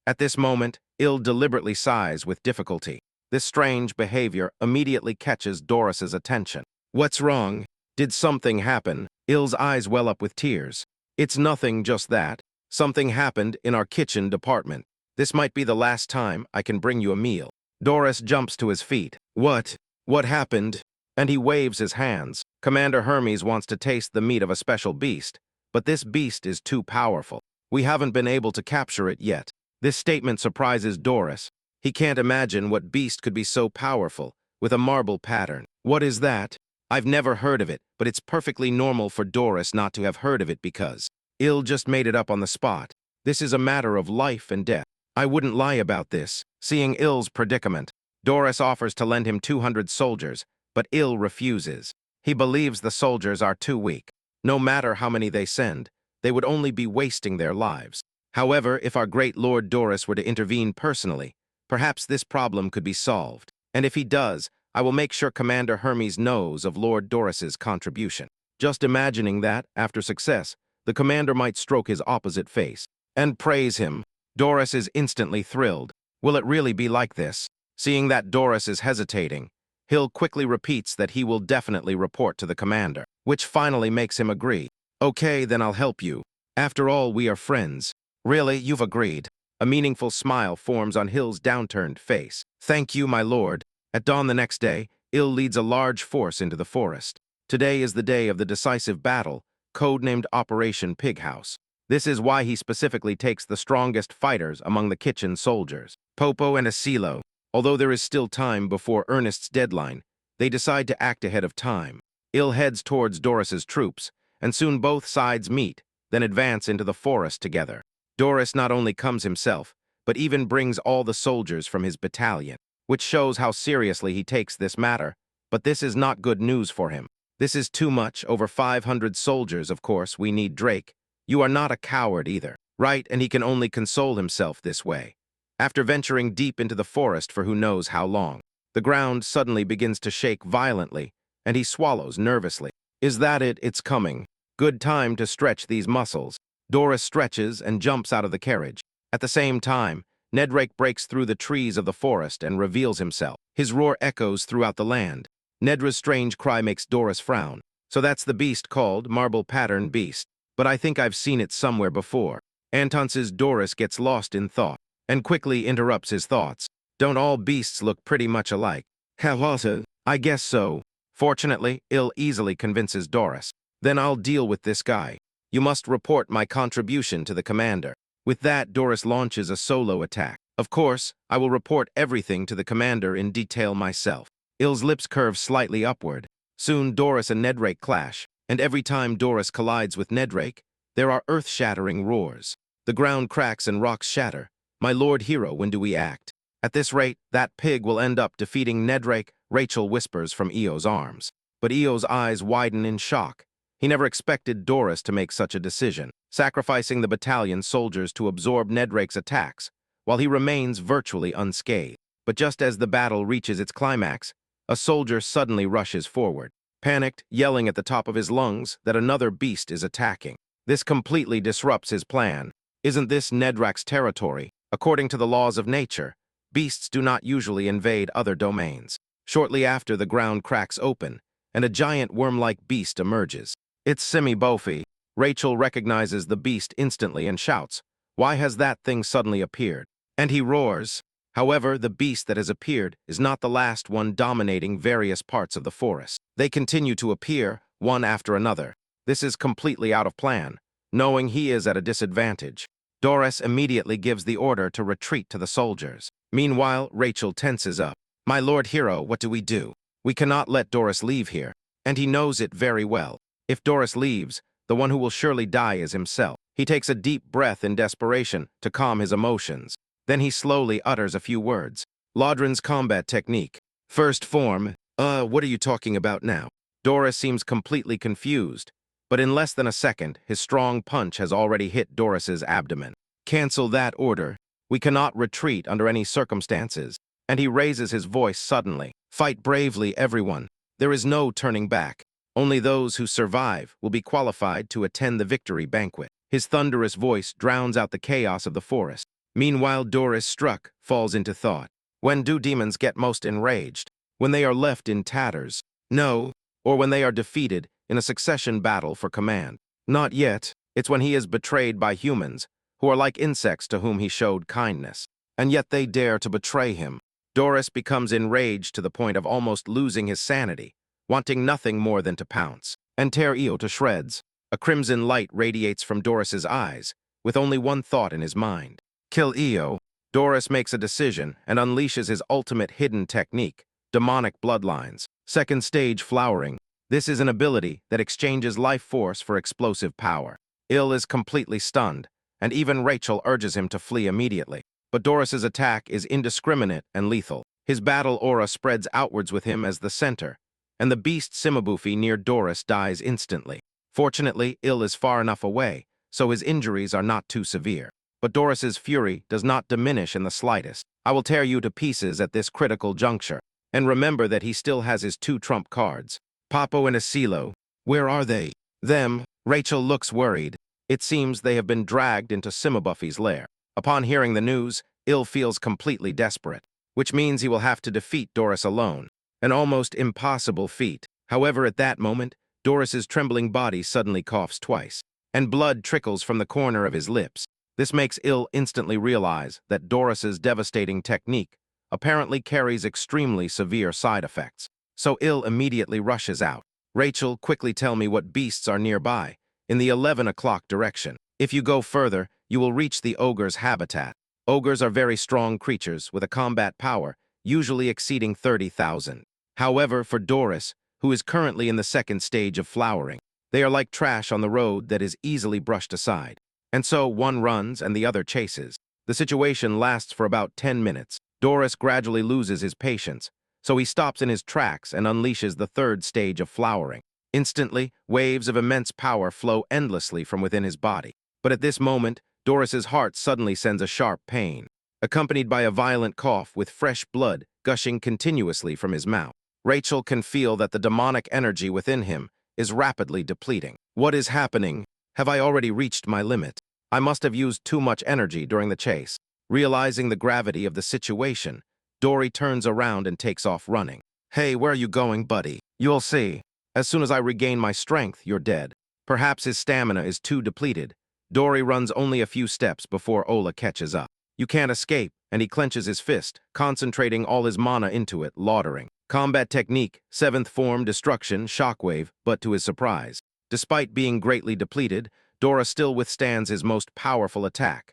At this moment, Il deliberately sighs with difficulty. This strange behavior immediately catches Doris's attention. What's wrong? Did something happen? Il's eyes well up with tears. It's nothing, just that. Something happened in our kitchen department. This might be the last time I can bring you a meal. Doris jumps to his feet. What? What happened? And he waves his hands. Commander Hermes wants to taste the meat of a special beast, but this beast is too powerful. We haven't been able to capture it yet. This statement surprises Doris. He can't imagine what beast could be so powerful, with a marble pattern. What is that? I've never heard of it, but it's perfectly normal for Doris not to have heard of it because Il just made it up on the spot. This is a matter of life and death. I wouldn't lie about this. Seeing Il's predicament, Doris offers to lend him 200 soldiers, but Il refuses. He believes the soldiers are too weak. No matter how many they send, they would only be wasting their lives. However, if our great Lord Doris were to intervene personally, perhaps this problem could be solved. And if he does, I will make sure Commander Hermes knows of Lord Doris's contribution. Just imagining that, after success, the commander might stroke his opposite face and praise him. Doris is instantly thrilled. Will it really be like this? Seeing that Doris is hesitating, Hill quickly repeats that he will definitely report to the commander, which finally makes him agree. Okay, then I'll help you. After all, we are friends. Really, you've agreed. A meaningful smile forms on Hill's downturned face. Thank you, my lord. At dawn the next day, Il leads a large force into the forest. Today is the day of the decisive battle, codenamed Operation Pig House. This is why he specifically takes the strongest fighters among the kitchen soldiers, Popo and Asilo. Although there is still time before Ernest's deadline, they decide to act ahead of time. Il heads towards Doris's troops, and soon both sides meet, then advance into the forest together. Doris not only comes himself, but even brings all the soldiers from his battalion, which shows how seriously he takes this matter. But this is not good news for him. This is too much, over 500 soldiers, of course, we need Drake. You are not a coward either, right? And he can only console himself this way. After venturing deep into the forest for who knows how long, the ground suddenly begins to shake violently, and he swallows nervously. Is that it? It's coming. Good time to stretch these muscles. Doris stretches and jumps out of the carriage. At the same time, Nedrake breaks through the trees of the forest and reveals himself. His roar echoes throughout the land. Nedra's strange cry makes Doris frown. So that's the beast called Marble Pattern Beast. But I think I've seen it somewhere before. Anton's Doris gets lost in thought and quickly interrupts his thoughts. Don't all beasts look pretty much alike? I guess so. Fortunately, Il easily convinces Doris. Then I'll deal with this guy. You must report my contribution to the commander. With that, Doris launches a solo attack. Of course, I will report everything to the commander in detail myself. Il's lips curve slightly upward. Soon Doris and Nedrake clash, and every time Doris collides with Nedrake, there are earth-shattering roars. The ground cracks and rocks shatter. My lord hero, when do we act? At this rate, that pig will end up defeating Nedrake, Rachel whispers from Eo's arms. But Eo's eyes widen in shock. He never expected Doris to make such a decision, sacrificing the battalion's soldiers to absorb Nedrake's attacks, while he remains virtually unscathed. But just as the battle reaches its climax, a soldier suddenly rushes forward, panicked, yelling at the top of his lungs that another beast is attacking. This completely disrupts his plan. Isn't this Nedrake's territory? According to the laws of nature, beasts do not usually invade other domains. Shortly after, the ground cracks open, and a giant worm-like beast emerges. It's Semi-Bofi. Rachel recognizes the beast instantly and shouts, "Why has that thing suddenly appeared?" And he roars. However, the beast that has appeared is not the last one dominating various parts of the forest. They continue to appear, one after another. This is completely out of plan, knowing he is at a disadvantage. Doris immediately gives the order to retreat to the soldiers. Meanwhile, Rachel tenses up. My lord hero, what do we do? We cannot let Doris leave here, and he knows it very well. If Doris leaves, the one who will surely die is himself. He takes a deep breath in desperation to calm his emotions. Then he slowly utters a few words. Laudren's combat technique. First form. What are you talking about now? Doris seems completely confused, but in less than a second, his strong punch has already hit Doris's abdomen. Cancel that order. We cannot retreat under any circumstances. And he raises his voice suddenly. Fight bravely, everyone. There is no turning back. Only those who survive will be qualified to attend the victory banquet. His thunderous voice drowns out the chaos of the forest. Meanwhile, Doris, struck, falls into thought. When do demons get most enraged? When they are left in tatters? No. Or when they are defeated in a succession battle for command? Not yet. It's when he is betrayed by humans, who are like insects to whom he showed kindness. And yet they dare to betray him. Doris becomes enraged to the point of almost losing his sanity, wanting nothing more than to pounce and tear Io to shreds. A crimson light radiates from Doris's eyes, with only one thought in his mind: kill Io. Doris makes a decision and unleashes his ultimate hidden technique, demonic bloodlines. Second stage flowering. This is an ability that exchanges life force for explosive power. Il is completely stunned, and even Rachel urges him to flee immediately. But Doris's attack is indiscriminate and lethal. His battle aura spreads outwards with him as the center, and the beast Simabufi near Doris dies instantly. Fortunately, Il is far enough away, so his injuries are not too severe. But Doris's fury does not diminish in the slightest. I will tear you to pieces at this critical juncture. And remember that he still has his 2 trump cards. Papo and Asilo. Where are they? Them. Rachel looks worried. It seems they have been dragged into Simabufi's lair. Upon hearing the news, Il feels completely desperate, which means he will have to defeat Doris alone. An almost impossible feat. However, at that moment, Doris's trembling body suddenly coughs twice, and blood trickles from the corner of his lips. This makes Il instantly realize that Doris's devastating technique apparently carries extremely severe side effects. So Il immediately rushes out. Rachel, quickly tell me what beasts are nearby, in the 11 o'clock direction. If you go further, you will reach the ogre's habitat. Ogres are very strong creatures with a combat power, usually exceeding 30,000. However, for Doris, who is currently in the second stage of flowering, they are like trash on the road that is easily brushed aside. And so one runs and the other chases. The situation lasts for about 10 minutes. Doris gradually loses his patience, so he stops in his tracks and unleashes the third stage of flowering. Instantly, waves of immense power flow endlessly from within his body. But at this moment, Doris's heart suddenly sends a sharp pain, accompanied by a violent cough with fresh blood gushing continuously from his mouth. Rachel can feel that the demonic energy within him is rapidly depleting. What is happening? Have I already reached my limit? I must have used too much energy during the chase. Realizing the gravity of the situation, Dory turns around and takes off running. Hey, where are you going, buddy? You'll see. As soon as I regain my strength, you're dead. Perhaps his stamina is too depleted. Dory runs only a few steps before Ola catches up. You can't escape, and he clenches his fist, concentrating all his mana into it, laudering. Combat technique, 7th form, destruction, shockwave, but to his surprise, despite being greatly depleted, Dora still withstands his most powerful attack.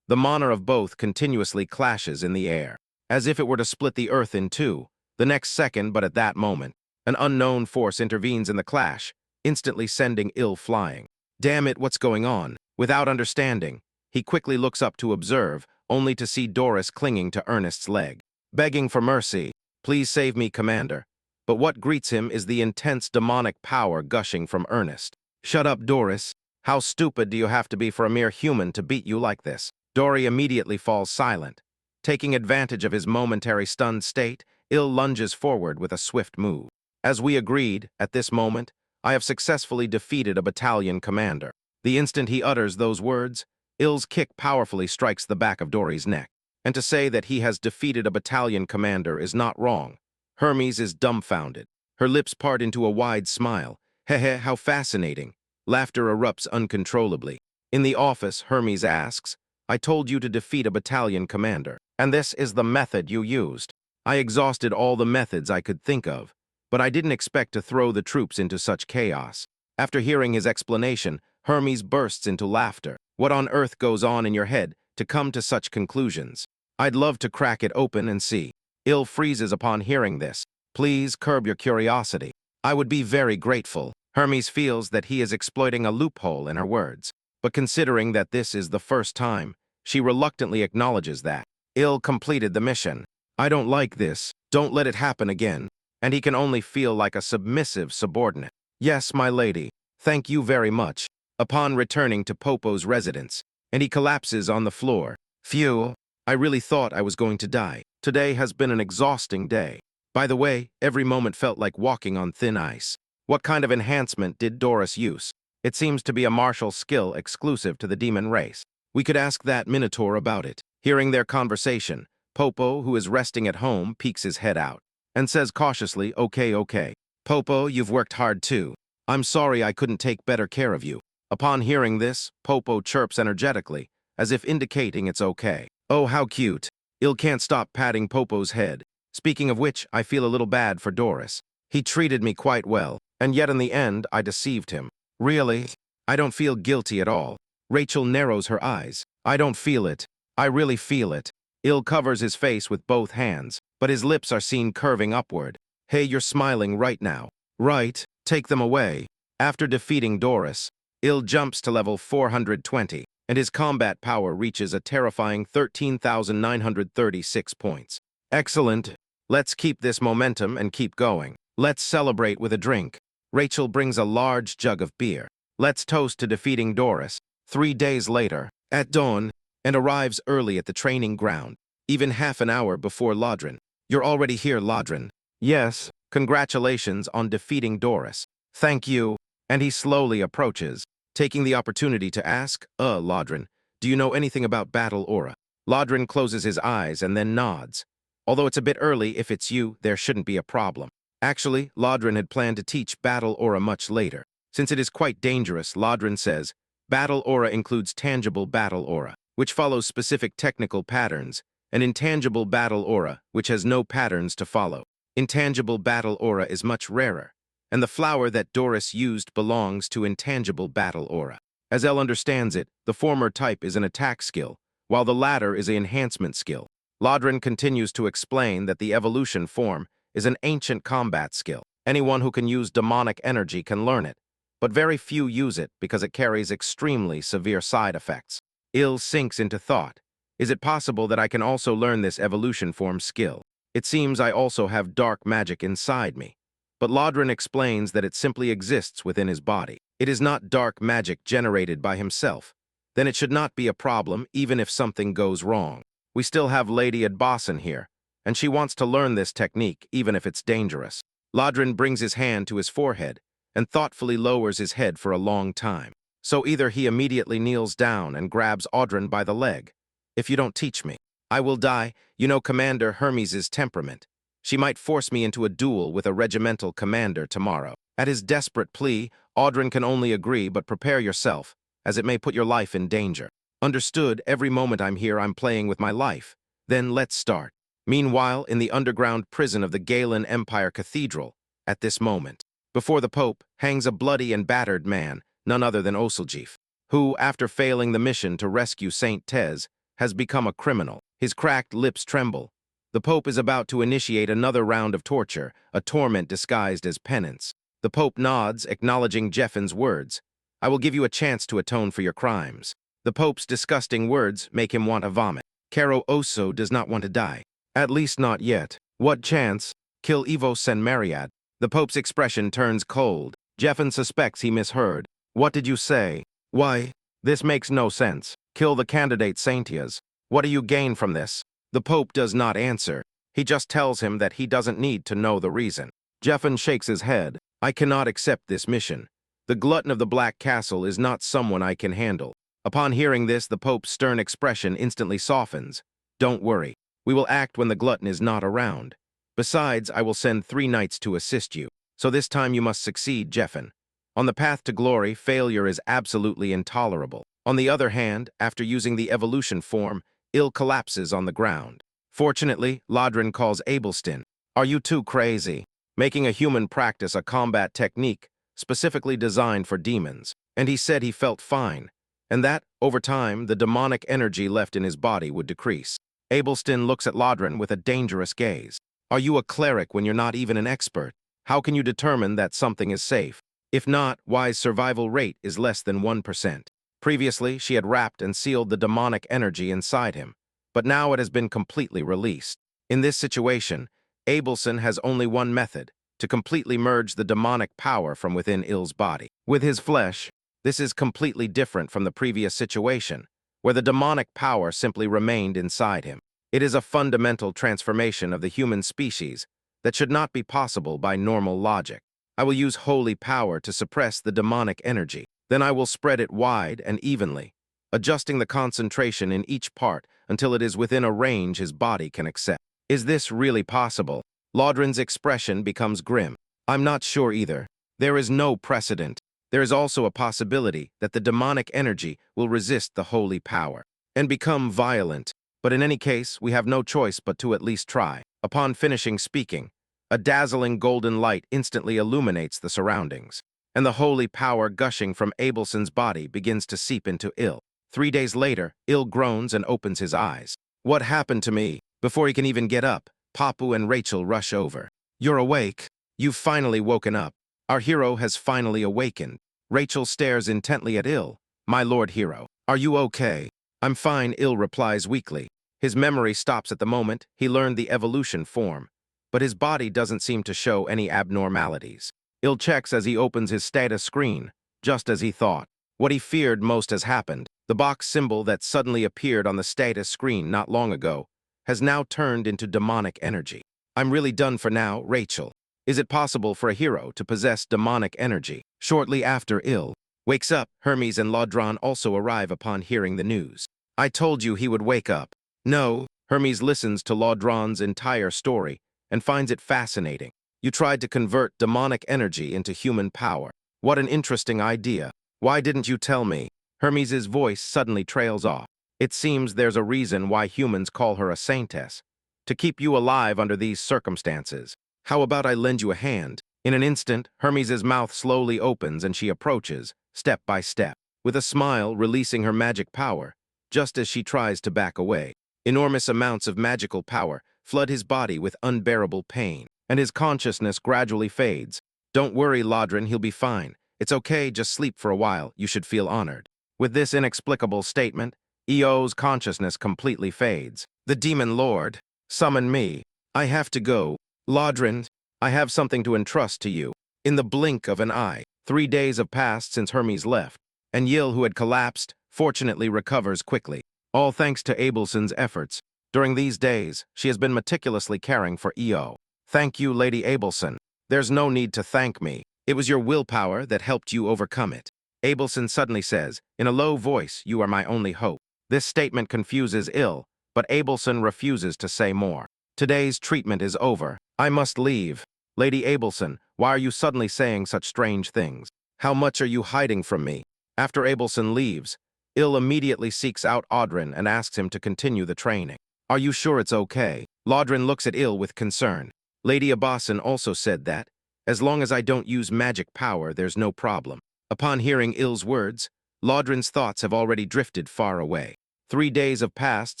The mana of both continuously clashes in the air, as if it were to split the earth in two. The next second, but at that moment, an unknown force intervenes in the clash, instantly sending Il flying. Damn it, what's going on? Without understanding, he quickly looks up to observe, only to see Doris clinging to Ernest's leg, begging for mercy. Please save me, Commander. But what greets him is the intense demonic power gushing from Ernest. Shut up, Doris. How stupid do you have to be for a mere human to beat you like this? Dory immediately falls silent. Taking advantage of his momentary stunned state, Il lunges forward with a swift move. As we agreed, at this moment, I have successfully defeated a battalion commander. The instant he utters those words, Il's kick powerfully strikes the back of Dory's neck. And to say that he has defeated a battalion commander is not wrong. Hermes is dumbfounded. Her lips part into a wide smile. Heh, how fascinating. Laughter erupts uncontrollably. In the office, Hermes asks, I told you to defeat a battalion commander, and this is the method you used. I exhausted all the methods I could think of, but I didn't expect to throw the troops into such chaos. After hearing his explanation, Hermes bursts into laughter. What on earth goes on in your head to come to such conclusions? I'd love to crack it open and see. Il freezes upon hearing this. Please curb your curiosity. I would be very grateful. Hermes feels that he is exploiting a loophole in her words, but considering that this is the first time, she reluctantly acknowledges that. Il completed the mission. I don't like this. Don't let it happen again. And he can only feel like a submissive subordinate. Yes, my lady. Thank you very much. Upon returning to Popo's residence, and he collapses on the floor. Phew, I really thought I was going to die. Today has been an exhausting day. By the way, every moment felt like walking on thin ice. What kind of enhancement did Doris use? It seems to be a martial skill exclusive to the demon race. We could ask that Minotaur about it. Hearing their conversation, Popo, who is resting at home, peeks his head out and says cautiously, "Okay, okay. Popo, you've worked hard too. I'm sorry I couldn't take better care of you." Upon hearing this, Popo chirps energetically, as if indicating it's okay. Oh, how cute. Il can't stop patting Popo's head. Speaking of which, I feel a little bad for Doris. He treated me quite well, and yet in the end, I deceived him. Really? I don't feel guilty at all. Rachel narrows her eyes. I don't feel it. I really feel it. Il covers his face with both hands, but his lips are seen curving upward. Hey, you're smiling right now. Right, take them away. After defeating Doris, Il jumps to level 420, and his combat power reaches a terrifying 13,936 points. Excellent. Let's keep this momentum and keep going. Let's celebrate with a drink. Rachel brings a large jug of beer. Let's toast to defeating Doris. 3 days later, at dawn, and arrives early at the training ground, even half an hour before Lodrin. You're already here, Lodrin. Yes, congratulations on defeating Doris. Thank you. And he slowly approaches, taking the opportunity to ask, Lodrin, do you know anything about battle aura? Lodrin closes his eyes and then nods. Although it's a bit early, if it's you, there shouldn't be a problem. Actually, Lodrin had planned to teach battle aura much later. Since it is quite dangerous, Lodrin says, battle aura includes tangible battle aura, which follows specific technical patterns, and intangible battle aura, which has no patterns to follow. Intangible battle aura is much rarer, and the flower that Doris used belongs to intangible battle aura. As Elle understands it, the former type is an attack skill, while the latter is an enhancement skill. Lodrin continues to explain that the evolution form is an ancient combat skill. Anyone who can use demonic energy can learn it, but very few use it because it carries extremely severe side effects. Il sinks into thought. Is it possible that I can also learn this evolution form skill? It seems I also have dark magic inside me. But Lodrin explains that it simply exists within his body. It is not dark magic generated by himself. Then it should not be a problem even if something goes wrong. We still have Lady Adbossen here, and she wants to learn this technique even if it's dangerous. Lodrin brings his hand to his forehead and thoughtfully lowers his head for a long time. So either he immediately kneels down and grabs Audrin by the leg. If you don't teach me, I will die. You know Commander Hermes's temperament. She might force me into a duel with a regimental commander tomorrow. At his desperate plea, Audrin can only agree, but prepare yourself, as it may put your life in danger. Understood, every moment I'm here I'm playing with my life. Then let's start. Meanwhile, in the underground prison of the Galen Empire Cathedral, at this moment, before the Pope, hangs a bloody and battered man, none other than Oseljif, who, after failing the mission to rescue Saint Tez, has become a criminal. His cracked lips tremble. The Pope is about to initiate another round of torture, a torment disguised as penance. The Pope nods, acknowledging Jeffen's words. I will give you a chance to atone for your crimes. The Pope's disgusting words make him want to vomit. Caro Oso does not want to die. At least not yet. What chance? Kill Ivo Senmariad. The Pope's expression turns cold. Jeffen suspects he misheard. What did you say? Why? This makes no sense. Kill the candidate Saintias. What do you gain from this? The Pope does not answer. He just tells him that he doesn't need to know the reason. Jeffen shakes his head. I cannot accept this mission. The glutton of the Black Castle is not someone I can handle. Upon hearing this, the Pope's stern expression instantly softens. Don't worry. We will act when the glutton is not around. Besides, I will send 3 knights to assist you. So this time you must succeed, Jeffen. On the path to glory, failure is absolutely intolerable. On the other hand, after using the evolution form, Il collapses on the ground. Fortunately, Lodrin calls Abelstin. Are you too crazy? Making a human practice a combat technique specifically designed for demons. And he said he felt fine, and that, over time, the demonic energy left in his body would decrease. Abelstin looks at Lodrin with a dangerous gaze. Are you a cleric when you're not even an expert? How can you determine that something is safe? If not, why survival rate is less than 1%. Previously, she had wrapped and sealed the demonic energy inside him, but now it has been completely released. In this situation, Abelson has only one method, to completely merge the demonic power from within Il's body. With his flesh, this is completely different from the previous situation, where the demonic power simply remained inside him. It is a fundamental transformation of the human species that should not be possible by normal logic. I will use holy power to suppress the demonic energy. Then I will spread it wide and evenly, adjusting the concentration in each part until it is within a range his body can accept. Is this really possible? Laudren's expression becomes grim. I'm not sure either. There is no precedent. There is also a possibility that the demonic energy will resist the holy power and become violent. But in any case, we have no choice but to at least try. Upon finishing speaking, a dazzling golden light instantly illuminates the surroundings, and the holy power gushing from Abelson's body begins to seep into Il. 3 days later, Il groans and opens his eyes. What happened to me? Before he can even get up, Papu and Rachel rush over. You're awake. You've finally woken up. Our hero has finally awakened. Rachel stares intently at Il. My lord hero, are you okay? I'm fine, Il replies weakly. His memory stops at the moment he learned the evolution form, but his body doesn't seem to show any abnormalities. Il checks as he opens his status screen, just as he thought. What he feared most has happened. The box symbol that suddenly appeared on the status screen not long ago has now turned into demonic energy. I'm really done for now, Rachel. Is it possible for a hero to possess demonic energy? Shortly after Il wakes up, Hermes and Laudron also arrive upon hearing the news. I told you he would wake up. No, Hermes listens to Laudron's entire story and finds it fascinating. You tried to convert demonic energy into human power. What an interesting idea. Why didn't you tell me? Hermes's voice suddenly trails off. It seems there's a reason why humans call her a saintess. To keep you alive under these circumstances. How about I lend you a hand? In an instant, Hermes's mouth slowly opens and she approaches, step by step, with a smile releasing her magic power, just as she tries to back away. Enormous amounts of magical power flood his body with unbearable pain, and his consciousness gradually fades. Don't worry, Laudron, he'll be fine. It's okay, just sleep for a while, you should feel honored. With this inexplicable statement, EO's consciousness completely fades. The demon lord, summon me. I have to go. Laudron, I have something to entrust to you. In the blink of an eye, 3 days have passed since Hermes left, and Yil, who had collapsed, fortunately recovers quickly. All thanks to Abelson's efforts. During these days, she has been meticulously caring for EO. Thank you, Lady Abelson. There's no need to thank me. It was your willpower that helped you overcome it. Abelson suddenly says, in a low voice, you are my only hope. This statement confuses Il, but Abelson refuses to say more. Today's treatment is over. I must leave. Lady Abelson, why are you suddenly saying such strange things? How much are you hiding from me? After Abelson leaves, Il immediately seeks out Audrin and asks him to continue the training. Are you sure it's okay? Laudrin looks at Il with concern. Lady Abelson also said that, as long as I don't use magic power, there's no problem. Upon hearing Il's words, Laudrin's thoughts have already drifted far away. 3 days have passed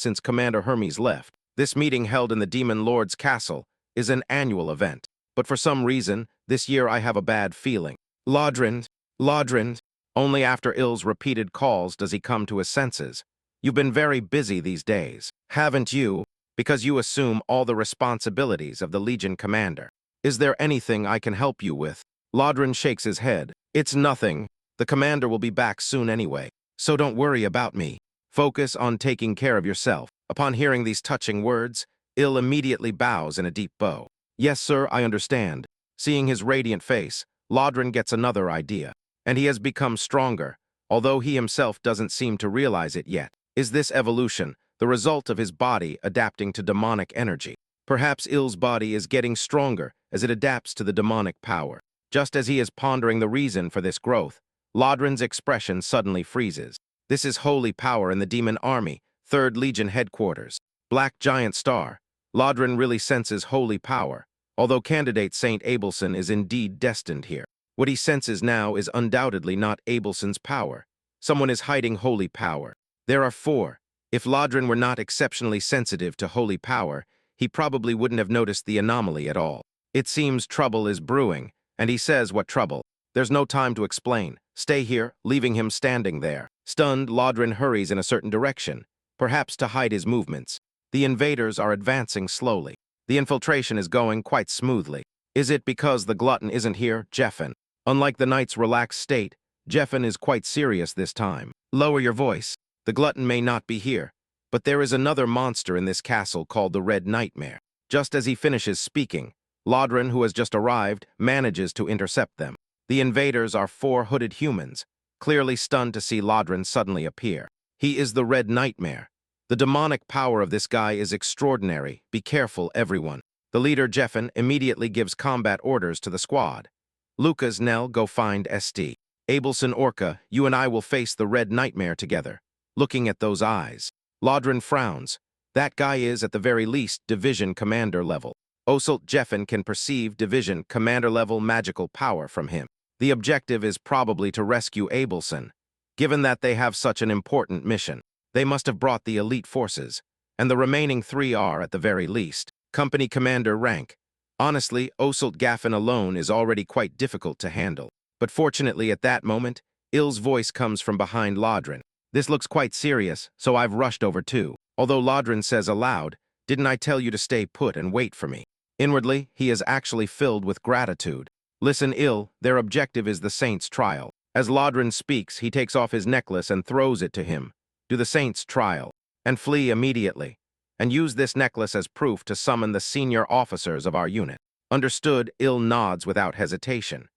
since Commander Hermes left. This meeting held in the Demon Lord's castle is an annual event, but for some reason, this year I have a bad feeling. Laudrin, only after Il's repeated calls does he come to his senses. You've been very busy these days, haven't you? Because you assume all the responsibilities of the Legion commander. Is there anything I can help you with? Laudrin shakes his head. It's nothing. The commander will be back soon anyway, so don't worry about me. Focus on taking care of yourself. Upon hearing these touching words, Il immediately bows in a deep bow. Yes, sir, I understand. Seeing his radiant face, Laudrin gets another idea, and he has become stronger, although he himself doesn't seem to realize it yet. Is this evolution the result of his body adapting to demonic energy? Perhaps Il's body is getting stronger as it adapts to the demonic power. Just as he is pondering the reason for this growth, Laudrin's expression suddenly freezes. This is holy power in the demon army, 3rd Legion headquarters. Black Giant Star. Laudrin really senses holy power, although candidate Saint Abelson is indeed destined here. What he senses now is undoubtedly not Abelson's power. Someone is hiding holy power. There are 4. If Laudrin were not exceptionally sensitive to holy power, he probably wouldn't have noticed the anomaly at all. It seems trouble is brewing, and he says, what trouble? There's no time to explain. Stay here, leaving him standing there. Stunned, Laudrin hurries in a certain direction, perhaps to hide his movements. The invaders are advancing slowly. The infiltration is going quite smoothly. Is it because the glutton isn't here, Jeffen? Unlike the knight's relaxed state, Jeffen is quite serious this time. Lower your voice. The glutton may not be here, but there is another monster in this castle called the Red Nightmare. Just as he finishes speaking, Lodrin, who has just arrived, manages to intercept them. The invaders are four hooded humans, clearly stunned to see Lodrin suddenly appear. He is the Red Nightmare. The demonic power of this guy is extraordinary. Be careful, everyone. The leader, Jeffen, immediately gives combat orders to the squad. Lucas, Nell, go find SD. Abelson, Orca, you and I will face the Red Nightmare together. Looking at those eyes. Lodrin frowns. That guy is, at the very least, division commander level. Osult Jeffen can perceive division commander level magical power from him. The objective is probably to rescue Abelson. Given that they have such an important mission, they must have brought the elite forces, and the remaining three are, at the very least, company commander rank. Honestly, Osult Gaffin alone is already quite difficult to handle. But fortunately at that moment, Ill's voice comes from behind Lodrin. This looks quite serious, so I've rushed over too. Although Lodrin says aloud, "Didn't I tell you to stay put and wait for me?" Inwardly, he is actually filled with gratitude. Listen, Ill, their objective is the Saint's trial. As Lodrin speaks, he takes off his necklace and throws it to him. Do the Saint's trial, and flee immediately, and use this necklace as proof to summon the senior officers of our unit. Understood, Ill nods without hesitation.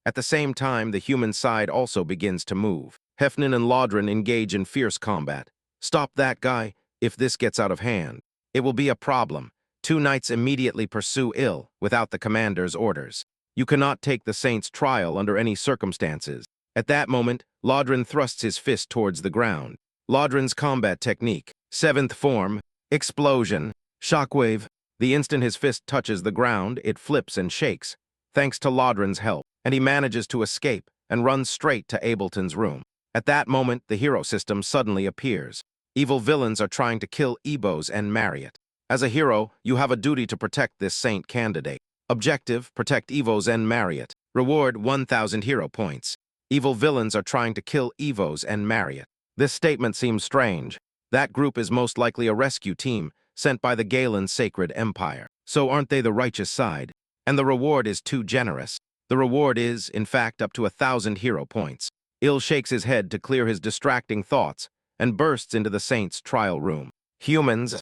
At the same time, the human side also begins to move. Hefnin and Lodrin engage in fierce combat. Stop that guy. If this gets out of hand, it will be a problem. Two knights immediately pursue Ill without the commander's orders. You cannot take the Saint's trial under any circumstances. At that moment, Lodrin thrusts his fist towards the ground. Lodrin's combat technique. Seventh form. Explosion. Shockwave. The instant his fist touches the ground, it flips and shakes, thanks to Lodrin's help, and he manages to escape and runs straight to Ableton's room. At that moment, the hero system suddenly appears. Evil villains are trying to kill Ebos and Marriott. As a hero, you have a duty to protect this Saint candidate. Objective, protect Evos and Marriott. Reward 1,000 hero points. Evil villains are trying to kill Evos and Marriott. This statement seems strange. That group is most likely a rescue team sent by the Galen Sacred Empire. So aren't they the righteous side? And the reward is too generous. The reward is, in fact, up to 1,000 hero points. Ill shakes his head to clear his distracting thoughts and bursts into the Saint's trial room. Humans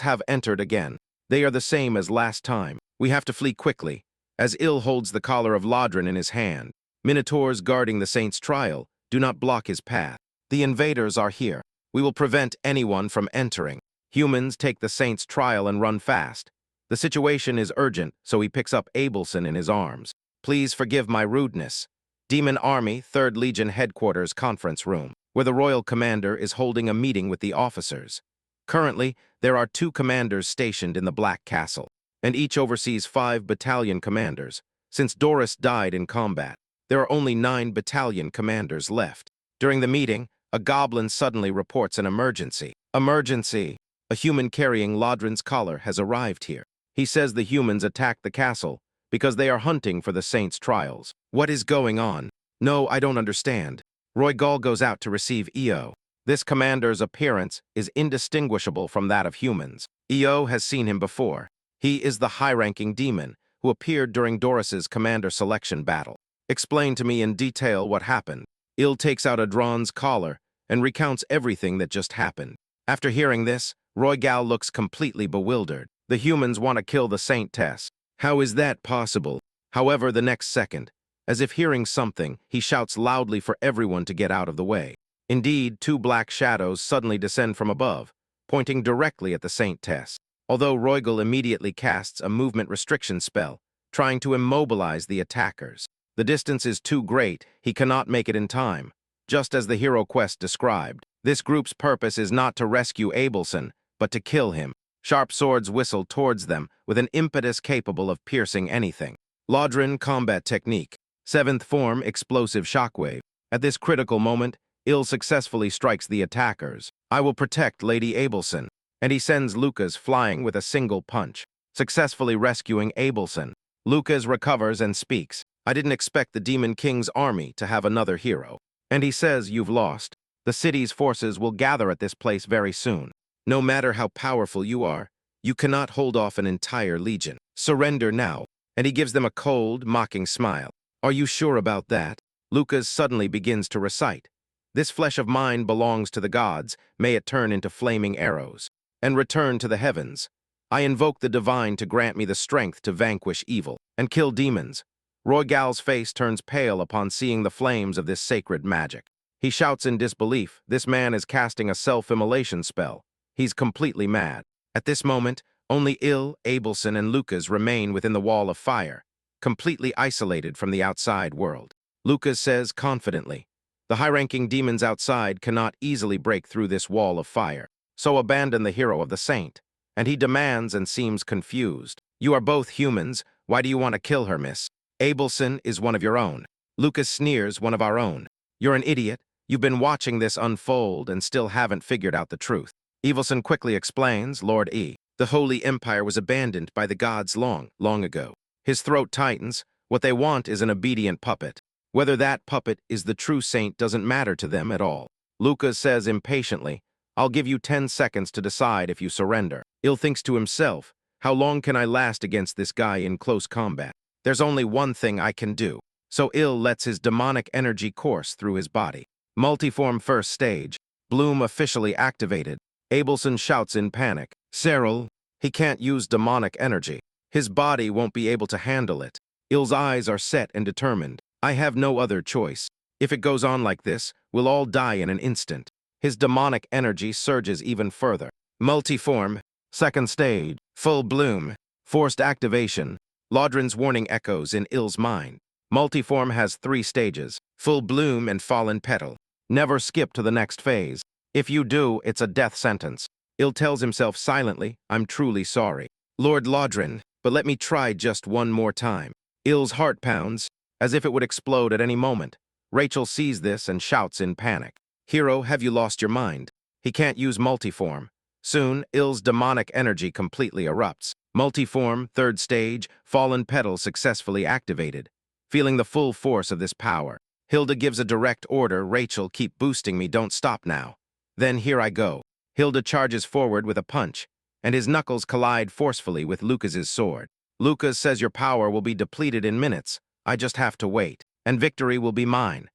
have entered again. They are the same as last time. We have to flee quickly, as Ill holds the collar of Lodrin in his hand. Minotaurs guarding the Saint's trial do not block his path. The invaders are here. We will prevent anyone from entering. Humans take the Saint's trial and run fast. The situation is urgent, so he picks up Abelson in his arms. Please forgive my rudeness. Demon Army, 3rd Legion Headquarters Conference Room, where the Royal Commander is holding a meeting with the officers. Currently, there are 2 commanders stationed in the Black Castle, and each oversees 5 battalion commanders. Since Doris died in combat, there are only 9 battalion commanders left. During the meeting, a goblin suddenly reports an emergency. Emergency! A human carrying Lodrin's collar has arrived here. He says the humans attacked the castle because they are hunting for the Saint's trials. What is going on? No, I don't understand. Roy Gall goes out to receive EO. This commander's appearance is indistinguishable from that of humans. EO has seen him before. He is the high-ranking demon who appeared during Doris's commander selection battle. Explain to me in detail what happened. Ill takes out Adron's collar and recounts everything that just happened. After hearing this, Roy Gal looks completely bewildered. The humans want to kill the Saint Tess. How is that possible? However, the next second, as if hearing something, he shouts loudly for everyone to get out of the way. Indeed, 2 black shadows suddenly descend from above, pointing directly at the Saint Tess. Although Roygal immediately casts a movement restriction spell, trying to immobilize the attackers. The distance is too great, he cannot make it in time. Just as the hero quest described, this group's purpose is not to rescue Abelson, but to kill him. Sharp swords whistle towards them with an impetus capable of piercing anything. Lodrin combat technique. 7th form explosive shockwave. At this critical moment, Ill successfully strikes the attackers. I will protect Lady Abelson. And he sends Lucas flying with a single punch, successfully rescuing Abelson. Lucas recovers and speaks. I didn't expect the Demon King's army to have another hero. And he says, you've lost. The city's forces will gather at this place very soon. No matter how powerful you are, you cannot hold off an entire legion. Surrender now. And he gives them a cold, mocking smile. Are you sure about that? Lucas suddenly begins to recite. This flesh of mine belongs to the gods, may it turn into flaming arrows, and return to the heavens. I invoke the divine to grant me the strength to vanquish evil and kill demons. Roygal's face turns pale upon seeing the flames of this sacred magic. He shouts in disbelief, this man is casting a self-immolation spell. He's completely mad. At this moment, only Abelson, and Lucas remain within the wall of fire, completely isolated from the outside world. Lucas says confidently, the high-ranking demons outside cannot easily break through this wall of fire, so abandon the hero of the saint. And he demands and seems confused. You are both humans. Why do you want to kill her, miss? Abelson is one of your own. Lucas sneers, one of our own. You're an idiot. You've been watching this unfold and still haven't figured out the truth. Abelson quickly explains, Lord E. The Holy Empire was abandoned by the gods long, long ago. His throat tightens. What they want is an obedient puppet. Whether that puppet is the true saint doesn't matter to them at all. Lucas says impatiently, I'll give you 10 seconds to decide if you surrender. Il thinks to himself, how long can I last against this guy in close combat? There's only one thing I can do. So Il lets his demonic energy course through his body. Multiform first stage. Bloom officially activated. Abelson shouts in panic. Cyril, he can't use demonic energy. His body won't be able to handle it. Il's eyes are set and determined. I have no other choice. If it goes on like this, we'll all die in an instant. His demonic energy surges even further. Multiform, second stage, full bloom, forced activation. Lodrin's warning echoes in Il's mind. Multiform has 3 stages, full bloom and fallen petal. Never skip to the next phase. If you do, it's a death sentence. Il tells himself silently, I'm truly sorry. Lord Lodrin, but let me try just one more time. Il's heart pounds, as if it would explode at any moment. Rachel sees this and shouts in panic. Hero, have you lost your mind? He can't use multiform. Soon, Il's demonic energy completely erupts. Multiform, third stage, fallen petal successfully activated. Feeling the full force of this power, Hilda gives a direct order, Rachel, keep boosting me, don't stop now. Then here I go. Hilda charges forward with a punch, and his knuckles collide forcefully with Lucas's sword. Lucas says your power will be depleted in minutes. I just have to wait, and victory will be mine.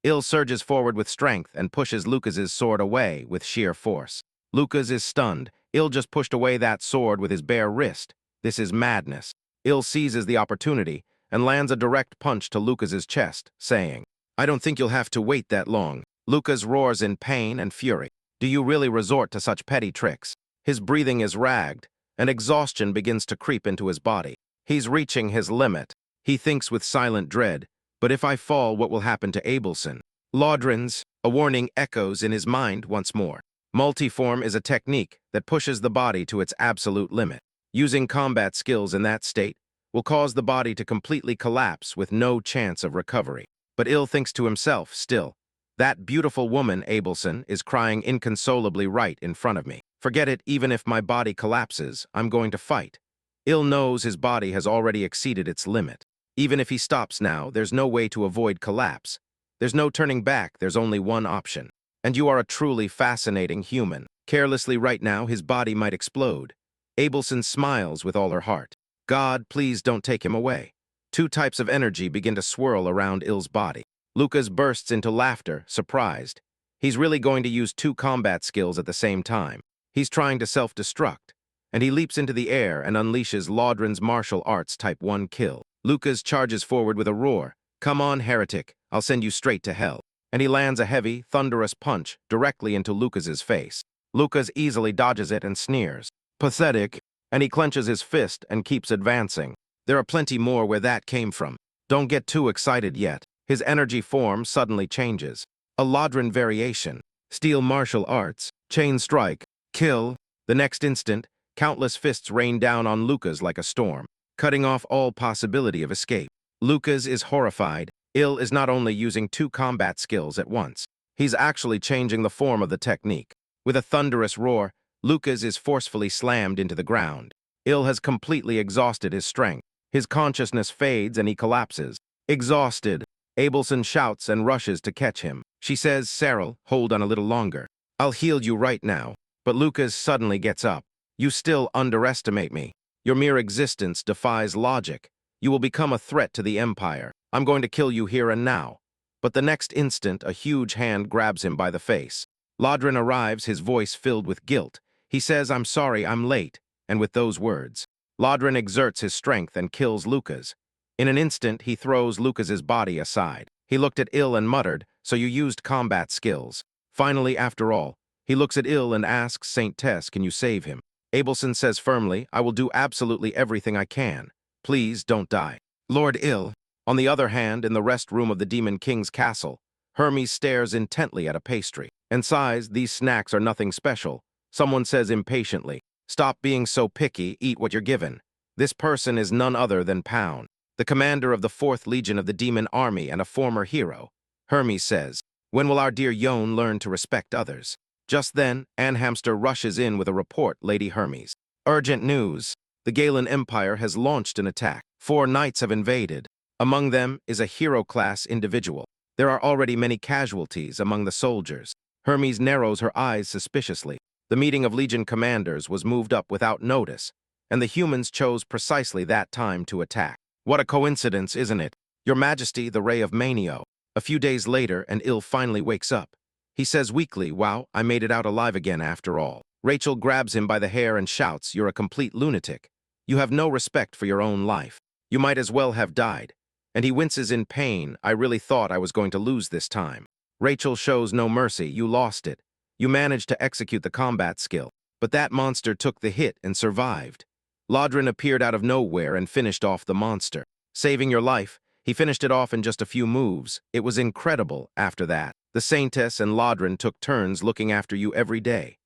Il surges forward with strength and pushes Lucas's sword away with sheer force. Lucas is stunned. Il just pushed away that sword with his bare wrist. This is madness. Il seizes the opportunity and lands a direct punch to Lucas's chest, saying, I don't think you'll have to wait that long. Lucas roars in pain and fury. Do you really resort to such petty tricks? His breathing is ragged, and exhaustion begins to creep into his body. He's reaching his limit. He thinks with silent dread, but if I fall, what will happen to Abelson? Lodrin's, a warning echoes in his mind once more. Multiform is a technique that pushes the body to its absolute limit. Using combat skills in that state will cause the body to completely collapse with no chance of recovery. But Il thinks to himself, still, that beautiful woman, Abelson, is crying inconsolably right in front of me. Forget it, even if my body collapses, I'm going to fight. Il knows his body has already exceeded its limit. Even if he stops now, there's no way to avoid collapse. There's no turning back, there's only one option. And you are a truly fascinating human. Carelessly right now, his body might explode. Abelson smiles with all her heart. God, please don't take him away. 2 types of energy begin to swirl around Il's body. Lucas bursts into laughter, surprised. He's really going to use 2 combat skills at the same time. He's trying to self-destruct, and he leaps into the air and unleashes Lodrin's martial arts type 1 kill. Lucas charges forward with a roar. Come on, heretic, I'll send you straight to hell. And he lands a heavy, thunderous punch directly into Lucas's face. Lucas easily dodges it and sneers. Pathetic, and he clenches his fist and keeps advancing. There are plenty more where that came from. Don't get too excited yet. His energy form suddenly changes. A Lodrin variation. Steel martial arts. Chain strike. Kill. The next instant, countless fists rain down on Lucas like a storm, cutting off all possibility of escape. Lucas is horrified. Il is not only using 2 combat skills at once, he's actually changing the form of the technique. With a thunderous roar, Lucas is forcefully slammed into the ground. Il has completely exhausted his strength. His consciousness fades and he collapses. Exhausted, Abelson shouts and rushes to catch him. She says, Cyril, hold on a little longer. I'll heal you right now. But Lucas suddenly gets up. You still underestimate me. Your mere existence defies logic. You will become a threat to the Empire. I'm going to kill you here and now. But the next instant, a huge hand grabs him by the face. Lodrin arrives, his voice filled with guilt. He says, I'm sorry, I'm late. and with those words, Lodrin exerts his strength and kills Lucas. In an instant, he throws Lucas's body aside. He looked at Il and muttered, "So you used combat skills." Finally, after all, he looks at Il and asks Saint Tess, "Can you save him?" Abelson says firmly, "I will do absolutely everything I can. Please don't die." Lord Il. On the other hand, in the rest room of the Demon King's castle, Hermes stares intently at a pastry and sighs, "These snacks are nothing special." Someone says impatiently, "Stop being so picky, eat what you're given." This person is none other than Pound, the commander of the 4th Legion of the Demon Army and a former hero. Hermes says, "When will our dear Yon learn to respect others?" Just then, Ann Hamster rushes in with a report, "Lady Hermes. Urgent news. The Galen Empire has launched an attack. 4 knights have invaded. Among them is a hero-class individual. There are already many casualties among the soldiers." Hermes narrows her eyes suspiciously. The meeting of Legion commanders was moved up without notice, and the humans chose precisely that time to attack. What a coincidence, isn't it? Your Majesty, the Ray of Manio. A few days later, and Il finally wakes up. He says weakly, "Wow, I made it out alive again after all." Rachel grabs him by the hair and shouts, "You're a complete lunatic. You have no respect for your own life. You might as well have died." And he winces in pain. "I really thought I was going to lose this time." Rachel shows no mercy. "You lost it. You managed to execute the combat skill, but that monster took the hit and survived. Lodrin appeared out of nowhere and finished off the monster. Saving your life, he finished it off in just a few moves. It was incredible after that. The Saintess and Lodrin took turns looking after you every day.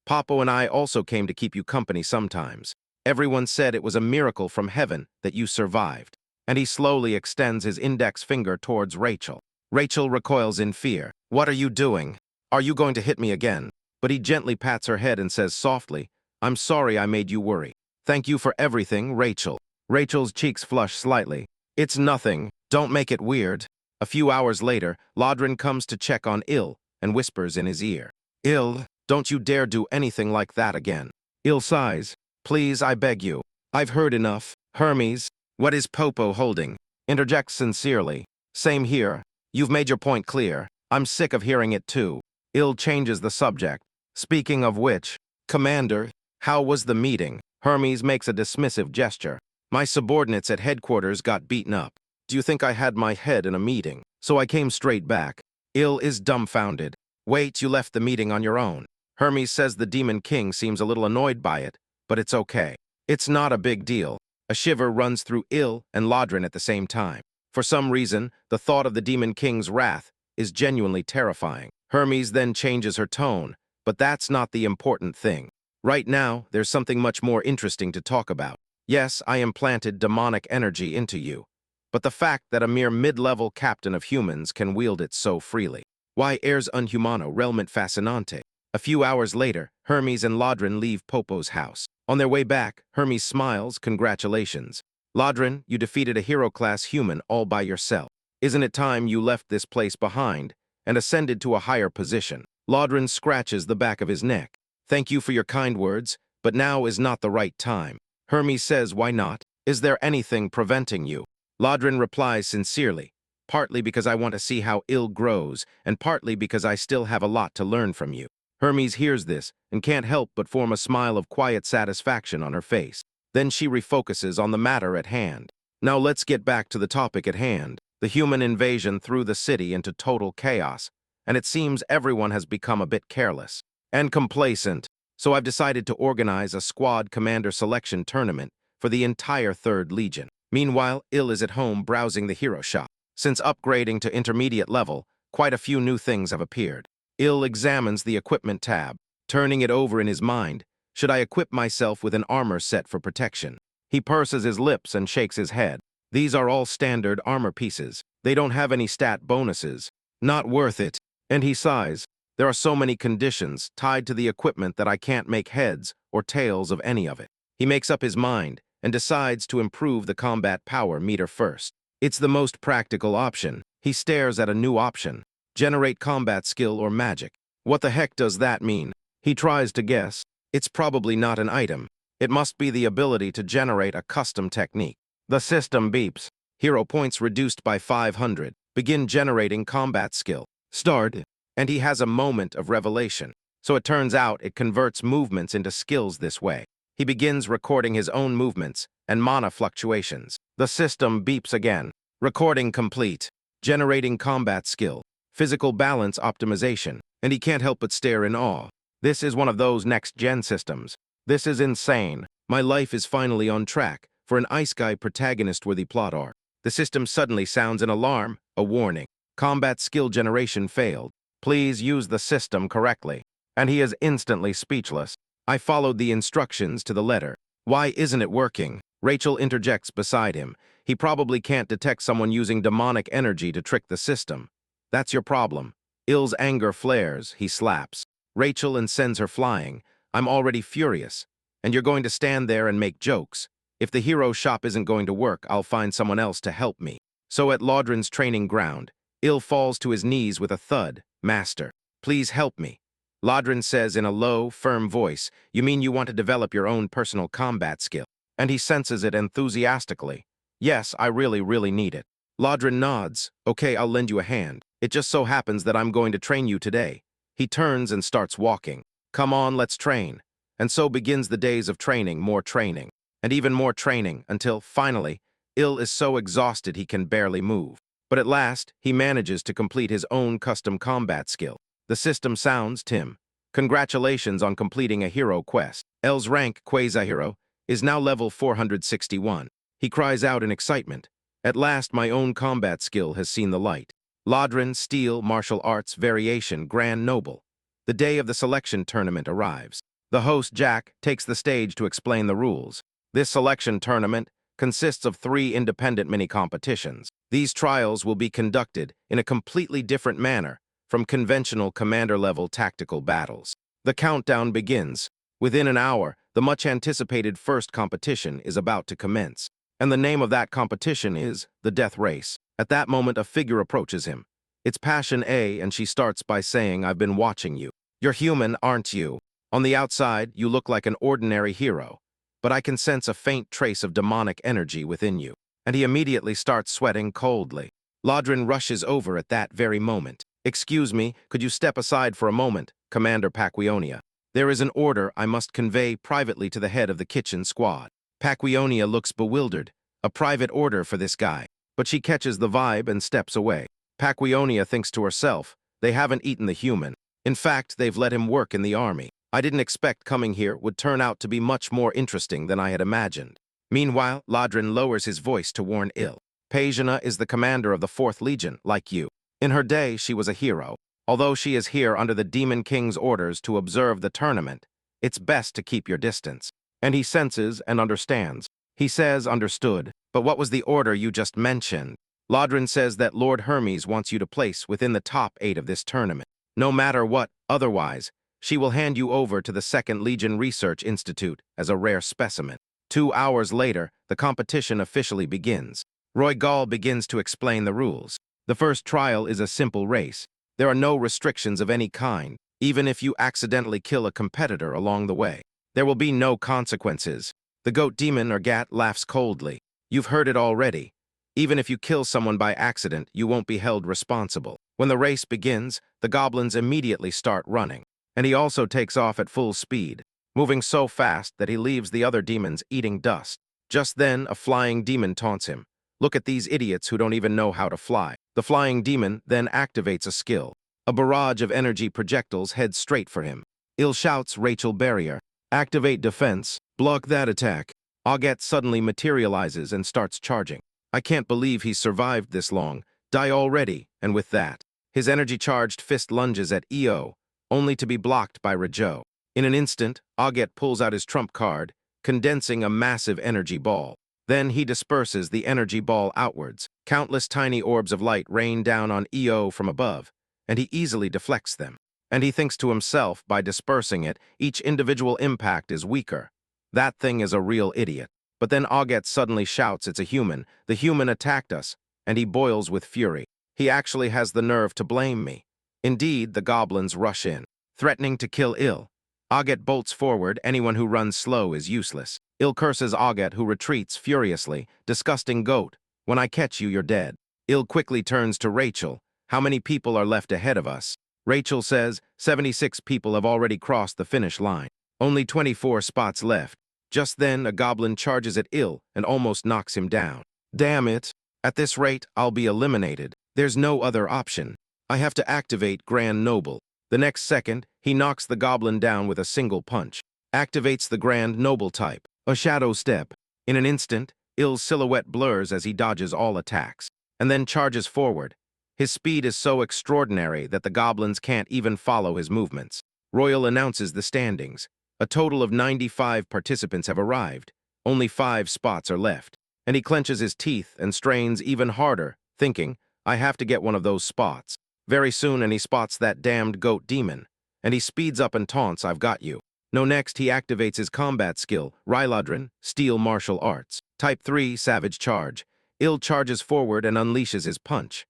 Popo and I also came to keep you company sometimes. Everyone said it was a miracle from heaven that you survived." And he slowly extends his index finger towards Rachel. Rachel recoils in fear. "What are you doing? Are you going to hit me again?" But he gently pats her head and says softly, "I'm sorry I made you worry. Thank you for everything, Rachel." Rachel's cheeks flush slightly. "It's nothing. Don't make it weird." A few hours later, Lodrin comes to check on Il and whispers in his ear, "Il, don't you dare do anything like that again." Il sighs, "Please, I beg you. I've heard enough." Hermes, "What is Popo holding?" interjects sincerely, "Same here. You've made your point clear. I'm sick of hearing it too." Il changes the subject. "Speaking of which, Commander, how was the meeting?" Hermes makes a dismissive gesture. "My subordinates at headquarters got beaten up. Do you think I had my head in a meeting? So I came straight back." Il is dumbfounded. "Wait, you left the meeting on your own." Hermes says the Demon King seems a little annoyed by it, but it's okay. It's not a big deal. A shiver runs through Il and Lodrin at the same time. For some reason, the thought of the Demon King's wrath is genuinely terrifying. Hermes then changes her tone, but that's not the important thing. "Right now, there's something much more interesting to talk about. Yes, I implanted demonic energy into you, but the fact that a mere mid-level captain of humans can wield it so freely. Why ers unhumano realmente fascinante." A few hours later, Hermes and Lodrin leave Popo's house. On their way back, Hermes smiles, "Congratulations. Lodrin, you defeated a hero-class human all by yourself. Isn't it time you left this place behind and ascended to a higher position?" Lodrin scratches the back of his neck. "Thank you for your kind words, but now is not the right time." Hermes says, "Why not? Is there anything preventing you?" Lodrin replies sincerely, "Partly because I want to see how Il grows, and partly because I still have a lot to learn from you." Hermes hears this and can't help but form a smile of quiet satisfaction on her face. Then she refocuses on the matter at hand. "Now let's get back to the topic at hand. The human invasion threw the city into total chaos, and it seems everyone has become a bit careless and complacent. So I've decided to organize a squad commander selection tournament for the entire 3rd Legion. Meanwhile, Il is at home browsing the hero shop. Since upgrading to intermediate level, quite a few new things have appeared. Il examines the equipment tab, turning it over in his mind. Should I equip myself with an armor set for protection? He purses his lips and shakes his head. These are all standard armor pieces. They don't have any stat bonuses. Not worth it. And he sighs. There are so many conditions tied to the equipment that I can't make heads or tails of any of it. He makes up his mind and decides to improve the combat power meter first. It's the most practical option. He stares at a new option. Generate combat skill or magic. What the heck does that mean? He tries to guess. It's probably not an item. It must be the ability to generate a custom technique. The system beeps. Hero points reduced by 500. Begin generating combat skill. Start. And he has a moment of revelation. So it turns out it converts movements into skills this way. He begins recording his own movements and mana fluctuations. The system beeps again. Recording complete. Generating combat skill. Physical balance optimization. And he can't help but stare in awe. This is one of those next-gen systems. This is insane. My life is finally on track for an isekai protagonist-worthy plot arc. The system suddenly sounds an alarm, a warning. Combat skill generation failed. Please use the system correctly. And he is instantly speechless. I followed the instructions to the letter. Why isn't it working? Rachel interjects beside him. He probably can't detect someone using demonic energy to trick the system. That's your problem. Ill's anger flares, he slaps Rachel and sends her flying. I'm already furious. And you're going to stand there and make jokes. If the hero shop isn't going to work, I'll find someone else to help me. So at Laudren's training ground, Ill falls to his knees with a thud. Master, please help me. Laudren says in a low, firm voice, you mean you want to develop your own personal combat skill? And he senses it enthusiastically. Yes, I really need it. Laudren nods. Okay, I'll lend you a hand. It just so happens that I'm going to train you today. He turns and starts walking. Come on, let's train. And so begins the days of training, more training, and even more training, until, finally, Ill is so exhausted he can barely move. But at last, he manages to complete his own custom combat skill. The system sounds, Tim. Congratulations on completing a hero quest. Ill's rank, quasi-hero, is now level 461. He cries out in excitement. At last, my own combat skill has seen the light. Laudren, Steel, Martial Arts, Variation, Grand Noble. The day of the selection tournament arrives. The host, Jack, takes the stage to explain the rules. This selection tournament consists of 3 independent mini-competitions. These trials will be conducted in a completely different manner from conventional commander-level tactical battles. The countdown begins. Within an hour, the much-anticipated first competition is about to commence. And the name of that competition is the Death Race. At that moment, a figure approaches him. It's Passion A, and she starts by saying, I've been watching you. You're human, aren't you? On the outside, you look like an ordinary hero, but I can sense a faint trace of demonic energy within you. And he immediately starts sweating coldly. Laudren rushes over at that very moment. Excuse me, could you step aside for a moment, Commander Paquionia? There is an order I must convey privately to the head of the kitchen squad. Paquionia looks bewildered. A private order for this guy. But she catches the vibe and steps away. Paquionia thinks to herself, they haven't eaten the human. In fact, they've let him work in the army. I didn't expect coming here would turn out to be much more interesting than I had imagined. Meanwhile, Laudren lowers his voice to warn Ill. Pagina is the commander of the 4th Legion, like you. In her day, she was a hero. Although she is here under the Demon King's orders to observe the tournament, it's best to keep your distance. And he senses and understands. He says understood, but what was the order you just mentioned? Laudren says that Lord Hermes wants you to place within the top 8 of this tournament. No matter what, otherwise, she will hand you over to the 2nd Legion Research Institute as a rare specimen. 2 hours later, the competition officially begins. Roy Gall begins to explain the rules. The first trial is a simple race. There are no restrictions of any kind, even if you accidentally kill a competitor along the way. There will be no consequences. The goat demon or Gat laughs coldly. You've heard it already. Even if you kill someone by accident, you won't be held responsible. When the race begins, the goblins immediately start running. And he also takes off at full speed, moving so fast that he leaves the other demons eating dust. Just then, a flying demon taunts him. Look at these idiots who don't even know how to fly. The flying demon then activates a skill. A barrage of energy projectiles heads straight for him. Ill shouts Rachel Barrier. Activate defense. Block that attack. Auget suddenly materializes and starts charging. I can't believe he's survived this long. Die already, and with that, his energy-charged fist lunges at EO, only to be blocked by Rajo. In an instant, Auget pulls out his trump card, condensing a massive energy ball. Then he disperses the energy ball outwards. Countless tiny orbs of light rain down on EO from above, and he easily deflects them. And he thinks to himself, by dispersing it, each individual impact is weaker. That thing is a real idiot. But then Auget suddenly shouts it's a human. The human attacked us, and he boils with fury. He actually has the nerve to blame me. Indeed, the goblins rush in, threatening to kill Ill. Auget bolts forward. Anyone who runs slow is useless. Ill curses Auget, who retreats furiously. Disgusting goat. When I catch you, you're dead. Ill quickly turns to Rachel. How many people are left ahead of us? Rachel says 76 people have already crossed the finish line. Only 24 spots left. Just then, a goblin charges at Il and almost knocks him down. Damn it. At this rate, I'll be eliminated. There's no other option. I have to activate Grand Noble. The next second, he knocks the goblin down with a single punch. Activates the Grand Noble type, a shadow step. In an instant, Il's silhouette blurs as he dodges all attacks, and then charges forward. His speed is so extraordinary that the goblins can't even follow his movements. Royal announces the standings. A total of 95 participants have arrived. Only 5 spots are left. And he clenches his teeth and strains even harder, thinking, I have to get one of those spots. Very soon, and he spots that damned goat demon. And he speeds up and taunts, I've got you. No, next, he activates his combat skill, Ryladrin, Steel Martial Arts. Type 3, Savage Charge. Il charges forward and unleashes his punch.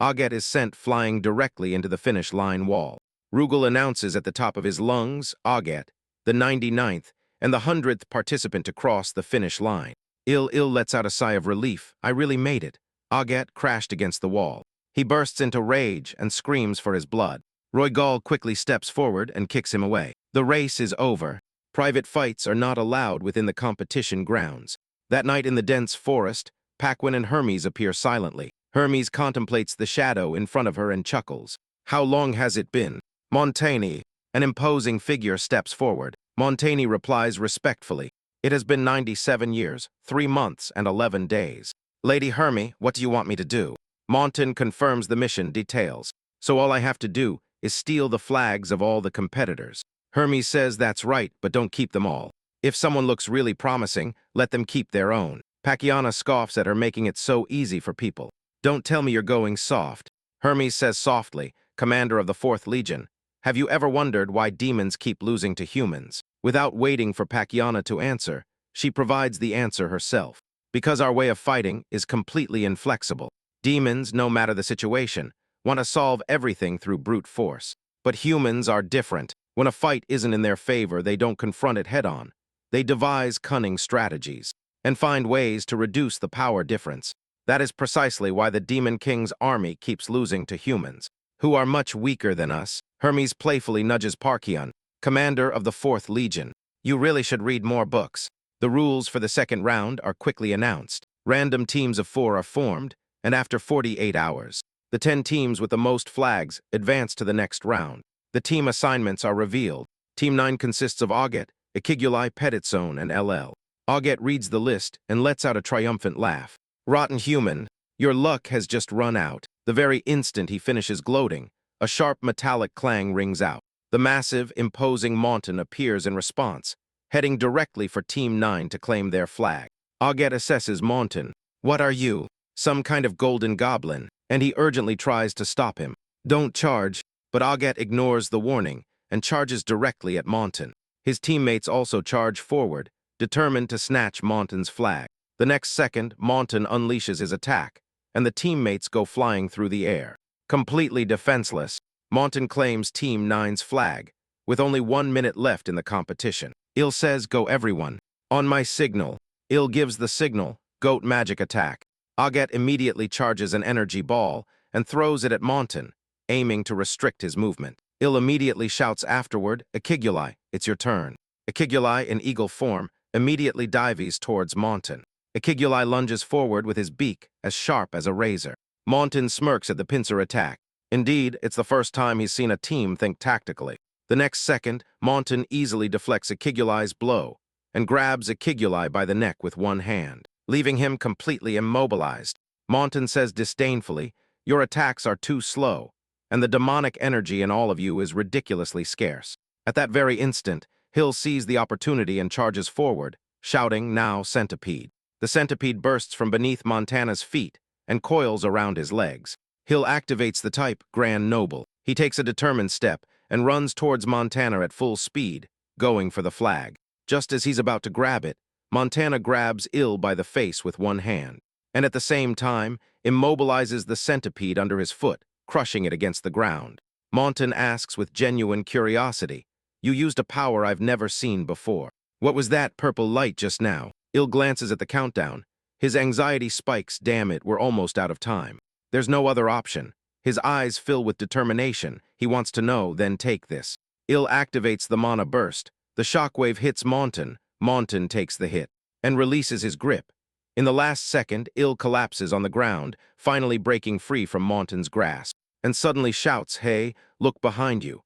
Aget is sent flying directly into the finish line wall. Rugal announces at the top of his lungs, Aget, the 99th, and the 100th participant to cross the finish line. Il lets out a sigh of relief. I really made it. Aget crashed against the wall. He bursts into rage and screams for his blood. Roygal quickly steps forward and kicks him away. The race is over. Private fights are not allowed within the competition grounds. That night in the dense forest, Paquin and Hermes appear silently. Hermes contemplates the shadow in front of her and chuckles. How long has it been? Montaigne, an imposing figure, steps forward. Montaigne replies respectfully. It has been 97 years, 3 months, and 11 days. Lady Hermes, what do you want me to do? Montan confirms the mission details. So all I have to do is steal the flags of all the competitors. Hermes says that's right, but don't keep them all. If someone looks really promising, let them keep their own. Pakiana scoffs at her, making it so easy for people. Don't tell me you're going soft. Hermes says softly, commander of the 4th Legion, have you ever wondered why demons keep losing to humans? Without waiting for Pakiana to answer, she provides the answer herself. Because our way of fighting is completely inflexible. Demons, no matter the situation, want to solve everything through brute force. But humans are different. When a fight isn't in their favor, they don't confront it head-on. They devise cunning strategies and find ways to reduce the power difference. That is precisely why the Demon King's army keeps losing to humans, who are much weaker than us. Hermes playfully nudges Parkion, commander of the 4th Legion. You really should read more books. The rules for the second round are quickly announced. Random teams of 4 are formed, and after 48 hours, the 10 teams with the most flags advance to the next round. The team assignments are revealed. Team 9 consists of Aget, Ikiguli, Petitson, and LL. Aget reads the list and lets out a triumphant laugh. Rotten human, your luck has just run out. The very instant he finishes gloating, a sharp metallic clang rings out. The massive, imposing Montan appears in response, heading directly for Team 9 to claim their flag. Aget assesses Montan. What are you? Some kind of golden goblin, and he urgently tries to stop him. Don't charge, but Aget ignores the warning and charges directly at Montan. His teammates also charge forward, determined to snatch Montan's flag. The next second, Montan unleashes his attack, and the teammates go flying through the air. Completely defenseless, Montan claims Team 9's flag, with only 1 minute left in the competition. Il says, go everyone. On my signal. Il gives the signal, goat magic attack. Aget immediately charges an energy ball and throws it at Montan, aiming to restrict his movement. Il immediately shouts afterward, Ikiguli, it's your turn. Ikiguli, in eagle form, immediately dives towards Montan. Ikiguli lunges forward with his beak as sharp as a razor. Montan smirks at the pincer attack. Indeed, it's the first time he's seen a team think tactically. The next second, Montan easily deflects Ikiguli's blow and grabs Ikiguli by the neck with one hand, leaving him completely immobilized. Montan says disdainfully, your attacks are too slow, and the demonic energy in all of you is ridiculously scarce. At that very instant, Hill sees the opportunity and charges forward, shouting, now centipede. The centipede bursts from beneath Montana's feet and coils around his legs. Hill activates the type, Grand Noble. He takes a determined step and runs towards Montana at full speed, going for the flag. Just as he's about to grab it, Montana grabs Il by the face with one hand, and at the same time, immobilizes the centipede under his foot, crushing it against the ground. Montan asks with genuine curiosity, you used a power I've never seen before. What was that purple light just now? Il glances at the countdown. His anxiety spikes, damn it, we're almost out of time. There's no other option. His eyes fill with determination. He wants to know, then take this. Il activates the mana burst. The shockwave hits Montan, Montan takes the hit and releases his grip. In the last second, Il collapses on the ground, finally breaking free from Montan's grasp, and suddenly shouts, "Hey, look behind you."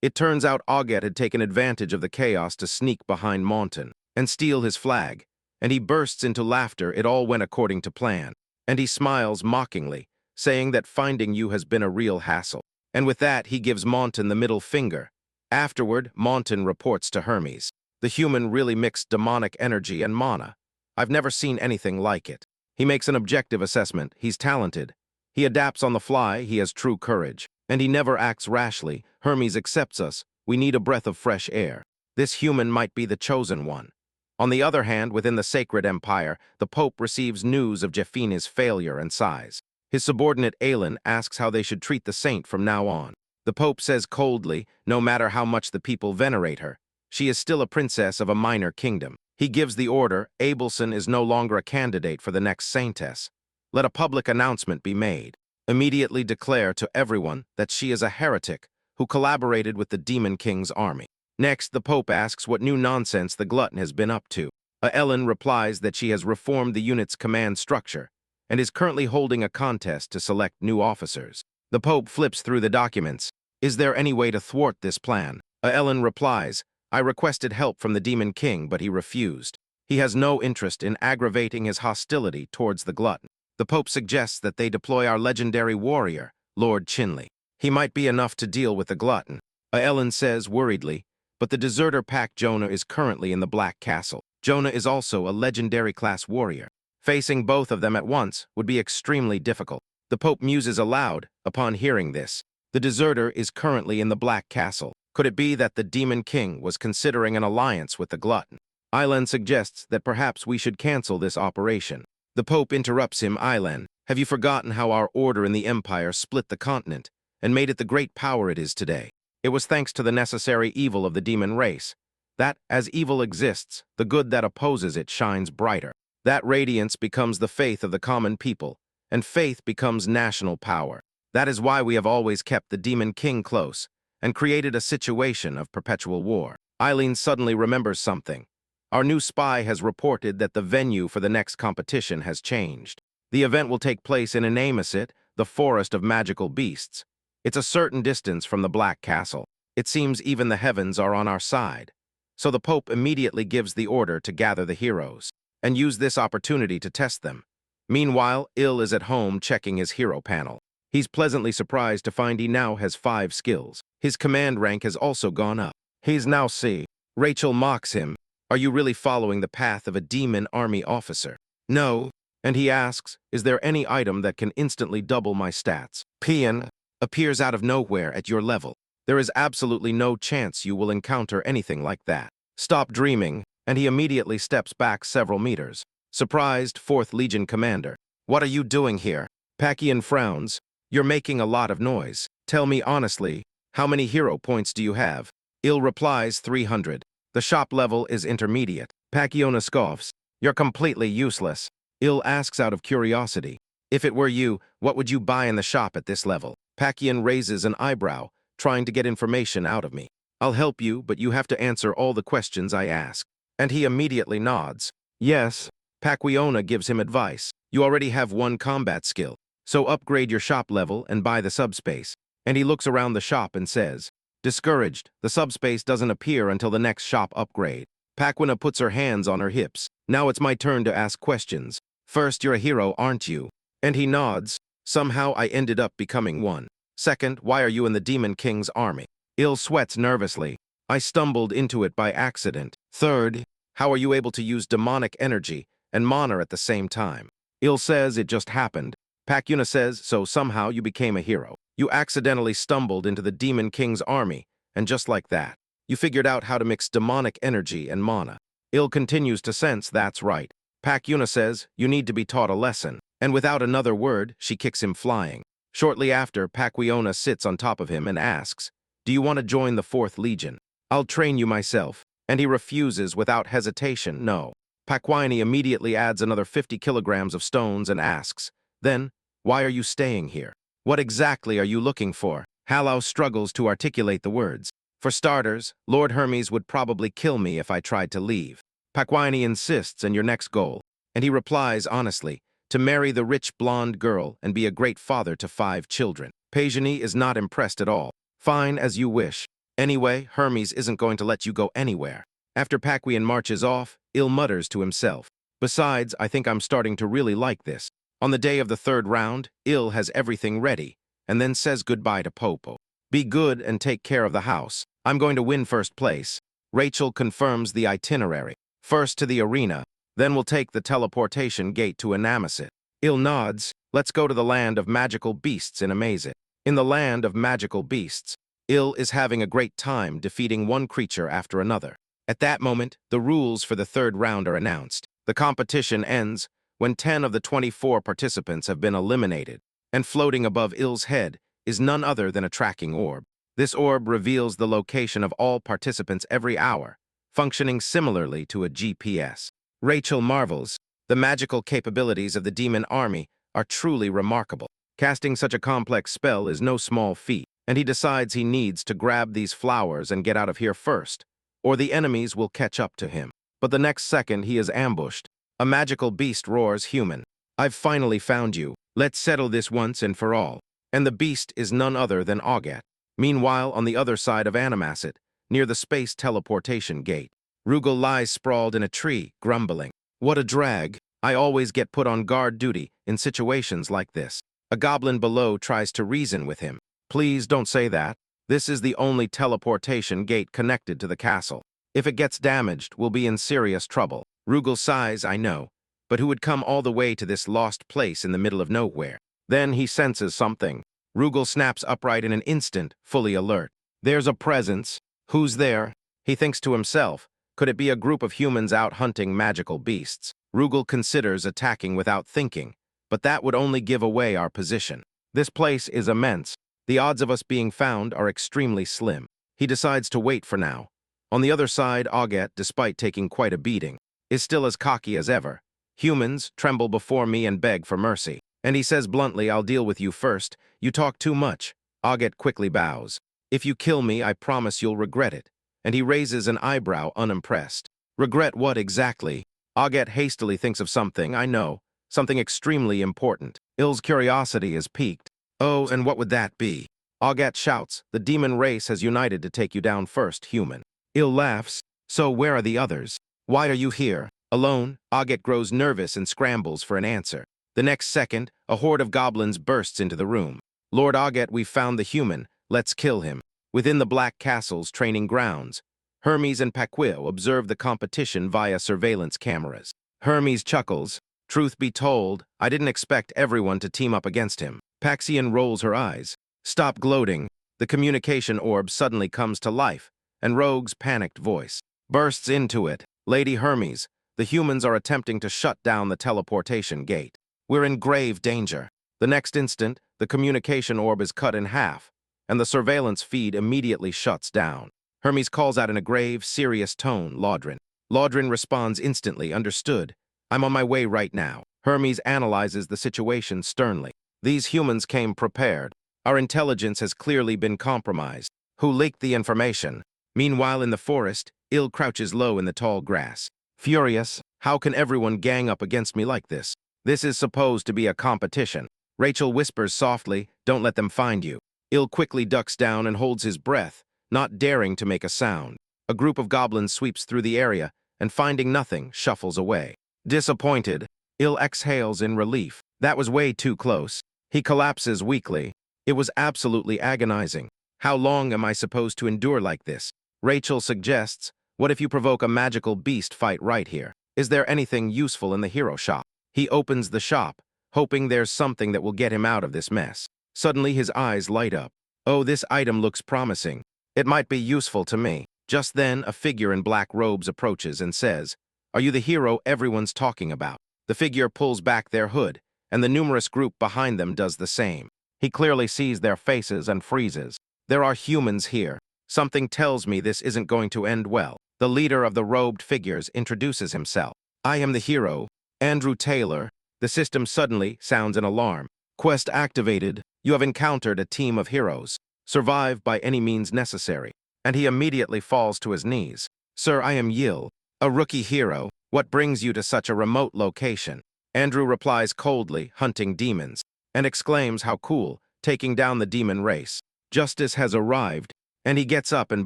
It turns out Auget had taken advantage of the chaos to sneak behind Montan and steal his flag, and he bursts into laughter. It all went according to plan, and he smiles mockingly, saying that finding you has been a real hassle. And with that, he gives Montan the middle finger. Afterward, Montan reports to Hermes. The human really mixed demonic energy and mana. I've never seen anything like it. He makes an objective assessment. He's talented. He adapts on the fly. He has true courage. And he never acts rashly. Hermes accepts us. We need a breath of fresh air. This human might be the chosen one. On the other hand, within the sacred empire, the Pope receives news of Jefina's failure and size. His subordinate Aelin asks how they should treat the saint from now on. The Pope says coldly, no matter how much the people venerate her, she is still a princess of a minor kingdom. He gives the order, Abelson is no longer a candidate for the next saintess. Let a public announcement be made. Immediately declare to everyone that she is a heretic who collaborated with the Demon King's army. Next, the Pope asks what new nonsense the glutton has been up to. Ellen replies that she has reformed the unit's command structure and is currently holding a contest to select new officers. The Pope flips through the documents. Is there any way to thwart this plan? Ellen replies, I requested help from the Demon King, but he refused. He has no interest in aggravating his hostility towards the glutton. The Pope suggests that they deploy our legendary warrior, Lord Chinley. He might be enough to deal with the glutton. Ellen says worriedly, but the deserter pack Jonah is currently in the Black Castle. Jonah is also a legendary class warrior. Facing both of them at once would be extremely difficult. The Pope muses aloud upon hearing this. The deserter is currently in the Black Castle. Could it be that the Demon King was considering an alliance with the glutton? Ailen suggests that perhaps we should cancel this operation. The Pope interrupts him. Ailen, have you forgotten how our order in the Empire split the continent and made it the great power it is today? It was thanks to the necessary evil of the demon race. That, as evil exists, the good that opposes it shines brighter. That radiance becomes the faith of the common people, and faith becomes national power. That is why we have always kept the Demon King close and created a situation of perpetual war. Eileen suddenly remembers something. Our new spy has reported that the venue for the next competition has changed. The event will take place in Inamisit, the forest of magical beasts. It's a certain distance from the Black Castle. It seems even the heavens are on our side. So the Pope immediately gives the order to gather the heroes and use this opportunity to test them. Meanwhile, Il is at home checking his hero panel. He's pleasantly surprised to find he now has 5 skills. His command rank has also gone up. He's now C. Rachel mocks him. Are you really following the path of a demon army officer? No. And he asks, is there any item that can instantly double my stats? Pian appears out of nowhere at your level. There is absolutely no chance you will encounter anything like that. Stop dreaming, and he immediately steps back several meters. Surprised 4th Legion commander. What are you doing here? Pakian frowns. You're making a lot of noise. Tell me honestly, how many hero points do you have? Il replies 300. The shop level is intermediate. Pakiona scoffs. You're completely useless. Il asks out of curiosity. If it were you, what would you buy in the shop at this level? Pakian raises an eyebrow, trying to get information out of me. I'll help you, but you have to answer all the questions I ask. And he immediately nods. Yes. Paquiona gives him advice. You already have 1 combat skill, so upgrade your shop level and buy the subspace. And he looks around the shop and says, discouraged, the subspace doesn't appear until the next shop upgrade. Paquina puts her hands on her hips. Now it's my turn to ask questions. First, you're a hero, aren't you? And he nods. Somehow I ended up becoming one. Second, why are you in the Demon King's army? Il sweats nervously. I stumbled into it by accident. Third, how are you able to use demonic energy and mana at the same time? Il says it just happened. Paquina says, so somehow you became a hero. You accidentally stumbled into the Demon King's army, and just like that, you figured out how to mix demonic energy and mana. Il continues to sense that's right. Paquina says, you need to be taught a lesson. And without another word, she kicks him flying. Shortly after, Paquiona sits on top of him and asks, do you want to join the 4th Legion? I'll train you myself. And he refuses without hesitation, no. Paquini immediately adds another 50 kilograms of stones and asks, then, why are you staying here? What exactly are you looking for? Hallow struggles to articulate the words. For starters, Lord Hermes would probably kill me if I tried to leave. Pakwani insists and your next goal. And he replies honestly, to marry the rich blonde girl and be a great father to 5 children. Pajani is not impressed at all. Fine, as you wish. Anyway, Hermes isn't going to let you go anywhere. After Paquian marches off, Il mutters to himself. Besides, I think I'm starting to really like this. On the day of the 3rd round, Il has everything ready, and then says goodbye to Popo. Be good and take care of the house. I'm going to win 1st place. Rachel confirms the itinerary. First to the arena, then we'll take the teleportation gate to Anamasit. Il nods. Let's go to the land of magical beasts in Amazit. In the land of magical beasts, Il is having a great time defeating one creature after another. At that moment, the rules for the 3rd round are announced. The competition ends when 10 of the 24 participants have been eliminated, and floating above Il's head is none other than a tracking orb. This orb reveals the location of all participants every hour, functioning similarly to a GPS. Rachel marvels. The magical capabilities of the demon army are truly remarkable. Casting such a complex spell is no small feat, and he decides he needs to grab these flowers and get out of here first, or the enemies will catch up to him. But the next second he is ambushed. A magical beast roars, "Human, I've finally found you. Let's settle this once and for all." And the beast is none other than Augat. Meanwhile, on the other side of Anamasit, near the space teleportation gate, Rugal lies sprawled in a tree, grumbling. What a drag. I always get put on guard duty in situations like this. A goblin below tries to reason with him. Please don't say that. This is the only teleportation gate connected to the castle. If it gets damaged, we'll be in serious trouble. Rugal sighs, I know, but who would come all the way to this lost place in the middle of nowhere? Then he senses something. Rugal snaps upright in an instant, fully alert. There's a presence. Who's there? He thinks to himself, could it be a group of humans out hunting magical beasts? Rugal considers attacking without thinking, but that would only give away our position. This place is immense. The odds of us being found are extremely slim. He decides to wait for now. On the other side, Augat, despite taking quite a beating, is still as cocky as ever. Humans tremble before me and beg for mercy. And he says bluntly, I'll deal with you first. You talk too much. Augat quickly bows. If you kill me, I promise you'll regret it. And he raises an eyebrow, unimpressed. Regret what exactly? Augat hastily thinks of something, I know. Something extremely important. Il's curiosity is piqued. Oh, and what would that be? Augat shouts, the demon race has united to take you down first, human. Il laughs. So where are the others? Why are you here? Alone? Augat grows nervous and scrambles for an answer. The next second, a horde of goblins bursts into the room. Lord Augat, we've found the human. Let's kill him. Within the Black Castle's training grounds, Hermes and Paquio observe the competition via surveillance cameras. Hermes chuckles. Truth be told, I didn't expect everyone to team up against him. Paxian rolls her eyes. Stop gloating. The communication orb suddenly comes to life, and Rogue's panicked voice bursts into it. Lady Hermes, the humans are attempting to shut down the teleportation gate. We're in grave danger. The next instant, the communication orb is cut in half, and the surveillance feed immediately shuts down. Hermes calls out in a grave, serious tone, Laudrin. Laudrin responds instantly, understood. I'm on my way right now. Hermes analyzes the situation sternly. These humans came prepared. Our intelligence has clearly been compromised. Who leaked the information? Meanwhile, in the forest, Il crouches low in the tall grass. Furious, how can everyone gang up against me like this? This is supposed to be a competition. Rachel whispers softly, don't let them find you. Il quickly ducks down and holds his breath, not daring to make a sound. A group of goblins sweeps through the area, and finding nothing, shuffles away. Disappointed, Il exhales in relief. That was way too close. He collapses weakly. It was absolutely agonizing. How long am I supposed to endure like this? Rachel suggests, what if you provoke a magical beast fight right here? Is there anything useful in the hero shop? He opens the shop, hoping there's something that will get him out of this mess. Suddenly his eyes light up. Oh, this item looks promising. It might be useful to me. Just then, a figure in black robes approaches and says, are you the hero everyone's talking about? The figure pulls back their hood, and the numerous group behind them does the same. He clearly sees their faces and freezes. There are humans here. Something tells me this isn't going to end well. The leader of the robed figures introduces himself. I am the hero, Andrew Taylor. The system suddenly sounds an alarm. Quest activated. You have encountered a team of heroes. Survive by any means necessary. And he immediately falls to his knees. Sir, I am Yil. A rookie hero, what brings you to such a remote location? Andrew replies coldly, hunting demons, and exclaims how cool, taking down the demon race. Justice has arrived, and he gets up and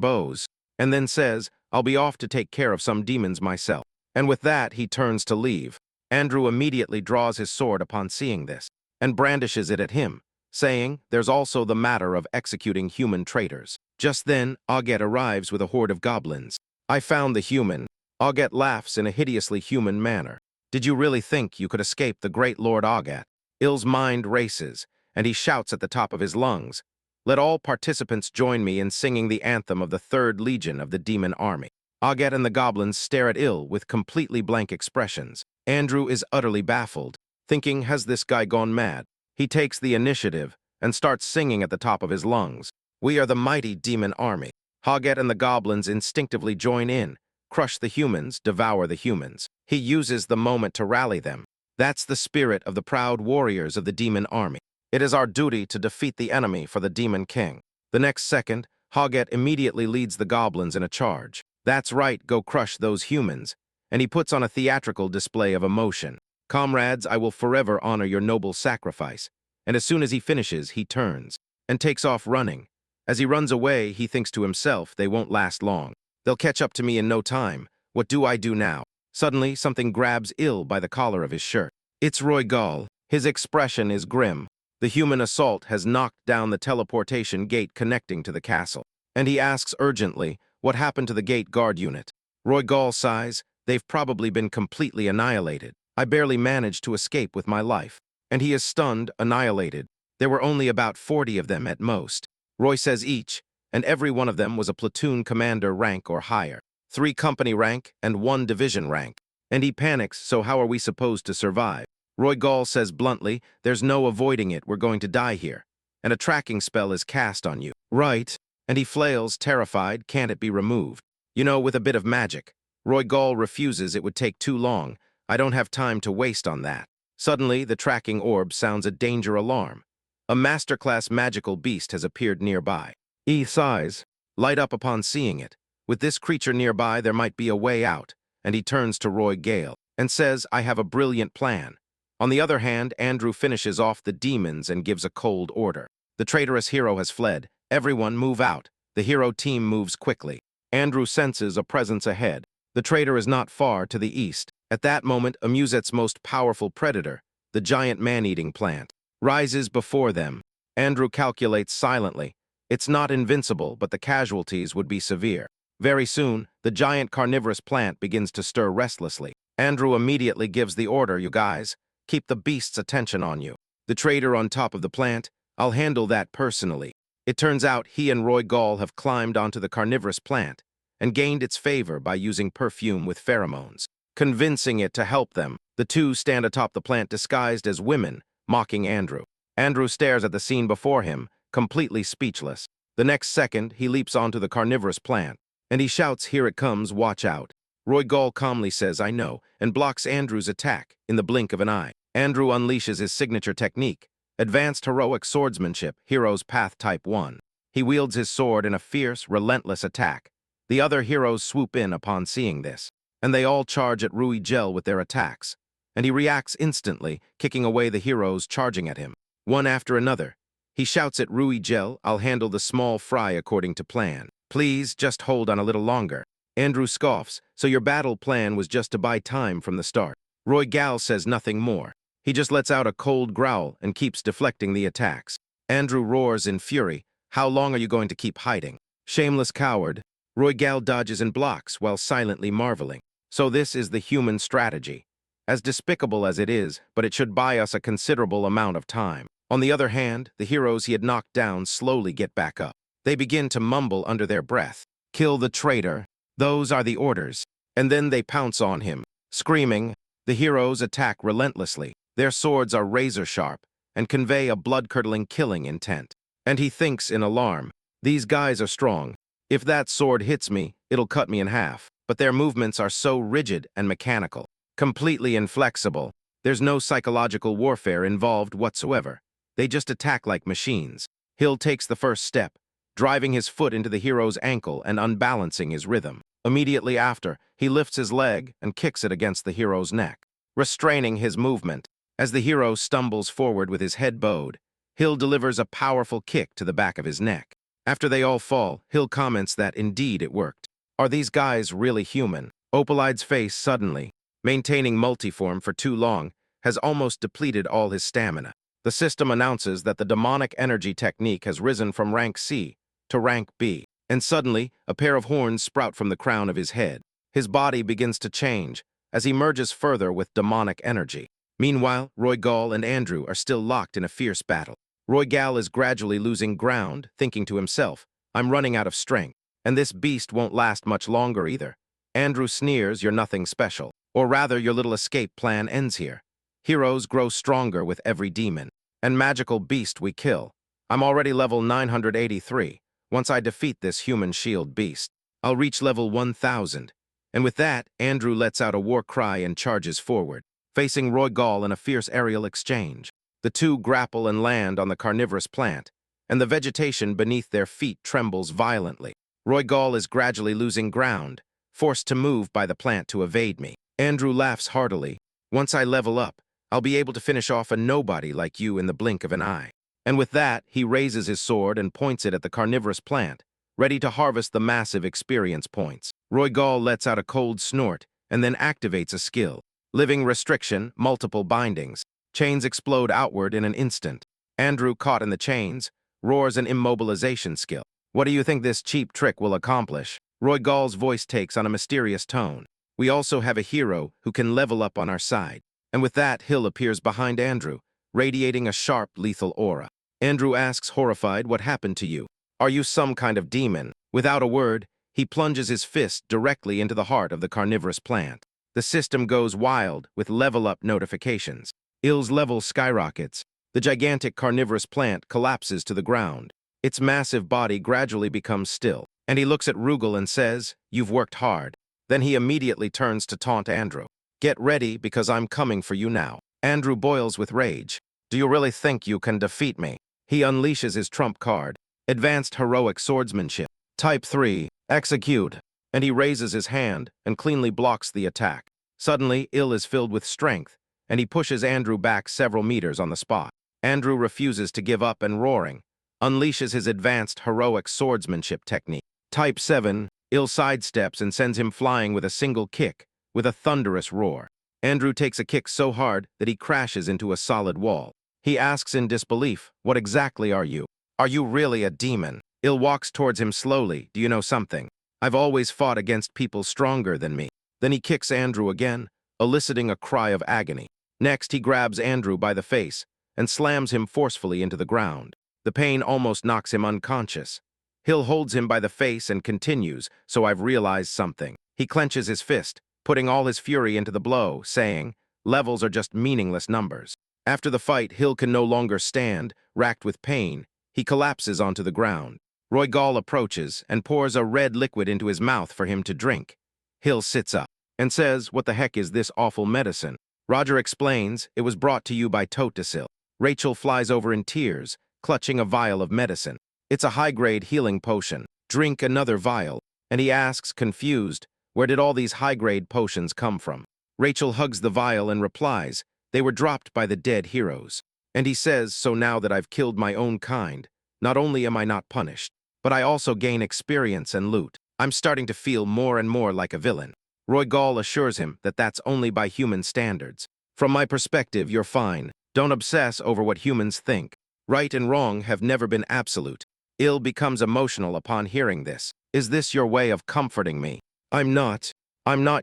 bows, and then says, I'll be off to take care of some demons myself. And with that, he turns to leave. Andrew immediately draws his sword upon seeing this, and brandishes it at him, saying, there's also the matter of executing human traitors. Just then, Augette arrives with a horde of goblins. I found the human. Augette laughs in a hideously human manner. Did you really think you could escape the great Lord Augette? Ill's mind races, and he shouts at the top of his lungs, let all participants join me in singing the anthem of the 3rd Legion of the Demon Army. Augette and the goblins stare at Ill with completely blank expressions. Andrew is utterly baffled, thinking, has this guy gone mad? He takes the initiative and starts singing at the top of his lungs. We are the mighty demon army. Augette and the goblins instinctively join in, crush the humans, devour the humans. He uses the moment to rally them. That's the spirit of the proud warriors of the demon army. It is our duty to defeat the enemy for the demon king. The next second, Augette immediately leads the goblins in a charge. That's right, go crush those humans. And he puts on a theatrical display of emotion. Comrades, I will forever honor your noble sacrifice. And as soon as he finishes, he turns and takes off running. As he runs away, he thinks to himself, they won't last long. They'll catch up to me in no time. What do I do now? Suddenly, something grabs Ill by the collar of his shirt. It's Roy Gall. His expression is grim. The human assault has knocked down the teleportation gate connecting to the castle. And he asks urgently, what happened to the gate guard unit? Roy Gall sighs, they've probably been completely annihilated. I barely managed to escape with my life. And he is stunned, annihilated. There were only about 40 of them at most. Roy says each, and every one of them was a platoon commander rank or higher. 3 company rank and 1 division rank. And he panics, so how are we supposed to survive? Roy Gall says bluntly, there's no avoiding it, we're going to die here. And a tracking spell is cast on you. Right. And he flails, terrified, can't it be removed? You know, with a bit of magic. Roy Gall refuses, it would take too long. I don't have time to waste on that. Suddenly, the tracking orb sounds a danger alarm. A masterclass magical beast has appeared nearby. He sighs, light up upon seeing it. With this creature nearby, there might be a way out. And he turns to Roy Gall and says, I have a brilliant plan. On the other hand, Andrew finishes off the demons and gives a cold order. The traitorous hero has fled. Everyone move out. The hero team moves quickly. Andrew senses a presence ahead. The traitor is not far to the east. At that moment, Amusette's most powerful predator, the giant man-eating plant, rises before them. Andrew calculates silently. It's not invincible, but the casualties would be severe. Very soon, the giant carnivorous plant begins to stir restlessly. Andrew immediately gives the order, you guys. Keep the beast's attention on you. The traitor on top of the plant, I'll handle that personally. It turns out he and Roy Gall have climbed onto the carnivorous plant and gained its favor by using perfume with pheromones, convincing it to help them. The two stand atop the plant disguised as women, mocking Andrew. Andrew stares at the scene before him, completely speechless. The next second, he leaps onto the carnivorous plant, and he shouts, here it comes, watch out. Roy Gall calmly says, I know, and blocks Andrew's attack in the blink of an eye. Andrew unleashes his signature technique, Advanced Heroic Swordsmanship, Hero's Path Type 1. He wields his sword in a fierce, relentless attack. The other heroes swoop in upon seeing this, and they all charge at Rui Gel with their attacks. And he reacts instantly, kicking away the heroes charging at him. One after another. He shouts at Rui Gel, I'll handle the small fry according to plan. Please, just hold on a little longer. Andrew scoffs, so your battle plan was just to buy time from the start. Roy Gall says nothing more. He just lets out a cold growl and keeps deflecting the attacks. Andrew roars in fury, how long are you going to keep hiding? Shameless coward. Roy Gall dodges and blocks while silently marveling. So this is the human strategy. As despicable as it is, but it should buy us a considerable amount of time. On the other hand, the heroes he had knocked down slowly get back up. They begin to mumble under their breath. Kill the traitor. Those are the orders. And then they pounce on him. Screaming, the heroes attack relentlessly. Their swords are razor-sharp and convey a blood-curdling killing intent. And he thinks in alarm, these guys are strong. If that sword hits me, it'll cut me in half. But their movements are so rigid and mechanical, completely inflexible. There's no psychological warfare involved whatsoever. They just attack like machines. Hill takes the first step, driving his foot into the hero's ankle and unbalancing his rhythm. Immediately after, he lifts his leg and kicks it against the hero's neck, restraining his movement. As the hero stumbles forward with his head bowed, Hill delivers a powerful kick to the back of his neck. After they all fall, Hill comments that indeed it worked. Are these guys really human? Opalide's face suddenly, maintaining multiform for too long, has almost depleted all his stamina. The system announces that the demonic energy technique has risen from rank C to rank B, and suddenly a pair of horns sprout from the crown of his head. His body begins to change as he merges further with demonic energy. Meanwhile, Roygal and Andrew are still locked in a fierce battle. Roygal is gradually losing ground, thinking to himself, I'm running out of strength, and this beast won't last much longer either. Andrew sneers, you're nothing special. Or rather, your little escape plan ends here. Heroes grow stronger with every demon and magical beast we kill. I'm already level 983. Once I defeat this human shield beast, I'll reach level 1000. And with that, Andrew lets out a war cry and charges forward, facing Roygal in a fierce aerial exchange. The two grapple and land on the carnivorous plant, and the vegetation beneath their feet trembles violently. Roygal is gradually losing ground, forced to move by the plant to evade me. Andrew laughs heartily. Once I level up, I'll be able to finish off a nobody like you in the blink of an eye. And with that, he raises his sword and points it at the carnivorous plant, ready to harvest the massive experience points. Roygal lets out a cold snort and then activates a skill. Living restriction, multiple bindings. Chains explode outward in an instant. Andrew, caught in the chains, roars an immobilization skill. What do you think this cheap trick will accomplish? Roygal's voice takes on a mysterious tone. We also have a hero who can level up on our side. And with that, Hill appears behind Andrew, radiating a sharp, lethal aura. Andrew asks, horrified, what happened to you? Are you some kind of demon? Without a word, he plunges his fist directly into the heart of the carnivorous plant. The system goes wild with level-up notifications. Ill's level skyrockets. The gigantic carnivorous plant collapses to the ground. Its massive body gradually becomes still, and he looks at Rugal and says, you've worked hard. Then he immediately turns to taunt Andrew. Get ready, because I'm coming for you now. Andrew boils with rage. Do you really think you can defeat me? He unleashes his trump card. Advanced heroic swordsmanship. Type 3. Execute. And he raises his hand and cleanly blocks the attack. Suddenly, Ill is filled with strength, and he pushes Andrew back several meters on the spot. Andrew refuses to give up and, roaring, unleashes his advanced heroic swordsmanship technique. Type 7. Ill sidesteps and sends him flying with a single kick, with a thunderous roar. Andrew takes a kick so hard that he crashes into a solid wall. He asks in disbelief, what exactly are you? Are you really a demon? Ill walks towards him slowly. Do you know something? I've always fought against people stronger than me. Then he kicks Andrew again, eliciting a cry of agony. Next, he grabs Andrew by the face and slams him forcefully into the ground. The pain almost knocks him unconscious. Hill holds him by the face and continues, so I've realized something. He clenches his fist, putting all his fury into the blow, saying, levels are just meaningless numbers. After the fight, Hill can no longer stand, racked with pain. He collapses onto the ground. Roygal approaches and pours a red liquid into his mouth for him to drink. Hill sits up and says, what the heck is this awful medicine? Roger explains, it was brought to you by Totasil. Rachel flies over in tears, clutching a vial of medicine. It's a high-grade healing potion. Drink another vial. And he asks, confused, where did all these high-grade potions come from? Rachel hugs the vial and replies, they were dropped by the dead heroes. And he says, so now that I've killed my own kind, not only am I not punished, but I also gain experience and loot. I'm starting to feel more and more like a villain. Roygal assures him that that's only by human standards. From my perspective, you're fine. Don't obsess over what humans think. Right and wrong have never been absolute. Ill becomes emotional upon hearing this. Is this your way of comforting me? I'm not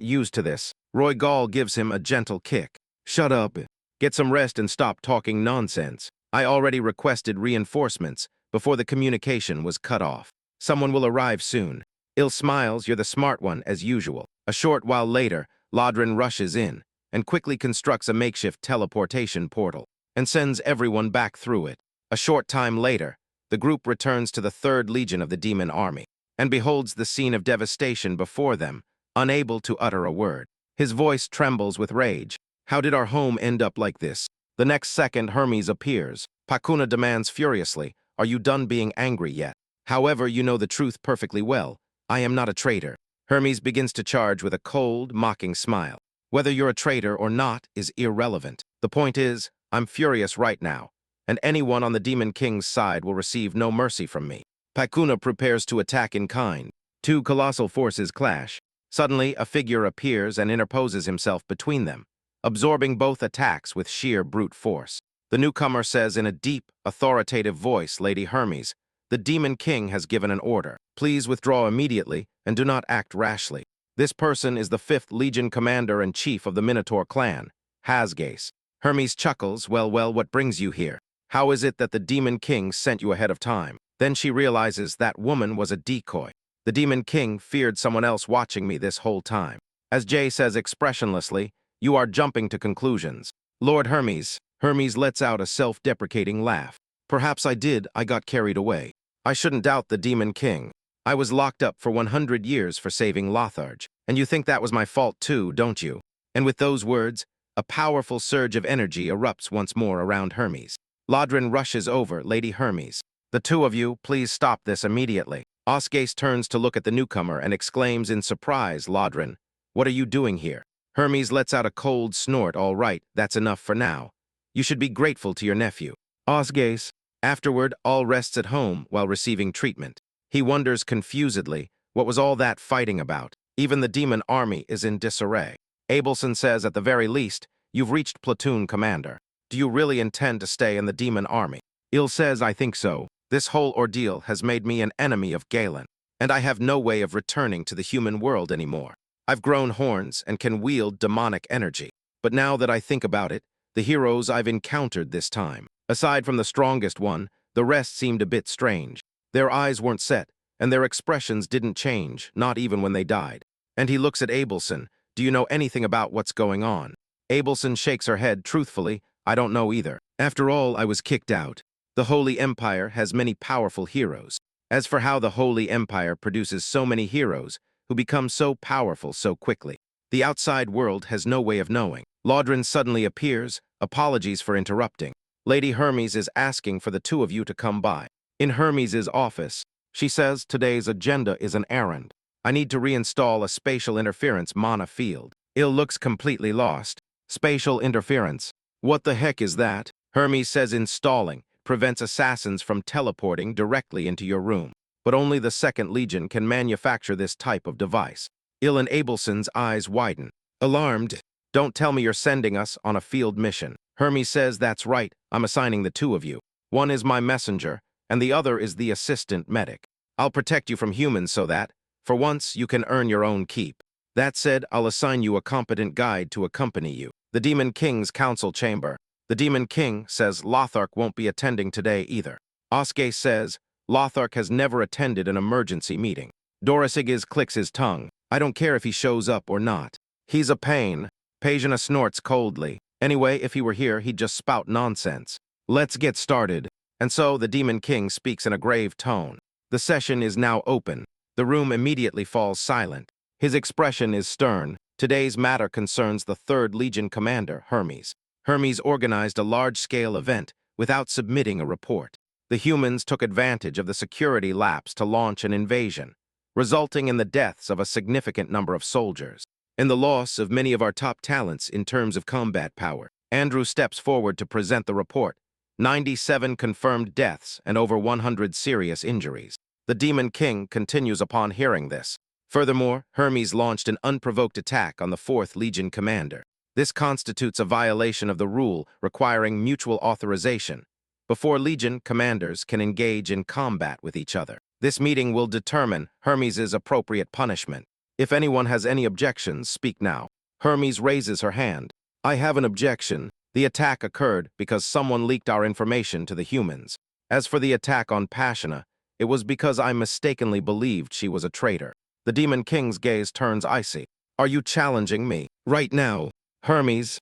used to this. Roygal gives him a gentle kick. Shut up. Get some rest and stop talking nonsense. I already requested reinforcements before the communication was cut off. Someone will arrive soon. Ill smiles, you're the smart one, as usual. A short while later, Lodrin rushes in and quickly constructs a makeshift teleportation portal and sends everyone back through it. A short time later, the group returns to the 3rd Legion of the Demon Army and beholds the scene of devastation before them, unable to utter a word. His voice trembles with rage. How did our home end up like this? The next second, Hermes appears. Pakuna demands furiously, are you done being angry yet? However, you know the truth perfectly well. I am not a traitor. Hermes begins to charge with a cold, mocking smile. Whether you're a traitor or not is irrelevant. The point is, I'm furious right now, and anyone on the Demon King's side will receive no mercy from me. Pakuna prepares to attack in kind. Two colossal forces clash. Suddenly, a figure appears and interposes himself between them, absorbing both attacks with sheer brute force. The newcomer says in a deep, authoritative voice, Lady Hermes, the Demon King has given an order. Please withdraw immediately and do not act rashly. This person is the 5th Legion commander and chief of the Minotaur clan, Hasgase. Hermes chuckles, well, what brings you here? How is it that the Demon King sent you ahead of time? Then she realizes that woman was a decoy. The Demon King feared someone else watching me this whole time. As Jay says expressionlessly, you are jumping to conclusions. Lord Hermes lets out a self-deprecating laugh. Perhaps I got carried away. I shouldn't doubt the Demon King. I was locked up for 100 years for saving Lotharge, and you think that was my fault too, don't you? And with those words, a powerful surge of energy erupts once more around Hermes. Lodrin rushes over, Lady Hermes. The two of you, please stop this immediately. Osgase turns to look at the newcomer and exclaims in surprise, Lodrin, what are you doing here? Hermes lets out a cold snort, all right, that's enough for now. You should be grateful to your nephew. Osgase. Afterward, all rests at home while receiving treatment. He wonders confusedly, what was all that fighting about? Even the demon army is in disarray. Abelson says, at the very least, you've reached platoon commander. Do you really intend to stay in the demon army? Il says, I think so. This whole ordeal has made me an enemy of Galen, and I have no way of returning to the human world anymore. I've grown horns and can wield demonic energy. But now that I think about it, the heroes I've encountered this time, aside from the strongest one, the rest seemed a bit strange. Their eyes weren't set, and their expressions didn't change, not even when they died. And he looks at Abelson. Do you know anything about what's going on? Abelson shakes her head truthfully. I don't know either. After all, I was kicked out. The Holy Empire has many powerful heroes. As for how the Holy Empire produces so many heroes who become so powerful so quickly, the outside world has no way of knowing. Lodrin suddenly appears. Apologies for interrupting. Lady Hermes is asking for the two of you to come by. In Hermes's office, she says today's agenda is an errand. I need to reinstall a spatial interference mana field. Il looks completely lost. Spatial interference. What the heck is that? Hermes says installing prevents assassins from teleporting directly into your room. But only the 2nd Legion can manufacture this type of device. Il and Abelson's eyes widen. Alarmed, don't tell me you're sending us on a field mission. Hermes says that's right, I'm assigning the two of you. One is my messenger, and the other is the assistant medic. I'll protect you from humans so that, for once, you can earn your own keep. That said, I'll assign you a competent guide to accompany you. The Demon King's council chamber. The Demon King says Lothark won't be attending today either. Osgase says Lothark has never attended an emergency meeting. Dorisigiz clicks his tongue. I don't care if he shows up or not. He's a pain. Pagina snorts coldly. Anyway, if he were here, he'd just spout nonsense. Let's get started. And so the Demon King speaks in a grave tone. The session is now open. The room immediately falls silent. His expression is stern. Today's matter concerns the 3rd Legion commander, Hermes. Hermes organized a large-scale event without submitting a report. The humans took advantage of the security lapse to launch an invasion, resulting in the deaths of a significant number of soldiers and the loss of many of our top talents in terms of combat power. Andrew steps forward to present the report. 97 confirmed deaths and over 100 serious injuries. The Demon King continues upon hearing this. Furthermore, Hermes launched an unprovoked attack on the 4th Legion commander. This constitutes a violation of the rule requiring mutual authorization before Legion commanders can engage in combat with each other. This meeting will determine Hermes's appropriate punishment. If anyone has any objections, speak now. Hermes raises her hand. I have an objection. The attack occurred because someone leaked our information to the humans. As for the attack on Passiona, it was because I mistakenly believed she was a traitor. The Demon King's gaze turns icy. Are you challenging me? Right now. Hermes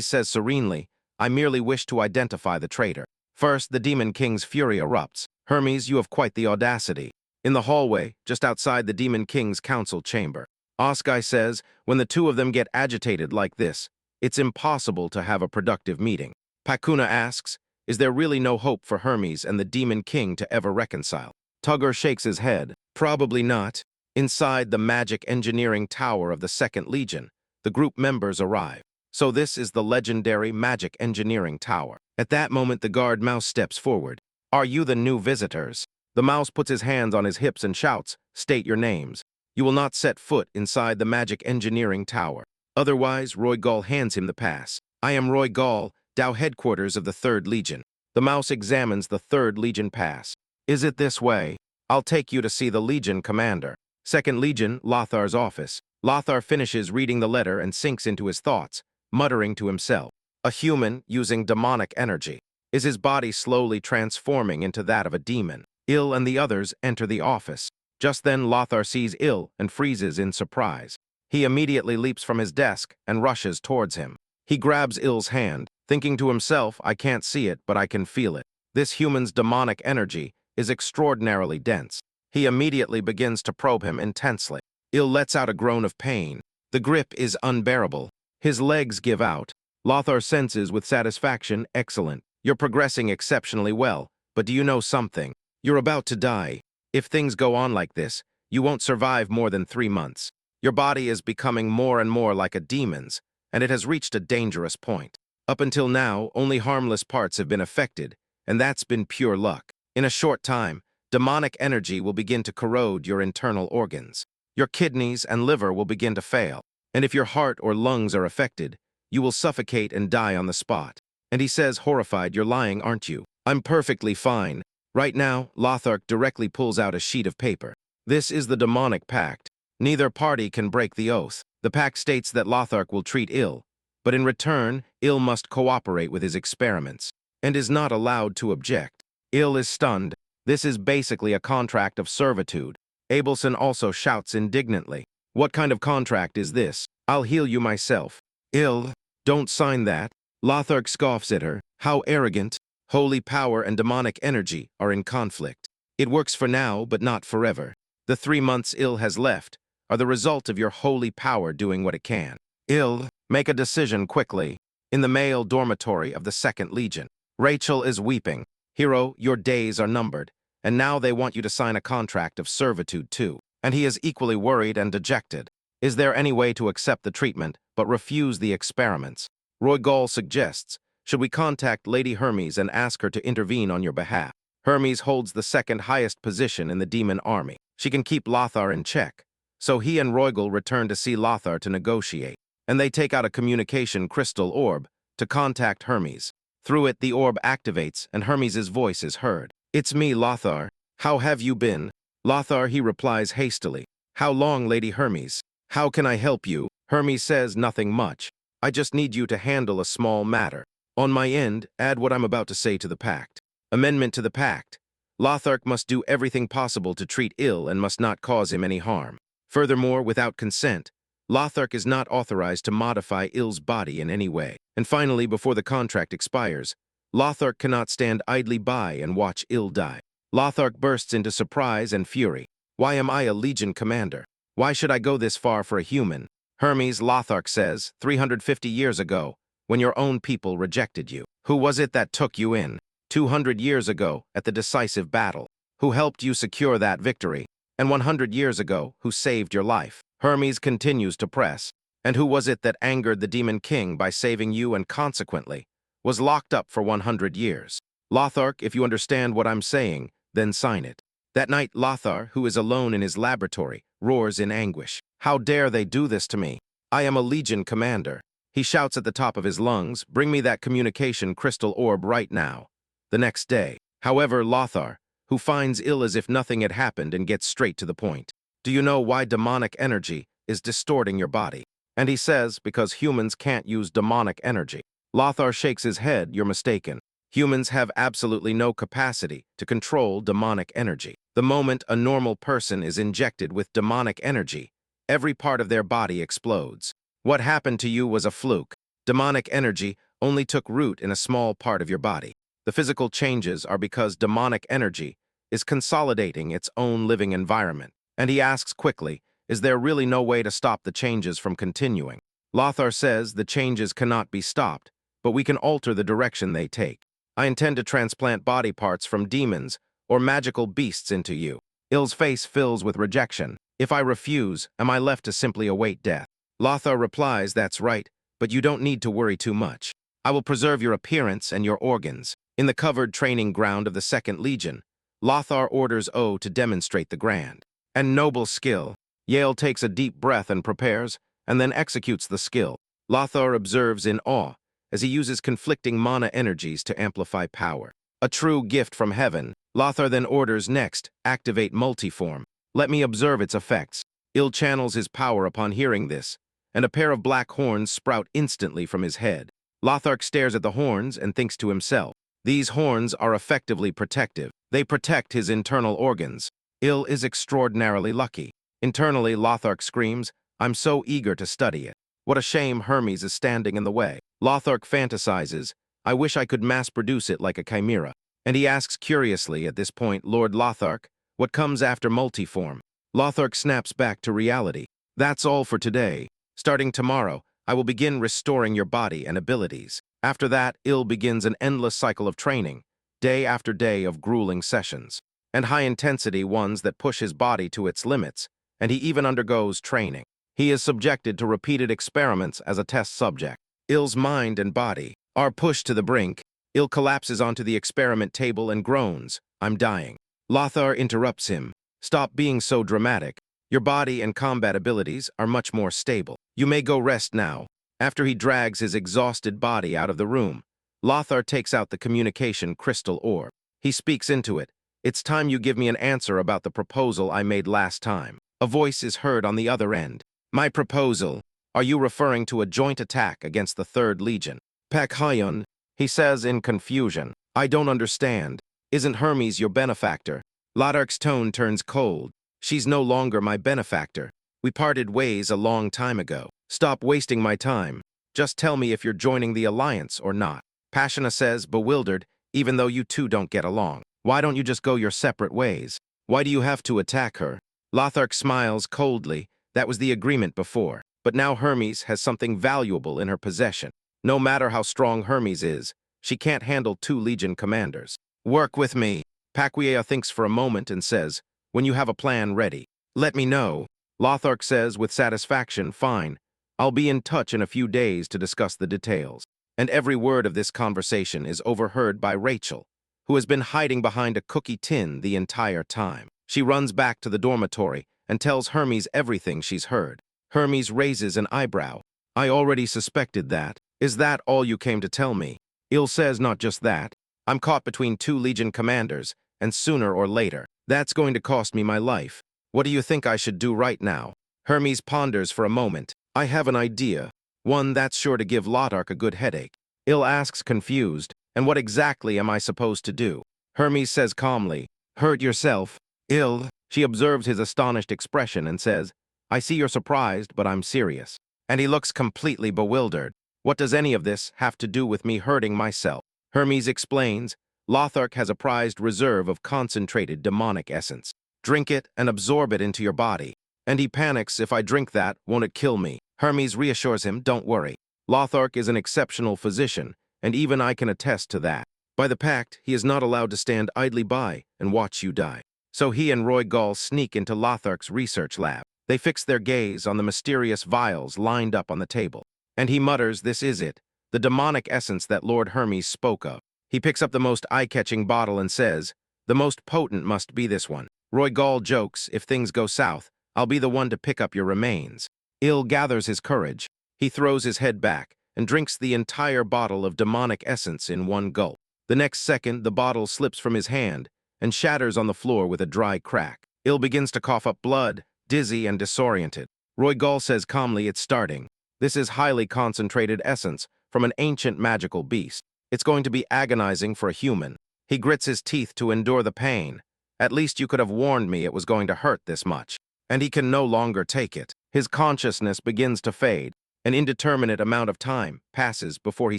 says serenely, I merely wish to identify the traitor. First, the Demon King's fury erupts. Hermes, you have quite the audacity. In the hallway, just outside the Demon King's council chamber, Osgai says, when the two of them get agitated like this, it's impossible to have a productive meeting. Pakuna asks, is there really no hope for Hermes and the Demon King to ever reconcile? Tugger shakes his head. Probably not. Inside the magic engineering tower of the Second Legion, the group members arrive. So this is the legendary magic engineering tower. At that moment, the guard mouse steps forward. Are you the new visitors? The mouse puts his hands on his hips and shouts, state your names. You will not set foot inside the magic engineering tower. Otherwise, Roy Gall hands him the pass. I am Roy Gall, Dow headquarters of the 3rd Legion. The mouse examines the 3rd Legion pass. Is it this way? I'll take you to see the Legion commander. 2nd Legion, Lothar's office. Lothar finishes reading the letter and sinks into his thoughts, muttering to himself. A human using demonic energy. Is his body slowly transforming into that of a demon? Il and the others enter the office. Just then Lothar sees Il and freezes in surprise. He immediately leaps from his desk and rushes towards him. He grabs Il's hand, thinking to himself, I can't see it, but I can feel it. This human's demonic energy is extraordinarily dense. He immediately begins to probe him intensely. Il lets out a groan of pain. The grip is unbearable. His legs give out. Lothar senses with satisfaction, excellent. You're progressing exceptionally well, but do you know something? You're about to die. If things go on like this, you won't survive more than 3 months. Your body is becoming more and more like a demon's, and it has reached a dangerous point. Up until now, only harmless parts have been affected, and that's been pure luck. In a short time, demonic energy will begin to corrode your internal organs. Your kidneys and liver will begin to fail, and if your heart or lungs are affected, you will suffocate and die on the spot. And he says, horrified, you're lying, aren't you? I'm perfectly fine. Right now, Lothar directly pulls out a sheet of paper. This is the demonic pact. Neither party can break the oath. The pact states that Lothar will treat Il, but in return, Il must cooperate with his experiments, and is not allowed to object. Il is stunned. This is basically a contract of servitude. Abelson also shouts indignantly. What kind of contract is this? I'll heal you myself. Il, don't sign that. Lothar scoffs at her. How arrogant. Holy power and demonic energy are in conflict. It works for now, but not forever. The 3 months Il has left are the result of your holy power doing what it can. Il, make a decision quickly. In the male dormitory of the 2nd Legion, Rachel is weeping. Hero, your days are numbered, and now they want you to sign a contract of servitude too. And he is equally worried and dejected. Is there any way to accept the treatment, but refuse the experiments? Roy Gall suggests, should we contact Lady Hermes and ask her to intervene on your behalf? Hermes holds the 2nd highest position in the demon army. She can keep Lothar in check. So he and Roygall return to see Lothar to negotiate, and they take out a communication crystal orb to contact Hermes. Through it, the orb activates, and Hermes' voice is heard. It's me, Lothar. How have you been? Lothar, he replies hastily. How long, Lady Hermes? How can I help you? Hermes says nothing much. I just need you to handle a small matter. On my end, add what I'm about to say to the pact. Amendment to the pact. Lothar must do everything possible to treat Il and must not cause him any harm. Furthermore, without consent, Lothar is not authorized to modify Il's body in any way. And finally, before the contract expires, Lothar cannot stand idly by and watch Il die. Lothar bursts into surprise and fury. Why am I a Legion commander? Why should I go this far for a human? Hermes, Lothar says, 350 years ago, when your own people rejected you. Who was it that took you in? 200 years ago, at the decisive battle. Who helped you secure that victory? And 100 years ago, who saved your life? Hermes continues to press. And who was it that angered the Demon King by saving you and consequently was locked up for 100 years? Lothar, if you understand what I'm saying, then sign it. That night, Lothar, who is alone in his laboratory, roars in anguish. How dare they do this to me? I am a Legion commander. He shouts at the top of his lungs, bring me that communication crystal orb right now. The next day, however, Lothar, who finds Il as if nothing had happened and gets straight to the point. Do you know why demonic energy is distorting your body? And he says, because humans can't use demonic energy. Lothar shakes his head, you're mistaken. Humans have absolutely no capacity to control demonic energy. The moment a normal person is injected with demonic energy, every part of their body explodes. What happened to you was a fluke. Demonic energy only took root in a small part of your body. The physical changes are because demonic energy is consolidating its own living environment. And he asks quickly, is there really no way to stop the changes from continuing? Lothar says the changes cannot be stopped, but we can alter the direction they take. I intend to transplant body parts from demons or magical beasts into you. Il's face fills with rejection. If I refuse, am I left to simply await death? Lothar replies, that's right, but you don't need to worry too much. I will preserve your appearance and your organs. In the covered training ground of the Second Legion, Lothar orders O to demonstrate the grand and noble skill. Yale takes a deep breath and prepares, and then executes the skill. Lothar observes in awe as he uses conflicting mana energies to amplify power. A true gift from heaven. Lothar then orders next, activate multiform. Let me observe its effects. Il channels his power upon hearing this, and a pair of black horns sprout instantly from his head. Lothar stares at the horns and thinks to himself, these horns are effectively protective. They protect his internal organs. Il is extraordinarily lucky. Internally, Lothar screams, I'm so eager to study it. What a shame Hermes is standing in the way. Lothar fantasizes, I wish I could mass-produce it like a chimera. And he asks curiously at this point, Lord Lothar, what comes after multiform? Lothar snaps back to reality. That's all for today. Starting tomorrow, I will begin restoring your body and abilities. After that, Il begins an endless cycle of training, day after day of grueling sessions, and high-intensity ones that push his body to its limits, and he even undergoes training. He is subjected to repeated experiments as a test subject. Il's mind and body are pushed to the brink. Il collapses onto the experiment table and groans, I'm dying. Lothar interrupts him. Stop being so dramatic. Your body and combat abilities are much more stable. You may go rest now. After he drags his exhausted body out of the room, Lothar takes out the communication crystal orb. He speaks into it. It's time you give me an answer about the proposal I made last time. A voice is heard on the other end. My proposal? Are you referring to a joint attack against the Third Legion? Pak Hyun, he says in confusion. I don't understand. Isn't Hermes your benefactor? Lothark's tone turns cold. She's no longer my benefactor. We parted ways a long time ago. Stop wasting my time. Just tell me if you're joining the alliance or not. Passion says, bewildered, even though you two don't get along. Why don't you just go your separate ways? Why do you have to attack her? Lothar smiles coldly. That was the agreement before. But now Hermes has something valuable in her possession. No matter how strong Hermes is, she can't handle 2 Legion commanders. Work with me. Paquiea thinks for a moment and says, when you have a plan ready, let me know. Lothar says with satisfaction, fine. I'll be in touch in a few days to discuss the details. And every word of this conversation is overheard by Rachel, who has been hiding behind a cookie tin the entire time. She runs back to the dormitory and tells Hermes everything she's heard. Hermes raises an eyebrow. I already suspected that. Is that all you came to tell me? Il says not just that. I'm caught between 2 Legion commanders, and sooner or later, that's going to cost me my life. What do you think I should do right now? Hermes ponders for a moment. I have an idea. One that's sure to give Lothar a good headache. Il asks confused, and what exactly am I supposed to do? Hermes says calmly, hurt yourself. Il, she observes his astonished expression and says, I see you're surprised, but I'm serious. And he looks completely bewildered. What does any of this have to do with me hurting myself? Hermes explains, Lothar has a prized reserve of concentrated demonic essence. Drink it and absorb it into your body. And he panics, if I drink that, won't it kill me? Hermes reassures him, don't worry. Lothar is an exceptional physician, and even I can attest to that. By the pact, he is not allowed to stand idly by and watch you die. So he and Roy Gall sneak into Lothar's research lab. They fix their gaze on the mysterious vials lined up on the table. And he mutters, this is it, the demonic essence that Lord Hermes spoke of. He picks up the most eye-catching bottle and says, the most potent must be this one. Roy Gall jokes, if things go south, I'll be the one to pick up your remains. Il gathers his courage. He throws his head back and drinks the entire bottle of demonic essence in one gulp. The next second, the bottle slips from his hand and shatters on the floor with a dry crack. Il begins to cough up blood, dizzy and disoriented. Roy Gall says calmly, it's starting. This is highly concentrated essence from an ancient magical beast. It's going to be agonizing for a human. He grits his teeth to endure the pain. At least you could have warned me it was going to hurt this much. And he can no longer take it. His consciousness begins to fade. An indeterminate amount of time passes before he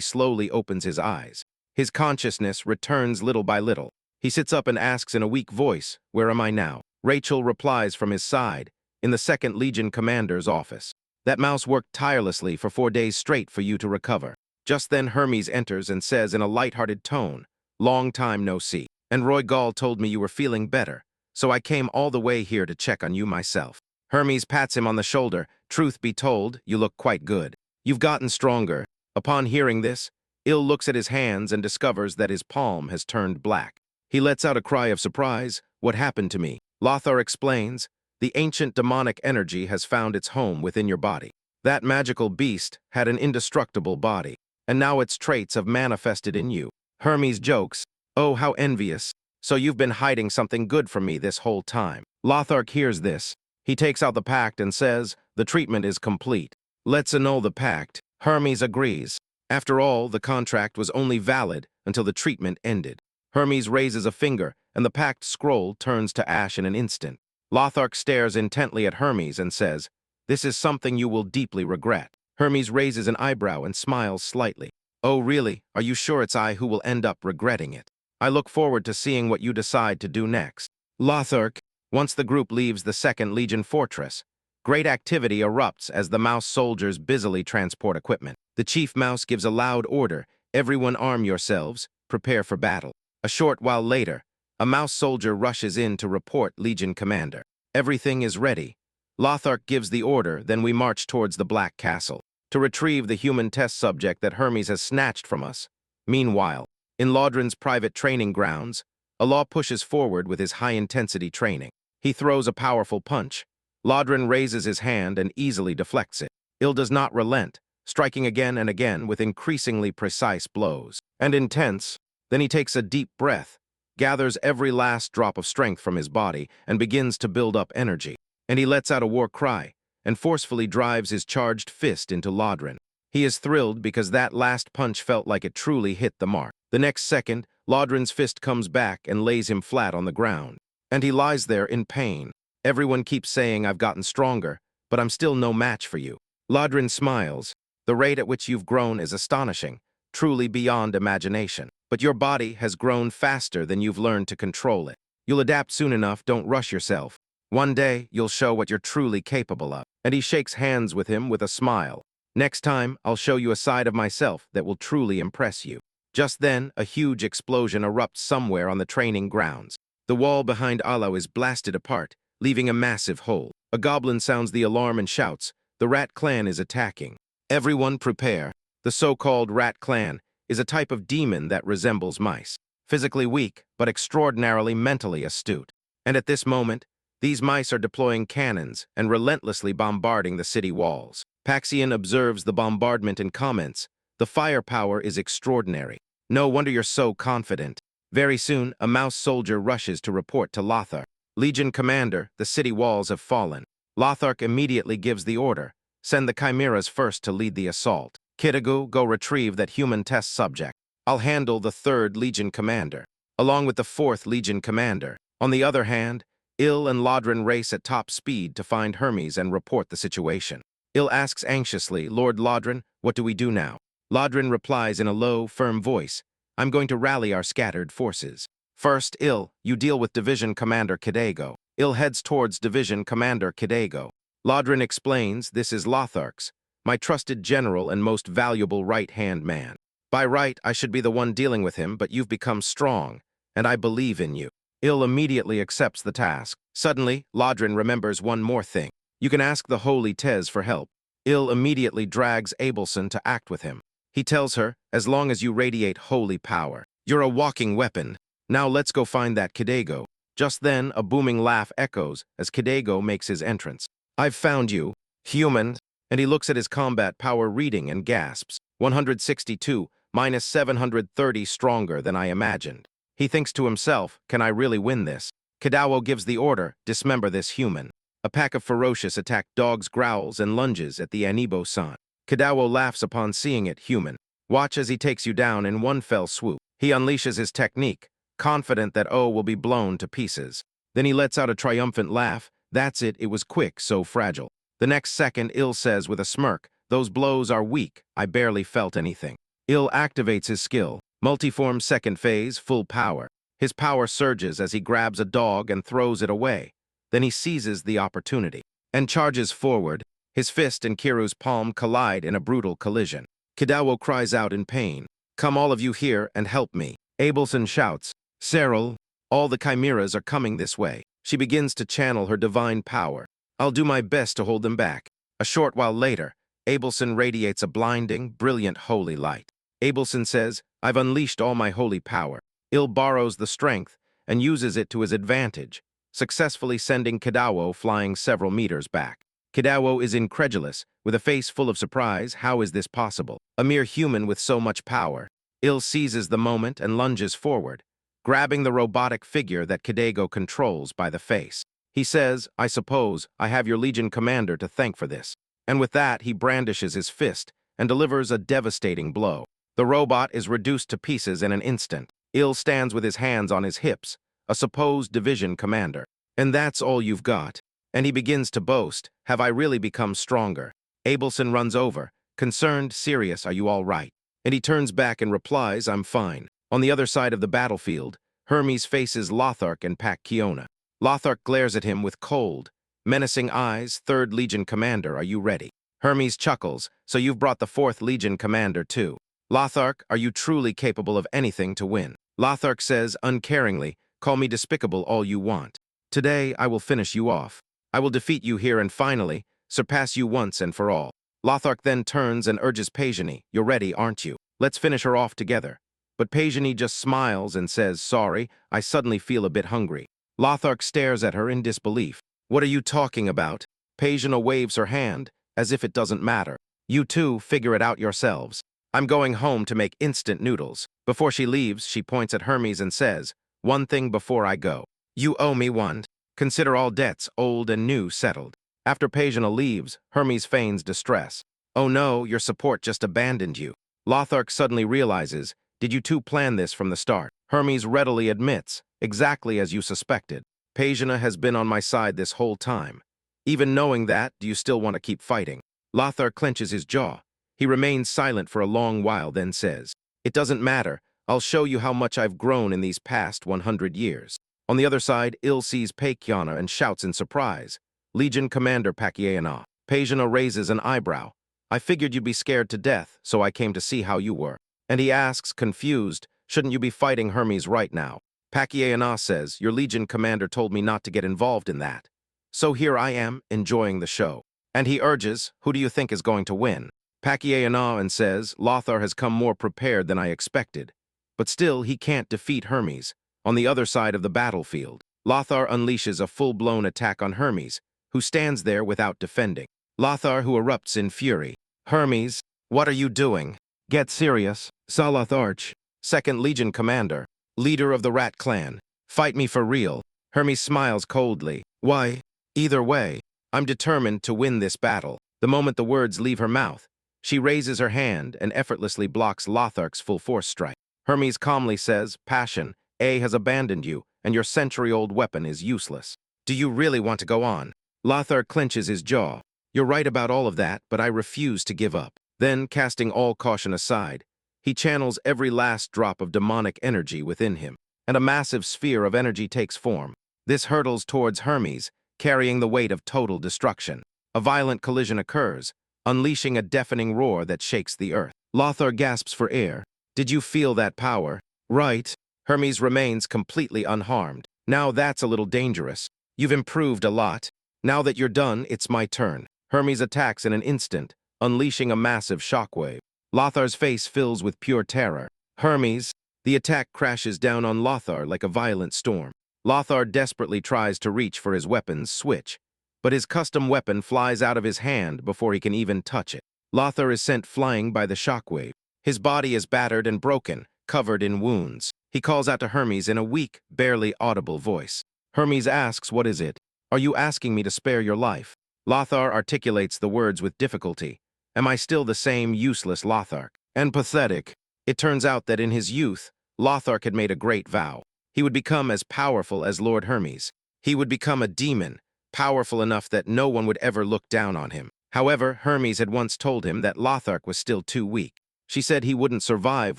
slowly opens his eyes. His consciousness returns little by little. He sits up and asks in a weak voice, where am I now? Rachel replies from his side, in the Second Legion commander's office. That mouse worked tirelessly for 4 days straight for you to recover. Just then Hermes enters and says in a light-hearted tone, long time no see. And Roy Gall told me you were feeling better, so I came all the way here to check on you myself. Hermes pats him on the shoulder. Truth be told, you look quite good. You've gotten stronger. Upon hearing this, Il looks at his hands and discovers that his palm has turned black. He lets out a cry of surprise. What happened to me? Lothar explains, the ancient demonic energy has found its home within your body. That magical beast had an indestructible body, and now its traits have manifested in you. Hermes jokes, oh, how envious. So you've been hiding something good from me this whole time. Lothar hears this. He takes out the pact and says, the treatment is complete. Let's annul the pact. Hermes agrees. After all, the contract was only valid until the treatment ended. Hermes raises a finger, and the pact scroll turns to ash in an instant. Lothar stares intently at Hermes and says, this is something you will deeply regret. Hermes raises an eyebrow and smiles slightly. Oh, really? Are you sure it's I who will end up regretting it? I look forward to seeing what you decide to do next. Lothar, once the group leaves the 2nd Legion fortress, great activity erupts as the mouse soldiers busily transport equipment. The chief mouse gives a loud order, everyone arm yourselves, prepare for battle. A short while later, a mouse soldier rushes in to report Legion commander. Everything is ready. Lothar gives the order, then we march towards the Black Castle to retrieve the human test subject that Hermes has snatched from us. Meanwhile, in Laudren's private training grounds, Allah pushes forward with his high-intensity training. He throws a powerful punch. Laudren raises his hand and easily deflects it. Il does not relent, striking again and again with increasingly precise blows. And intense, then he takes a deep breath, gathers every last drop of strength from his body, and begins to build up energy. And he lets out a war cry, and forcefully drives his charged fist into Laudren. He is thrilled because that last punch felt like it truly hit the mark. The next second, Laudren's fist comes back and lays him flat on the ground. And he lies there in pain. Everyone keeps saying I've gotten stronger, but I'm still no match for you. Laudren smiles. The rate at which you've grown is astonishing, truly beyond imagination. But your body has grown faster than you've learned to control it. You'll adapt soon enough, don't rush yourself. One day, you'll show what you're truly capable of. And he shakes hands with him with a smile. Next time, I'll show you a side of myself that will truly impress you. Just then, a huge explosion erupts somewhere on the training grounds. The wall behind Allah is blasted apart, leaving a massive hole. A goblin sounds the alarm and shouts, the Rat Clan is attacking. Everyone prepare. The so-called Rat Clan is a type of demon that resembles mice. Physically weak, but extraordinarily mentally astute. And at this moment, these mice are deploying cannons and relentlessly bombarding the city walls. Paxian observes the bombardment and comments, the firepower is extraordinary. No wonder you're so confident. Very soon, a mouse soldier rushes to report to Lothar. Legion commander, the city walls have fallen. Lothar immediately gives the order. Send the chimeras first to lead the assault. Kitagu, go retrieve that human test subject. I'll handle the 3rd Legion commander, along with the 4th Legion commander. On the other hand, Il and Laudren race at top speed to find Hermes and report the situation. Il asks anxiously, Lord Laudren, what do we do now? Laudren replies in a low, firm voice, I'm going to rally our scattered forces. First, Il, you deal with Division Commander Kidego. Il heads towards Division Commander Kidego. Laudren explains, this is Lothar's, my trusted general and most valuable right-hand man. By right, I should be the one dealing with him, but you've become strong, and I believe in you. Il immediately accepts the task. Suddenly, Laudren remembers one more thing. You can ask the Holy Tez for help. Il immediately drags Abelson to act with him. He tells her, as long as you radiate holy power, you're a walking weapon. Now let's go find that Kidego. Just then, a booming laugh echoes as Kidego makes his entrance. I've found you, human. And he looks at his combat power reading and gasps. 162, minus 730 stronger than I imagined. He thinks to himself, can I really win this? Kadawo gives the order, dismember this human. A pack of ferocious attacked dogs growls and lunges at the Anibo-san. Kadawo laughs upon seeing it, human. Watch as he takes you down in one fell swoop. He unleashes his technique, confident that O will be blown to pieces. Then he lets out a triumphant laugh. That's it, it was quick, so fragile. The next second, Il says with a smirk, those blows are weak, I barely felt anything. Il activates his skill, multiform second phase, full power. His power surges as he grabs a dog and throws it away. Then he seizes the opportunity and charges forward. His fist and Kiru's palm collide in a brutal collision. Kidawo cries out in pain. Come all of you here and help me. Abelson shouts, Cyril, all the chimeras are coming this way. She begins to channel her divine power. I'll do my best to hold them back. A short while later, Abelson radiates a blinding, brilliant holy light. Abelson says, I've unleashed all my holy power. Il borrows the strength and uses it to his advantage, successfully sending Kidawo flying several meters back. Kidawo is incredulous, with a face full of surprise. How is this possible? A mere human with so much power. Il seizes the moment and lunges forward, grabbing the robotic figure that Kidago controls by the face. He says, I suppose I have your Legion commander to thank for this. And with that, he brandishes his fist and delivers a devastating blow. The robot is reduced to pieces in an instant. Il stands with his hands on his hips, a supposed division commander. And that's all you've got. And he begins to boast, have I really become stronger? Abelson runs over, concerned, serious, are you all right? And he turns back and replies, I'm fine. On the other side of the battlefield, Hermes faces Lothark and Pac Kiona. Lothark glares at him with cold, menacing eyes. 3rd Legion Commander, are you ready? Hermes chuckles, so you've brought the 4th Legion Commander too. Lothark, are you truly capable of anything to win? Lothark says, uncaringly, call me despicable all you want. Today, I will finish you off. I will defeat you here and finally, surpass you once and for all. Lothark then turns and urges Pagani, you're ready, aren't you? Let's finish her off together. But Pagani just smiles and says, sorry, I suddenly feel a bit hungry. Lothark stares at her in disbelief. What are you talking about? Pagani waves her hand, as if it doesn't matter. You two figure it out yourselves. I'm going home to make instant noodles. Before she leaves, she points at Hermes and says, one thing before I go. You owe me one. Consider all debts, old and new, settled. After Pagani leaves, Hermes feigns distress. Oh no, your support just abandoned you. Lothark suddenly realizes, did you two plan this from the start? Hermes readily admits, exactly as you suspected. Pagani has been on my side this whole time. Even knowing that, do you still want to keep fighting? Lothark clenches his jaw. He remains silent for a long while, then says, it doesn't matter. I'll show you how much I've grown in these past 100 years. On the other side, Il sees Pagani and shouts in surprise. Legion Commander Pagani. Pagani raises an eyebrow. I figured you'd be scared to death, so I came to see how you were. And he asks, confused, shouldn't you be fighting Hermes right now? Pagani says, your Legion Commander told me not to get involved in that. So here I am, enjoying the show. And he urges, who do you think is going to win? Pagani says, Lothar has come more prepared than I expected. But still, he can't defeat Hermes. On the other side of the battlefield, Lothar unleashes a full-blown attack on Hermes, who stands there without defending. Lothar, who erupts in fury. Hermes, what are you doing? Get serious. Salath Arch, 2nd Legion Commander, leader of the Rat Clan. Fight me for real. Hermes smiles coldly. Why? Either way, I'm determined to win this battle. The moment the words leave her mouth, she raises her hand and effortlessly blocks Lothark's full-force strike. Hermes calmly says, Passion, A has abandoned you, and your century-old weapon is useless. Do you really want to go on? Lothar clenches his jaw. You're right about all of that, but I refuse to give up. Then, casting all caution aside, he channels every last drop of demonic energy within him, and a massive sphere of energy takes form. This hurtles towards Hermes, carrying the weight of total destruction. A violent collision occurs, unleashing a deafening roar that shakes the earth. Lothar gasps for air. Did you feel that power? Right. Hermes remains completely unharmed. Now that's a little dangerous. You've improved a lot. Now that you're done, it's my turn. Hermes attacks in an instant, unleashing a massive shockwave. Lothar's face fills with pure terror. Hermes, the attack crashes down on Lothar like a violent storm. Lothar desperately tries to reach for his weapon's switch, but his custom weapon flies out of his hand before he can even touch it. Lothar is sent flying by the shockwave. His body is battered and broken, covered in wounds. He calls out to Hermes in a weak, barely audible voice. Hermes asks, what is it? Are you asking me to spare your life? Lothar articulates the words with difficulty. Am I still the same useless Lothar? And pathetic. It turns out that in his youth, Lothar had made a great vow. He would become as powerful as Lord Hermes. He would become a demon, powerful enough that no one would ever look down on him. However, Hermes had once told him that Lothar was still too weak. She said he wouldn't survive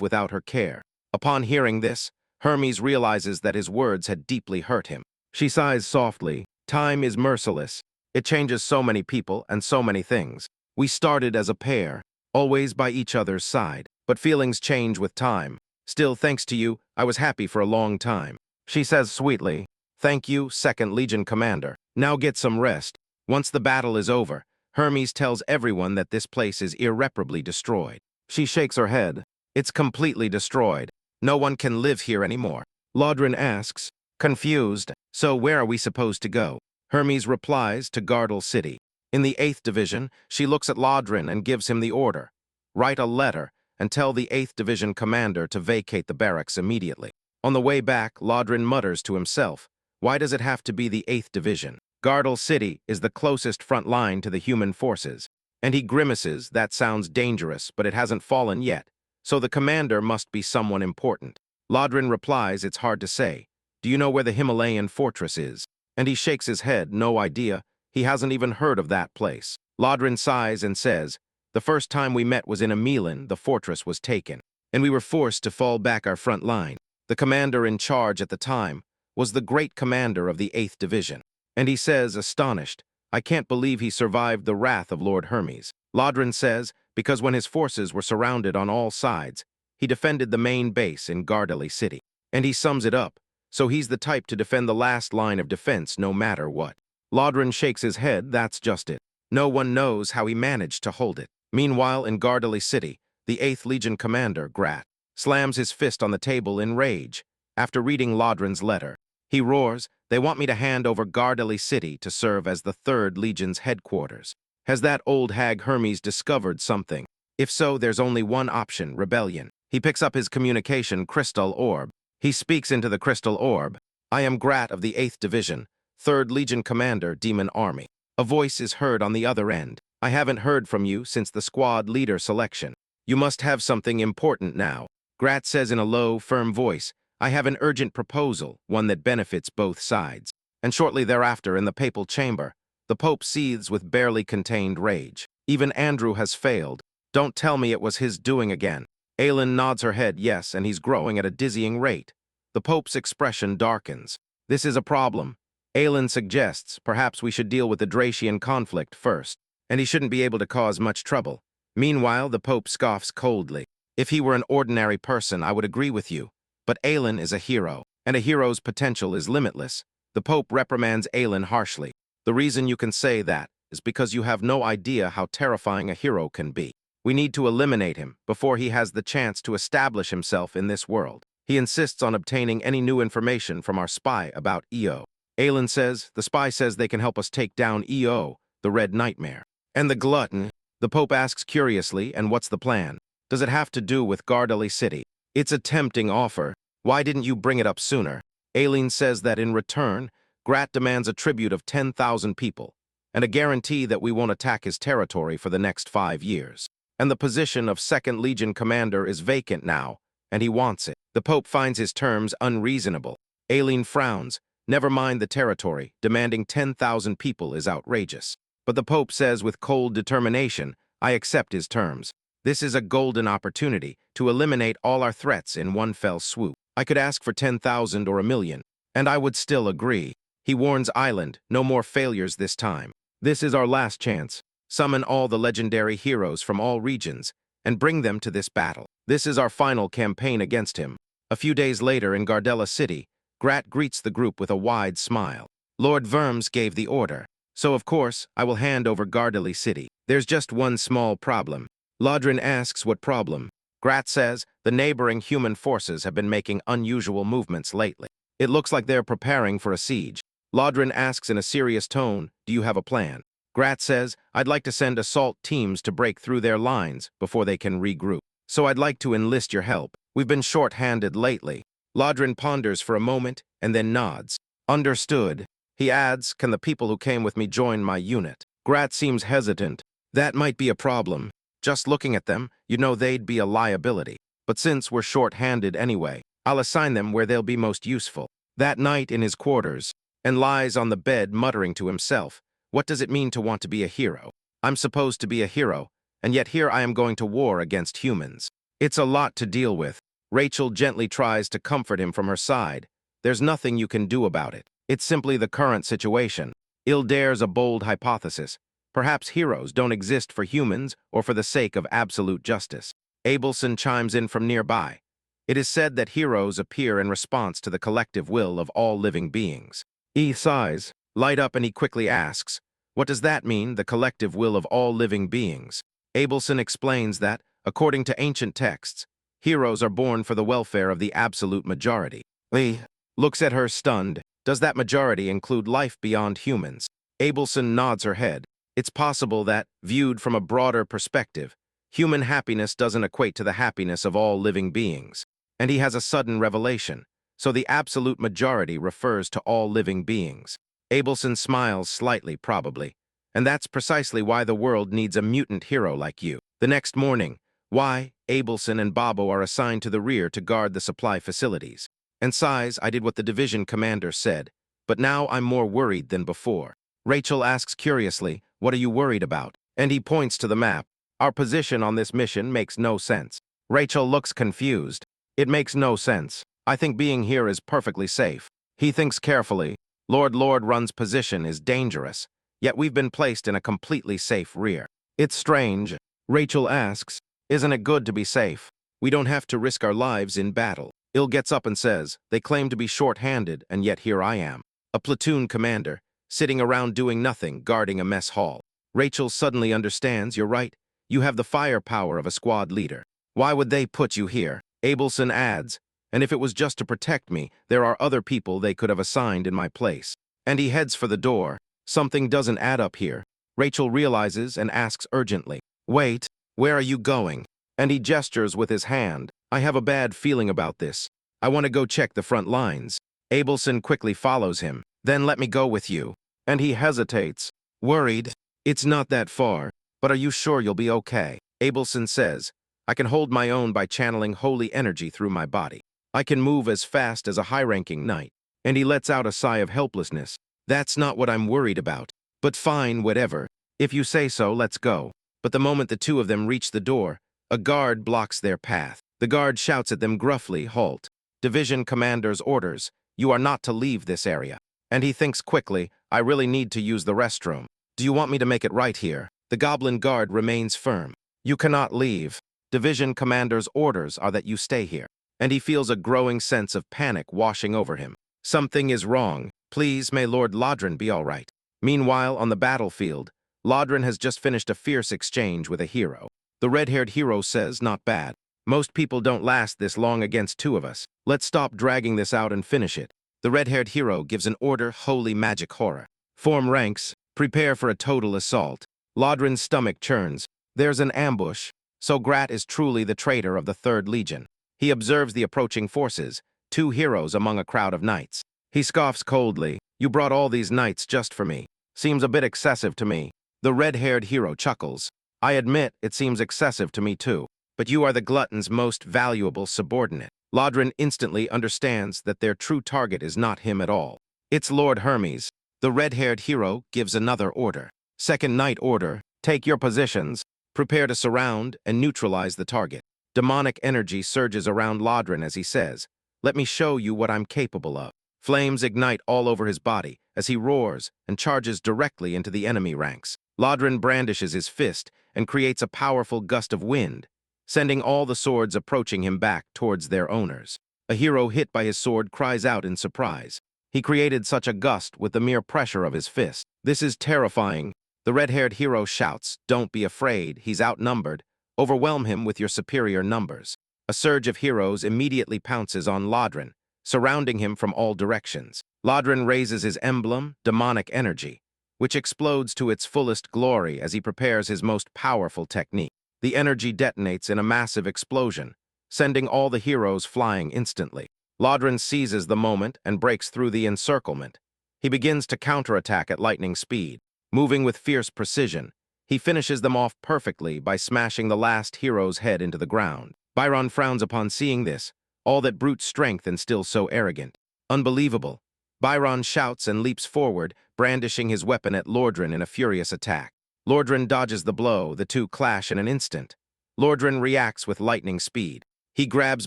without her care. Upon hearing this, Hermes realizes that his words had deeply hurt him. She sighs softly. Time is merciless. It changes so many people and so many things. We started as a pair, always by each other's side. But feelings change with time. Still, thanks to you, I was happy for a long time. She says sweetly, thank you, 2nd Legion Commander. Now get some rest. Once the battle is over, Hermes tells everyone that this place is irreparably destroyed. She shakes her head. It's completely destroyed. No one can live here anymore. Lodrin asks, confused, so where are we supposed to go? Hermes replies to Gardel City. In the 8th Division, she looks at Lodrin and gives him the order. Write a letter and tell the 8th Division commander to vacate the barracks immediately. On the way back, Lodrin mutters to himself, why does it have to be the 8th Division? Gardel City is the closest front line to the human forces. And he grimaces, that sounds dangerous, but it hasn't fallen yet. So the commander must be someone important. Lodrin replies, it's hard to say. Do you know where the Himalayan fortress is? And he shakes his head, no idea. He hasn't even heard of that place. Lodrin sighs and says, the first time we met was in Amilan, the fortress was taken, and we were forced to fall back our front line. The commander in charge at the time was the great commander of the 8th Division. And he says, astonished, I can't believe he survived the wrath of Lord Hermes. Lodrin says, because when his forces were surrounded on all sides, he defended the main base in Gardeli City. And he sums it up, so he's the type to defend the last line of defense no matter what. Lodrin shakes his head, that's just it. No one knows how he managed to hold it. Meanwhile, in Gardeli City, the 8th Legion commander, Grat, slams his fist on the table in rage. After reading Lodrin's letter, he roars, they want me to hand over Gardeli City to serve as the 3rd Legion's headquarters. Has that old hag Hermes discovered something? If so, there's only one option, rebellion. He picks up his communication crystal orb. He speaks into the crystal orb. I am Grat of the 8th Division, 3rd Legion Commander, Demon Army. A voice is heard on the other end. I haven't heard from you since the squad leader selection. You must have something important now. Grat says in a low, firm voice, I have an urgent proposal, one that benefits both sides. And shortly thereafter, in the papal chamber, the Pope seethes with barely contained rage. Even Andrew has failed. Don't tell me it was his doing again. Aelin nods her head yes, and he's growing at a dizzying rate. The Pope's expression darkens. This is a problem. Aelin suggests perhaps we should deal with the Dracian conflict first, and he shouldn't be able to cause much trouble. Meanwhile, the Pope scoffs coldly. If he were an ordinary person, I would agree with you. But Aelin is a hero, and a hero's potential is limitless. The Pope reprimands Aelin harshly. The reason you can say that is because you have no idea how terrifying a hero can be. We need to eliminate him before he has the chance to establish himself in this world. He insists on obtaining any new information from our spy about EO. Aelin says, the spy says they can help us take down EO, the Red Nightmare. And the glutton? The Pope asks curiously, and what's the plan? Does it have to do with Gardeli City? It's a tempting offer. Why didn't you bring it up sooner? Aelin says that in return, Grat demands a tribute of 10,000 people, and a guarantee that we won't attack his territory for the next 5 years. And the position of 2nd Legion commander is vacant now, and he wants it. The Pope finds his terms unreasonable. Aelin frowns. Never mind the territory, demanding 10,000 people is outrageous. But the Pope says with cold determination, I accept his terms. This is a golden opportunity to eliminate all our threats in one fell swoop. I could ask for 10,000 or 1,000,000, and I would still agree. He warns Island, no more failures this time. This is our last chance. Summon all the legendary heroes from all regions and bring them to this battle. This is our final campaign against him. A few days later in Gardella City, Grat greets the group with a wide smile. Lord Verms gave the order, so of course I will hand over Gardeli City. There's just one small problem. Lodrin asks what problem. Grat says the neighboring human forces have been making unusual movements lately. It looks like they're preparing for a siege. Lodrin asks in a serious tone, do you have a plan? Grat says, I'd like to send assault teams to break through their lines before they can regroup. So I'd like to enlist your help. We've been short-handed lately. Lodrin ponders for a moment and then nods. Understood. He adds, can the people who came with me join my unit? Grat seems hesitant. That might be a problem. Just looking at them, you know they'd be a liability. But since we're short-handed anyway, I'll assign them where they'll be most useful. That night in his quarters, and lies on the bed muttering to himself, what does it mean to want to be a hero? I'm supposed to be a hero, and yet here I am going to war against humans. It's a lot to deal with. Rachel gently tries to comfort him from her side. There's nothing you can do about it. It's simply the current situation. Il dares a bold hypothesis. Perhaps heroes don't exist for humans or for the sake of absolute justice. Abelson chimes in from nearby. It is said that heroes appear in response to the collective will of all living beings. E sighs, light up, and he quickly asks, What does that mean, the collective will of all living beings? Abelson explains that, according to ancient texts, heroes are born for the welfare of the absolute majority. Lee looks at her stunned. Does that majority include life beyond humans? Abelson nods her head. It's possible that, viewed from a broader perspective, human happiness doesn't equate to the happiness of all living beings. And he has a sudden revelation. So the absolute majority refers to all living beings. Abelson smiles slightly, probably. And that's precisely why the world needs a mutant hero like you. The next morning, Abelson and Babbo are assigned to the rear to guard the supply facilities. And sighs, I did what the division commander said, but now I'm more worried than before. Rachel asks curiously, what are you worried about? And he points to the map. Our position on this mission makes no sense. Rachel looks confused. It makes no sense. I think being here is perfectly safe. He thinks carefully. Lord Run's position is dangerous, yet we've been placed in a completely safe rear. It's strange. Rachel asks, isn't it good to be safe? We don't have to risk our lives in battle. Il gets up and says, they claim to be short-handed, and yet here I am. A platoon commander, sitting around doing nothing, guarding a mess hall. Rachel suddenly understands, you're right, you have the firepower of a squad leader. Why would they put you here? Abelson adds, and if it was just to protect me, there are other people they could have assigned in my place. And he heads for the door. Something doesn't add up here. Rachel realizes and asks urgently, wait, where are you going? And he gestures with his hand. I have a bad feeling about this. I want to go check the front lines. Abelson quickly follows him. Then let me go with you. And he hesitates. Worried? It's not that far, but are you sure you'll be okay? Abelson says, I can hold my own by channeling holy energy through my body. I can move as fast as a high-ranking knight. And he lets out a sigh of helplessness. That's not what I'm worried about. But fine, whatever. If you say so, let's go. But the moment the two of them reach the door, a guard blocks their path. The guard shouts at them gruffly, halt. Division commander's orders, you are not to leave this area. And he thinks quickly, I really need to use the restroom. Do you want me to make it right here? The goblin guard remains firm. You cannot leave. Division commander's orders are that you stay here. And he feels a growing sense of panic washing over him. Something is wrong. Please, may Lord Lodren be all right. Meanwhile, on the battlefield, Lodren has just finished a fierce exchange with a hero. The red-haired hero says, not bad. Most people don't last this long against two of us. Let's stop dragging this out and finish it. The red-haired hero gives an order, holy magic horror. Form ranks, prepare for a total assault. Lodren's stomach churns. There's an ambush. So Grat is truly the traitor of the 3rd Legion. He observes the approaching forces, 2 heroes among a crowd of knights. He scoffs coldly. You brought all these knights just for me. Seems a bit excessive to me. The red-haired hero chuckles. I admit it seems excessive to me too, but you are the glutton's most valuable subordinate. Lodren instantly understands that their true target is not him at all. It's Lord Hermes. The red-haired hero gives another order. 2nd Knight order, take your positions, prepare to surround and neutralize the target. Demonic energy surges around Lodren as he says, let me show you what I'm capable of. Flames ignite all over his body as he roars and charges directly into the enemy ranks. Lodren brandishes his fist and creates a powerful gust of wind, sending all the swords approaching him back towards their owners. A hero hit by his sword cries out in surprise. He created such a gust with the mere pressure of his fist. This is terrifying. The red-haired hero shouts, don't be afraid, he's outnumbered. Overwhelm him with your superior numbers. A surge of heroes immediately pounces on Lodren, surrounding him from all directions. Lodren raises his emblem, demonic energy, which explodes to its fullest glory as he prepares his most powerful technique. The energy detonates in a massive explosion, sending all the heroes flying instantly. Lodren seizes the moment and breaks through the encirclement. He begins to counterattack at lightning speed. Moving with fierce precision, he finishes them off perfectly by smashing the last hero's head into the ground. Byron frowns upon seeing this, all that brute strength and still so arrogant. Unbelievable. Byron shouts and leaps forward, brandishing his weapon at Lodren in a furious attack. Lodren dodges the blow, the two clash in an instant. Lodren reacts with lightning speed. He grabs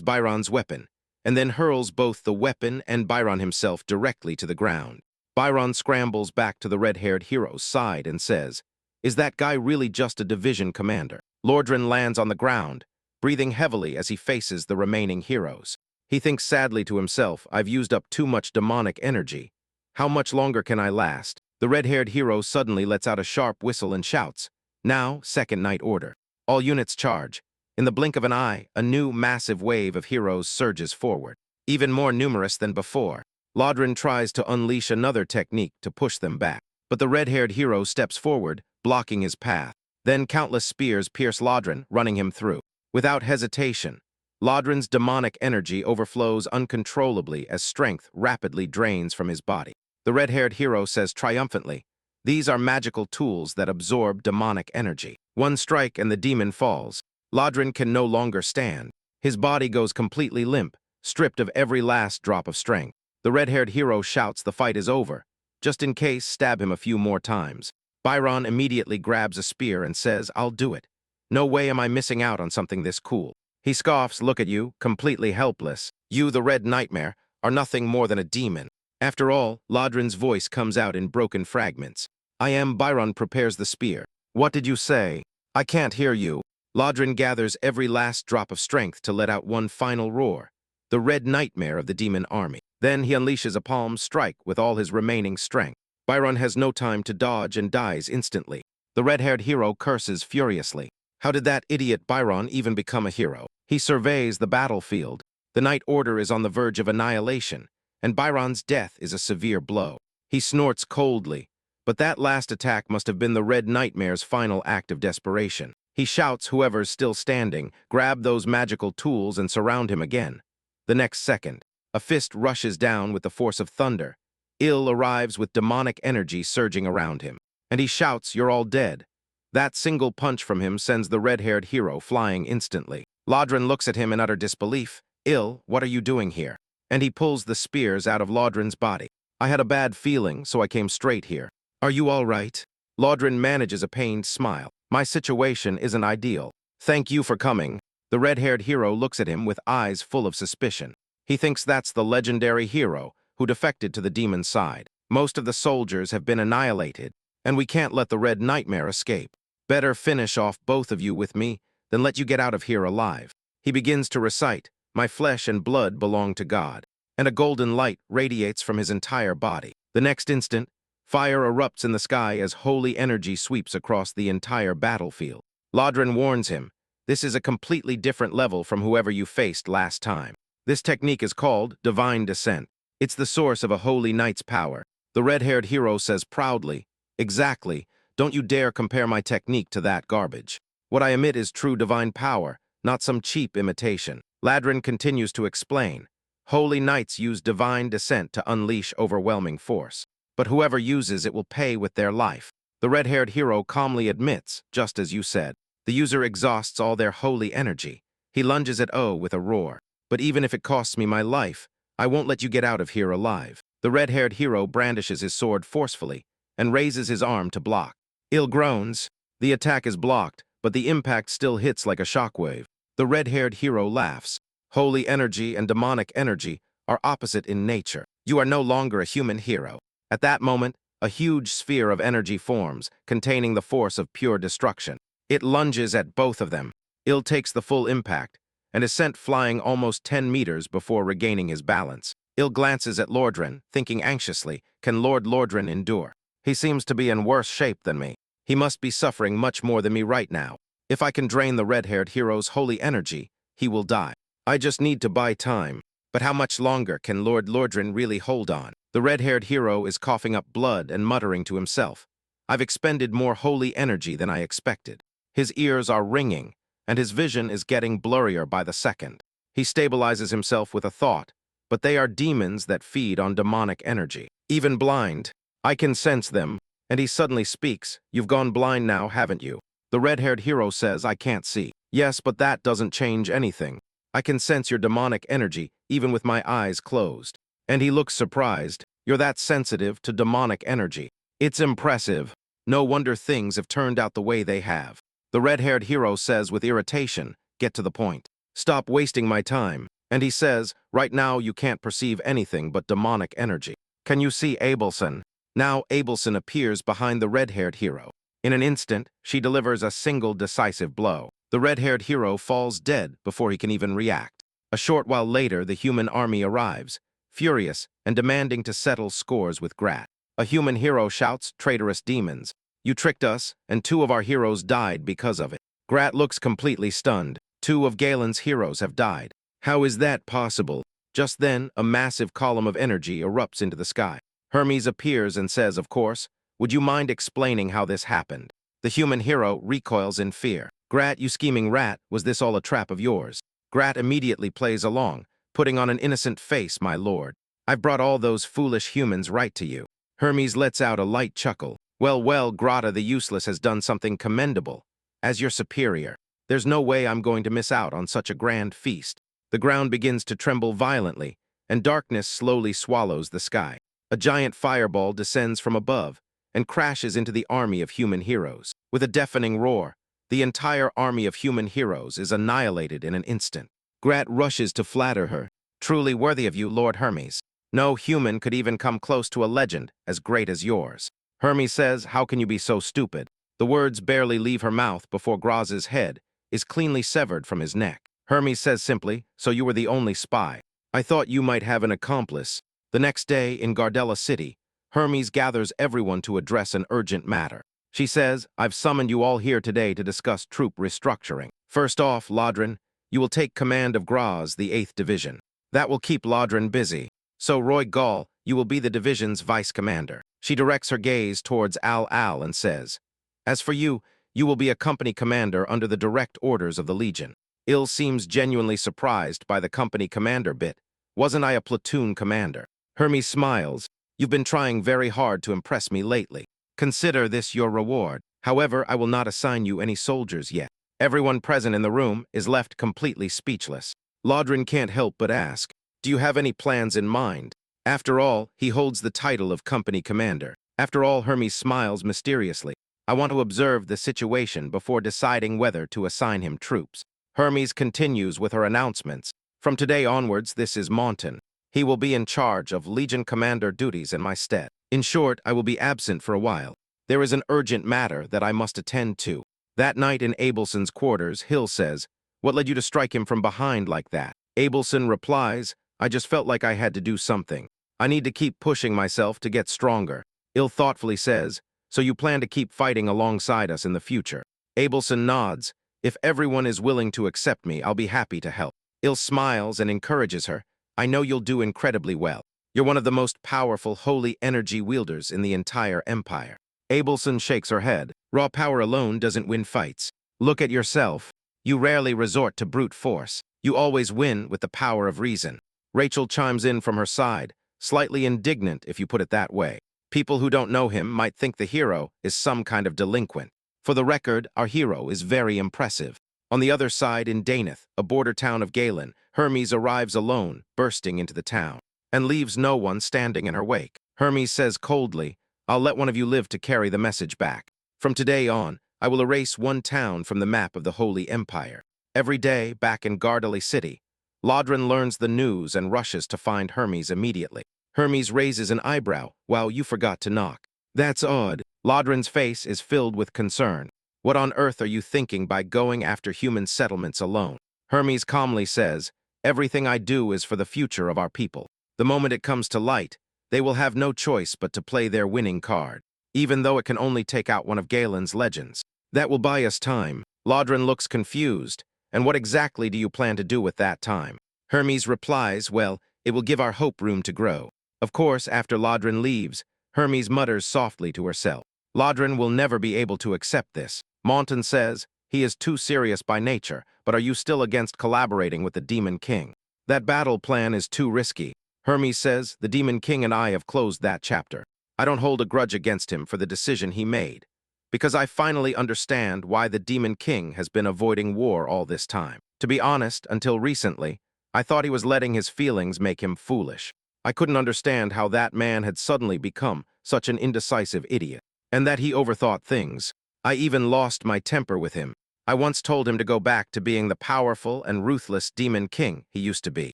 Byron's weapon, and then hurls both the weapon and Byron himself directly to the ground. Byron scrambles back to the red-haired hero's side and says, is that guy really just a division commander? Lodren lands on the ground, breathing heavily as he faces the remaining heroes. He thinks sadly to himself, I've used up too much demonic energy. How much longer can I last? The red-haired hero suddenly lets out a sharp whistle and shouts, "Now, second night order. All units charge." In the blink of an eye, a new massive wave of heroes surges forward, even more numerous than before. Lodrin tries to unleash another technique to push them back, but the red-haired hero steps forward, blocking his path. Then countless spears pierce Lodrin, running him through. Without hesitation, Lodrin's demonic energy overflows uncontrollably as strength rapidly drains from his body. The red-haired hero says triumphantly, "These are magical tools that absorb demonic energy." One strike and the demon falls. Lodrin can no longer stand. His body goes completely limp, stripped of every last drop of strength. The red-haired hero shouts the fight is over. Just in case, stab him a few more times. Byron immediately grabs a spear and says, "I'll do it. No way am I missing out on something this cool." He scoffs, "Look at you, completely helpless. You, the Red Nightmare, are nothing more than a demon." After all, Lodrin's voice comes out in broken fragments. "I am." Byron prepares the spear. "What did you say? I can't hear you." Lodrin gathers every last drop of strength to let out one final roar, the Red Nightmare of the demon army. Then he unleashes a palm strike with all his remaining strength. Byron has no time to dodge and dies instantly. The red-haired hero curses furiously. How did that idiot Byron even become a hero? He surveys the battlefield. The Night Order is on the verge of annihilation, and Byron's death is a severe blow. He snorts coldly, but that last attack must have been the Red Nightmare's final act of desperation. He shouts whoever's still standing, "Grab those magical tools and surround him again." The next second, a fist rushes down with the force of thunder. Il arrives with demonic energy surging around him, and he shouts, "You're all dead." That single punch from him sends the red-haired hero flying instantly. Lodrin looks at him in utter disbelief. "Il, what are you doing here?" And he pulls the spears out of Lodrin's body. "I had a bad feeling, so I came straight here." "Are you all right?" Lodrin manages a pained smile. "My situation isn't ideal. Thank you for coming." The red-haired hero looks at him with eyes full of suspicion. He thinks that's the legendary hero who defected to the demon's side. "Most of the soldiers have been annihilated, and we can't let the Red Nightmare escape. Better finish off both of you with me than let you get out of here alive." He begins to recite, "My flesh and blood belong to God," and a golden light radiates from his entire body. The next instant, fire erupts in the sky as holy energy sweeps across the entire battlefield. Lodrin warns him, "This is a completely different level from whoever you faced last time. This technique is called Divine Descent. It's the source of a holy knight's power." The red-haired hero says proudly, "Exactly. Don't you dare compare my technique to that garbage. What I emit is true divine power, not some cheap imitation." Lodrin continues to explain, "Holy knights use divine descent to unleash overwhelming force. But whoever uses it will pay with their life." The red-haired hero calmly admits, "Just as you said. The user exhausts all their holy energy." He lunges at O with a roar. "But even if it costs me my life, I won't let you get out of here alive." The red-haired hero brandishes his sword forcefully and raises his arm to block. Il groans. The attack is blocked, but the impact still hits like a shockwave. The red-haired hero laughs. "Holy energy and demonic energy are opposite in nature. You are no longer a human hero." At that moment, a huge sphere of energy forms, containing the force of pure destruction. It lunges at both of them. Il takes the full impact and is sent flying almost 10 meters before regaining his balance. Il glances at Lodrin, thinking anxiously, "Can Lord Lodrin endure? He seems to be in worse shape than me. He must be suffering much more than me right now. If I can drain the red-haired hero's holy energy, he will die. I just need to buy time. But how much longer can Lord Lodrin really hold on?" The red-haired hero is coughing up blood and muttering to himself, "I've expended more holy energy than I expected." His ears are ringing, and his vision is getting blurrier by the second. He stabilizes himself with a thought, "But they are demons that feed on demonic energy. Even blind, I can sense them." And he suddenly speaks, "You've gone blind now, haven't you?" The red-haired hero says, "I can't see." "Yes, but that doesn't change anything. I can sense your demonic energy even with my eyes closed." And he looks surprised. "You're that sensitive to demonic energy. It's impressive. No wonder things have turned out the way they have." The red-haired hero says with irritation, "Get to the point. Stop wasting my time." And he says, "Right now you can't perceive anything but demonic energy. Can you see Abelson?" Now Abelson appears behind the red-haired hero. In an instant, she delivers a single decisive blow. The red-haired hero falls dead before he can even react. A short while later, the human army arrives, furious and demanding to settle scores with Grat. A human hero shouts, "Traitorous demons! You tricked us, and 2 of our heroes died because of it." Grat looks completely stunned. 2 of Galen's heroes have died. How is that possible? Just then, a massive column of energy erupts into the sky. Hermes appears and says, "Of course, would you mind explaining how this happened?" The human hero recoils in fear. "Grat, you scheming rat, was this all a trap of yours?" Grat immediately plays along, putting on an innocent face, "My lord. I've brought all those foolish humans right to you." Hermes lets out a light chuckle. Well, Grata the useless has done something commendable. As your superior, there's no way I'm going to miss out on such a grand feast." The ground begins to tremble violently, and darkness slowly swallows the sky. A giant fireball descends from above and crashes into the army of human heroes. With a deafening roar, the entire army of human heroes is annihilated in an instant. Grat rushes to flatter her. "Truly worthy of you, Lord Hermes. No human could even come close to a legend as great as yours." Hermes says, "How can you be so stupid?" The words barely leave her mouth before Graz's head is cleanly severed from his neck. Hermes says simply, "So you were the only spy. I thought you might have an accomplice." The next day, in Gardella City, Hermes gathers everyone to address an urgent matter. She says, "I've summoned you all here today to discuss troop restructuring. First off, Lodrin, you will take command of Graz, the 8th Division. That will keep Lodrin busy. So Roy Gall, you will be the division's vice commander." She directs her gaze towards Al and says, "As for you, you will be a company commander under the direct orders of the Legion." Il seems genuinely surprised by the company commander bit. "Wasn't I a platoon commander?" Hermes smiles. "You've been trying very hard to impress me lately. Consider this your reward. However, I will not assign you any soldiers yet." Everyone present in the room is left completely speechless. Lodrin can't help but ask, "Do you have any plans in mind?" After all, he holds the title of company commander. After all, Hermes smiles mysteriously. "I want to observe the situation before deciding whether to assign him troops." Hermes continues with her announcements. "From today onwards, this is Montan. He will be in charge of Legion commander duties in my stead. In short, I will be absent for a while. There is an urgent matter that I must attend to." That night in Abelson's quarters, Hill says, "What led you to strike him from behind like that?" Abelson replies, "I just felt like I had to do something. I need to keep pushing myself to get stronger." Hill thoughtfully says, "So you plan to keep fighting alongside us in the future?" Abelson nods. "If everyone is willing to accept me, I'll be happy to help." Hill smiles and encourages her. "I know you'll do incredibly well. You're one of the most powerful holy energy wielders in the entire empire." Abelson shakes her head. "Raw power alone doesn't win fights. Look at yourself. You rarely resort to brute force. You always win with the power of reason." Rachel chimes in from her side, slightly indignant if you put it that way. "People who don't know him might think the hero is some kind of delinquent. For the record, our hero is very impressive." On the other side, in Danath, a border town of Galen, Hermes arrives alone, bursting into the town, and leaves no one standing in her wake. Hermes says coldly, "I'll let one of you live to carry the message back. From today on, I will erase one town from the map of the Holy Empire." Every day, back in Gardeli City, Lodrin learns the news and rushes to find Hermes immediately. Hermes raises an eyebrow. "Wow, you forgot to knock." "That's odd." Lodrin's face is filled with concern. "What on earth are you thinking by going after human settlements alone?" Hermes calmly says, "Everything I do is for the future of our people. The moment it comes to light, they will have no choice but to play their winning card, even though it can only take out one of Galen's legends. That will buy us time." Lodrin looks confused. "And what exactly do you plan to do with that time?" Hermes replies, "Well, it will give our hope room to grow." Of course, after Lodrin leaves, Hermes mutters softly to herself, "Lodrin will never be able to accept this." Montan says, "He is too serious by nature, but are you still against collaborating with the Demon King?" "That battle plan is too risky." Hermes says, "The Demon King and I have closed that chapter. I don't hold a grudge against him for the decision he made, because I finally understand why the Demon King has been avoiding war all this time. To be honest, until recently, I thought he was letting his feelings make him foolish. I couldn't understand how that man had suddenly become such an indecisive idiot, and that he overthought things. I even lost my temper with him. I once told him to go back to being the powerful and ruthless Demon King he used to be.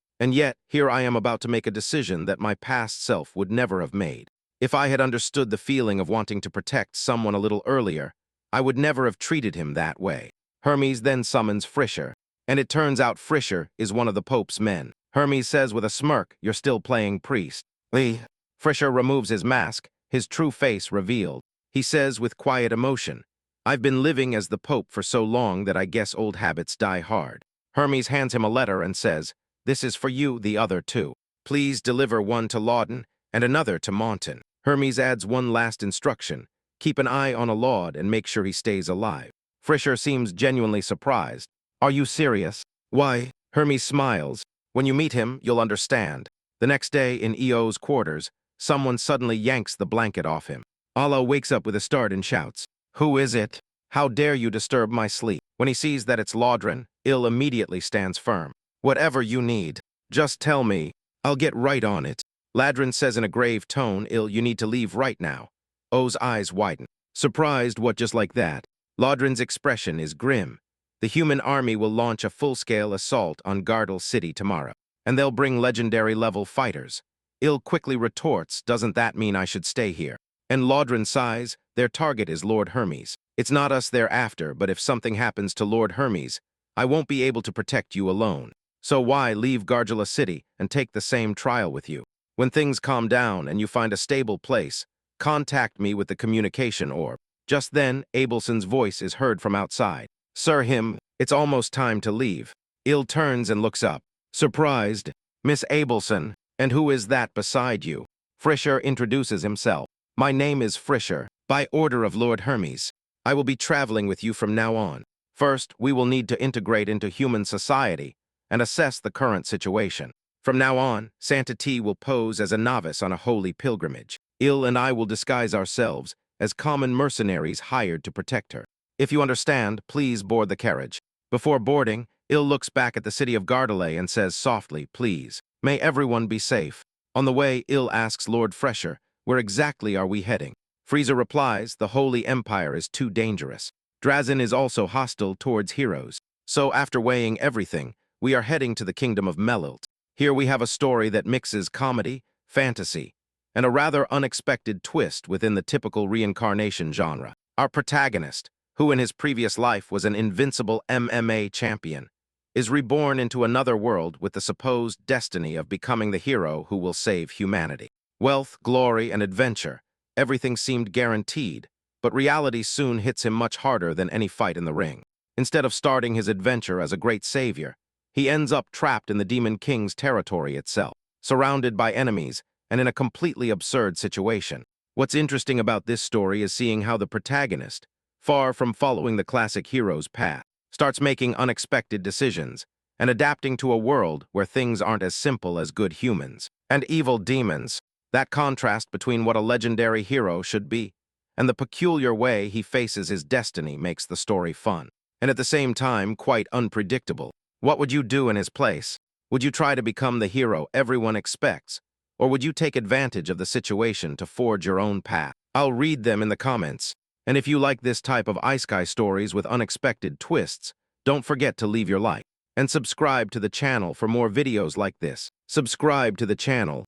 And yet, here I am about to make a decision that my past self would never have made. If I had understood the feeling of wanting to protect someone a little earlier, I would never have treated him that way." Hermes then summons Frischer, and it turns out Frischer is one of the Pope's men. Hermes says with a smirk, "You're still playing priest." Frischer removes his mask his true face revealed. He says with quiet emotion, "I've been living as the Pope for so long that I guess old habits die hard." Hermes hands him a letter and says, "This is for you, the other two. Please deliver one to Lauden and another to Monton." Hermes adds one last instruction: keep an eye on a Laud and make sure he stays alive. Fisher seems genuinely surprised. "Are you serious?" "Why?" Hermes smiles. "When you meet him, you'll understand." The next day, in EO's quarters, someone suddenly yanks the blanket off him. Allah wakes up with a start and shouts, "Who is it? How dare you disturb my sleep?" When he sees that it's Laudren, Il immediately stands firm. "Whatever you need, just tell me. I'll get right on it." Ladrin says in a grave tone, "Il, you need to leave right now." O's eyes widen. Surprised what just like that, Laudren's expression is grim. The human army will launch a full-scale assault on Gardel City tomorrow, and they'll bring legendary-level fighters. Il quickly retorts, "Doesn't that mean I should stay here?" And Laudren sighs, "Their target is Lord Hermes. It's not us they're after, but if something happens to Lord Hermes, I won't be able to protect you alone. So why leave Gargula City and take the same trial with you? When things calm down and you find a stable place, contact me with the communication orb." Just then, Abelson's voice is heard from outside. "Sir Him, it's almost time to leave." Il turns and looks up. Surprised, "Miss Abelson, and who is that beside you?" Fisher introduces himself. "My name is Fisher, by order of Lord Hermes. I will be traveling with you from now on. First, we will need to integrate into human society and assess the current situation. From now on, Santa T will pose as a novice on a holy pilgrimage. Il and I will disguise ourselves as common mercenaries hired to protect her. If you understand, please board the carriage." Before boarding, Il looks back at the city of Gardelay and says softly, "Please, may everyone be safe." On the way, Il asks Lord Fisher, "Where exactly are we heading?" Frieza replies, "The Holy Empire is too dangerous. Drazen is also hostile towards heroes. So after weighing everything, we are heading to the kingdom of Melilt. Here we have a story that mixes comedy, fantasy, and a rather unexpected twist within the typical reincarnation genre. Our protagonist, who in his previous life was an invincible MMA champion, is reborn into another world with the supposed destiny of becoming the hero who will save humanity. Wealth, glory, and adventure, everything seemed guaranteed, but reality soon hits him much harder than any fight in the ring. Instead of starting his adventure as a great savior, he ends up trapped in the Demon King's territory itself, surrounded by enemies, and in a completely absurd situation. What's interesting about this story is seeing how the protagonist, far from following the classic hero's path, starts making unexpected decisions and adapting to a world where things aren't as simple as good humans and evil demons. That contrast between what a legendary hero should be and the peculiar way he faces his destiny makes the story fun, and at the same time quite unpredictable. What would you do in his place? Would you try to become the hero everyone expects? Or would you take advantage of the situation to forge your own path? I'll read them in the comments. And if you like this type of isekai stories with unexpected twists, don't forget to leave your like and subscribe to the channel for more videos like this. Subscribe to the channel.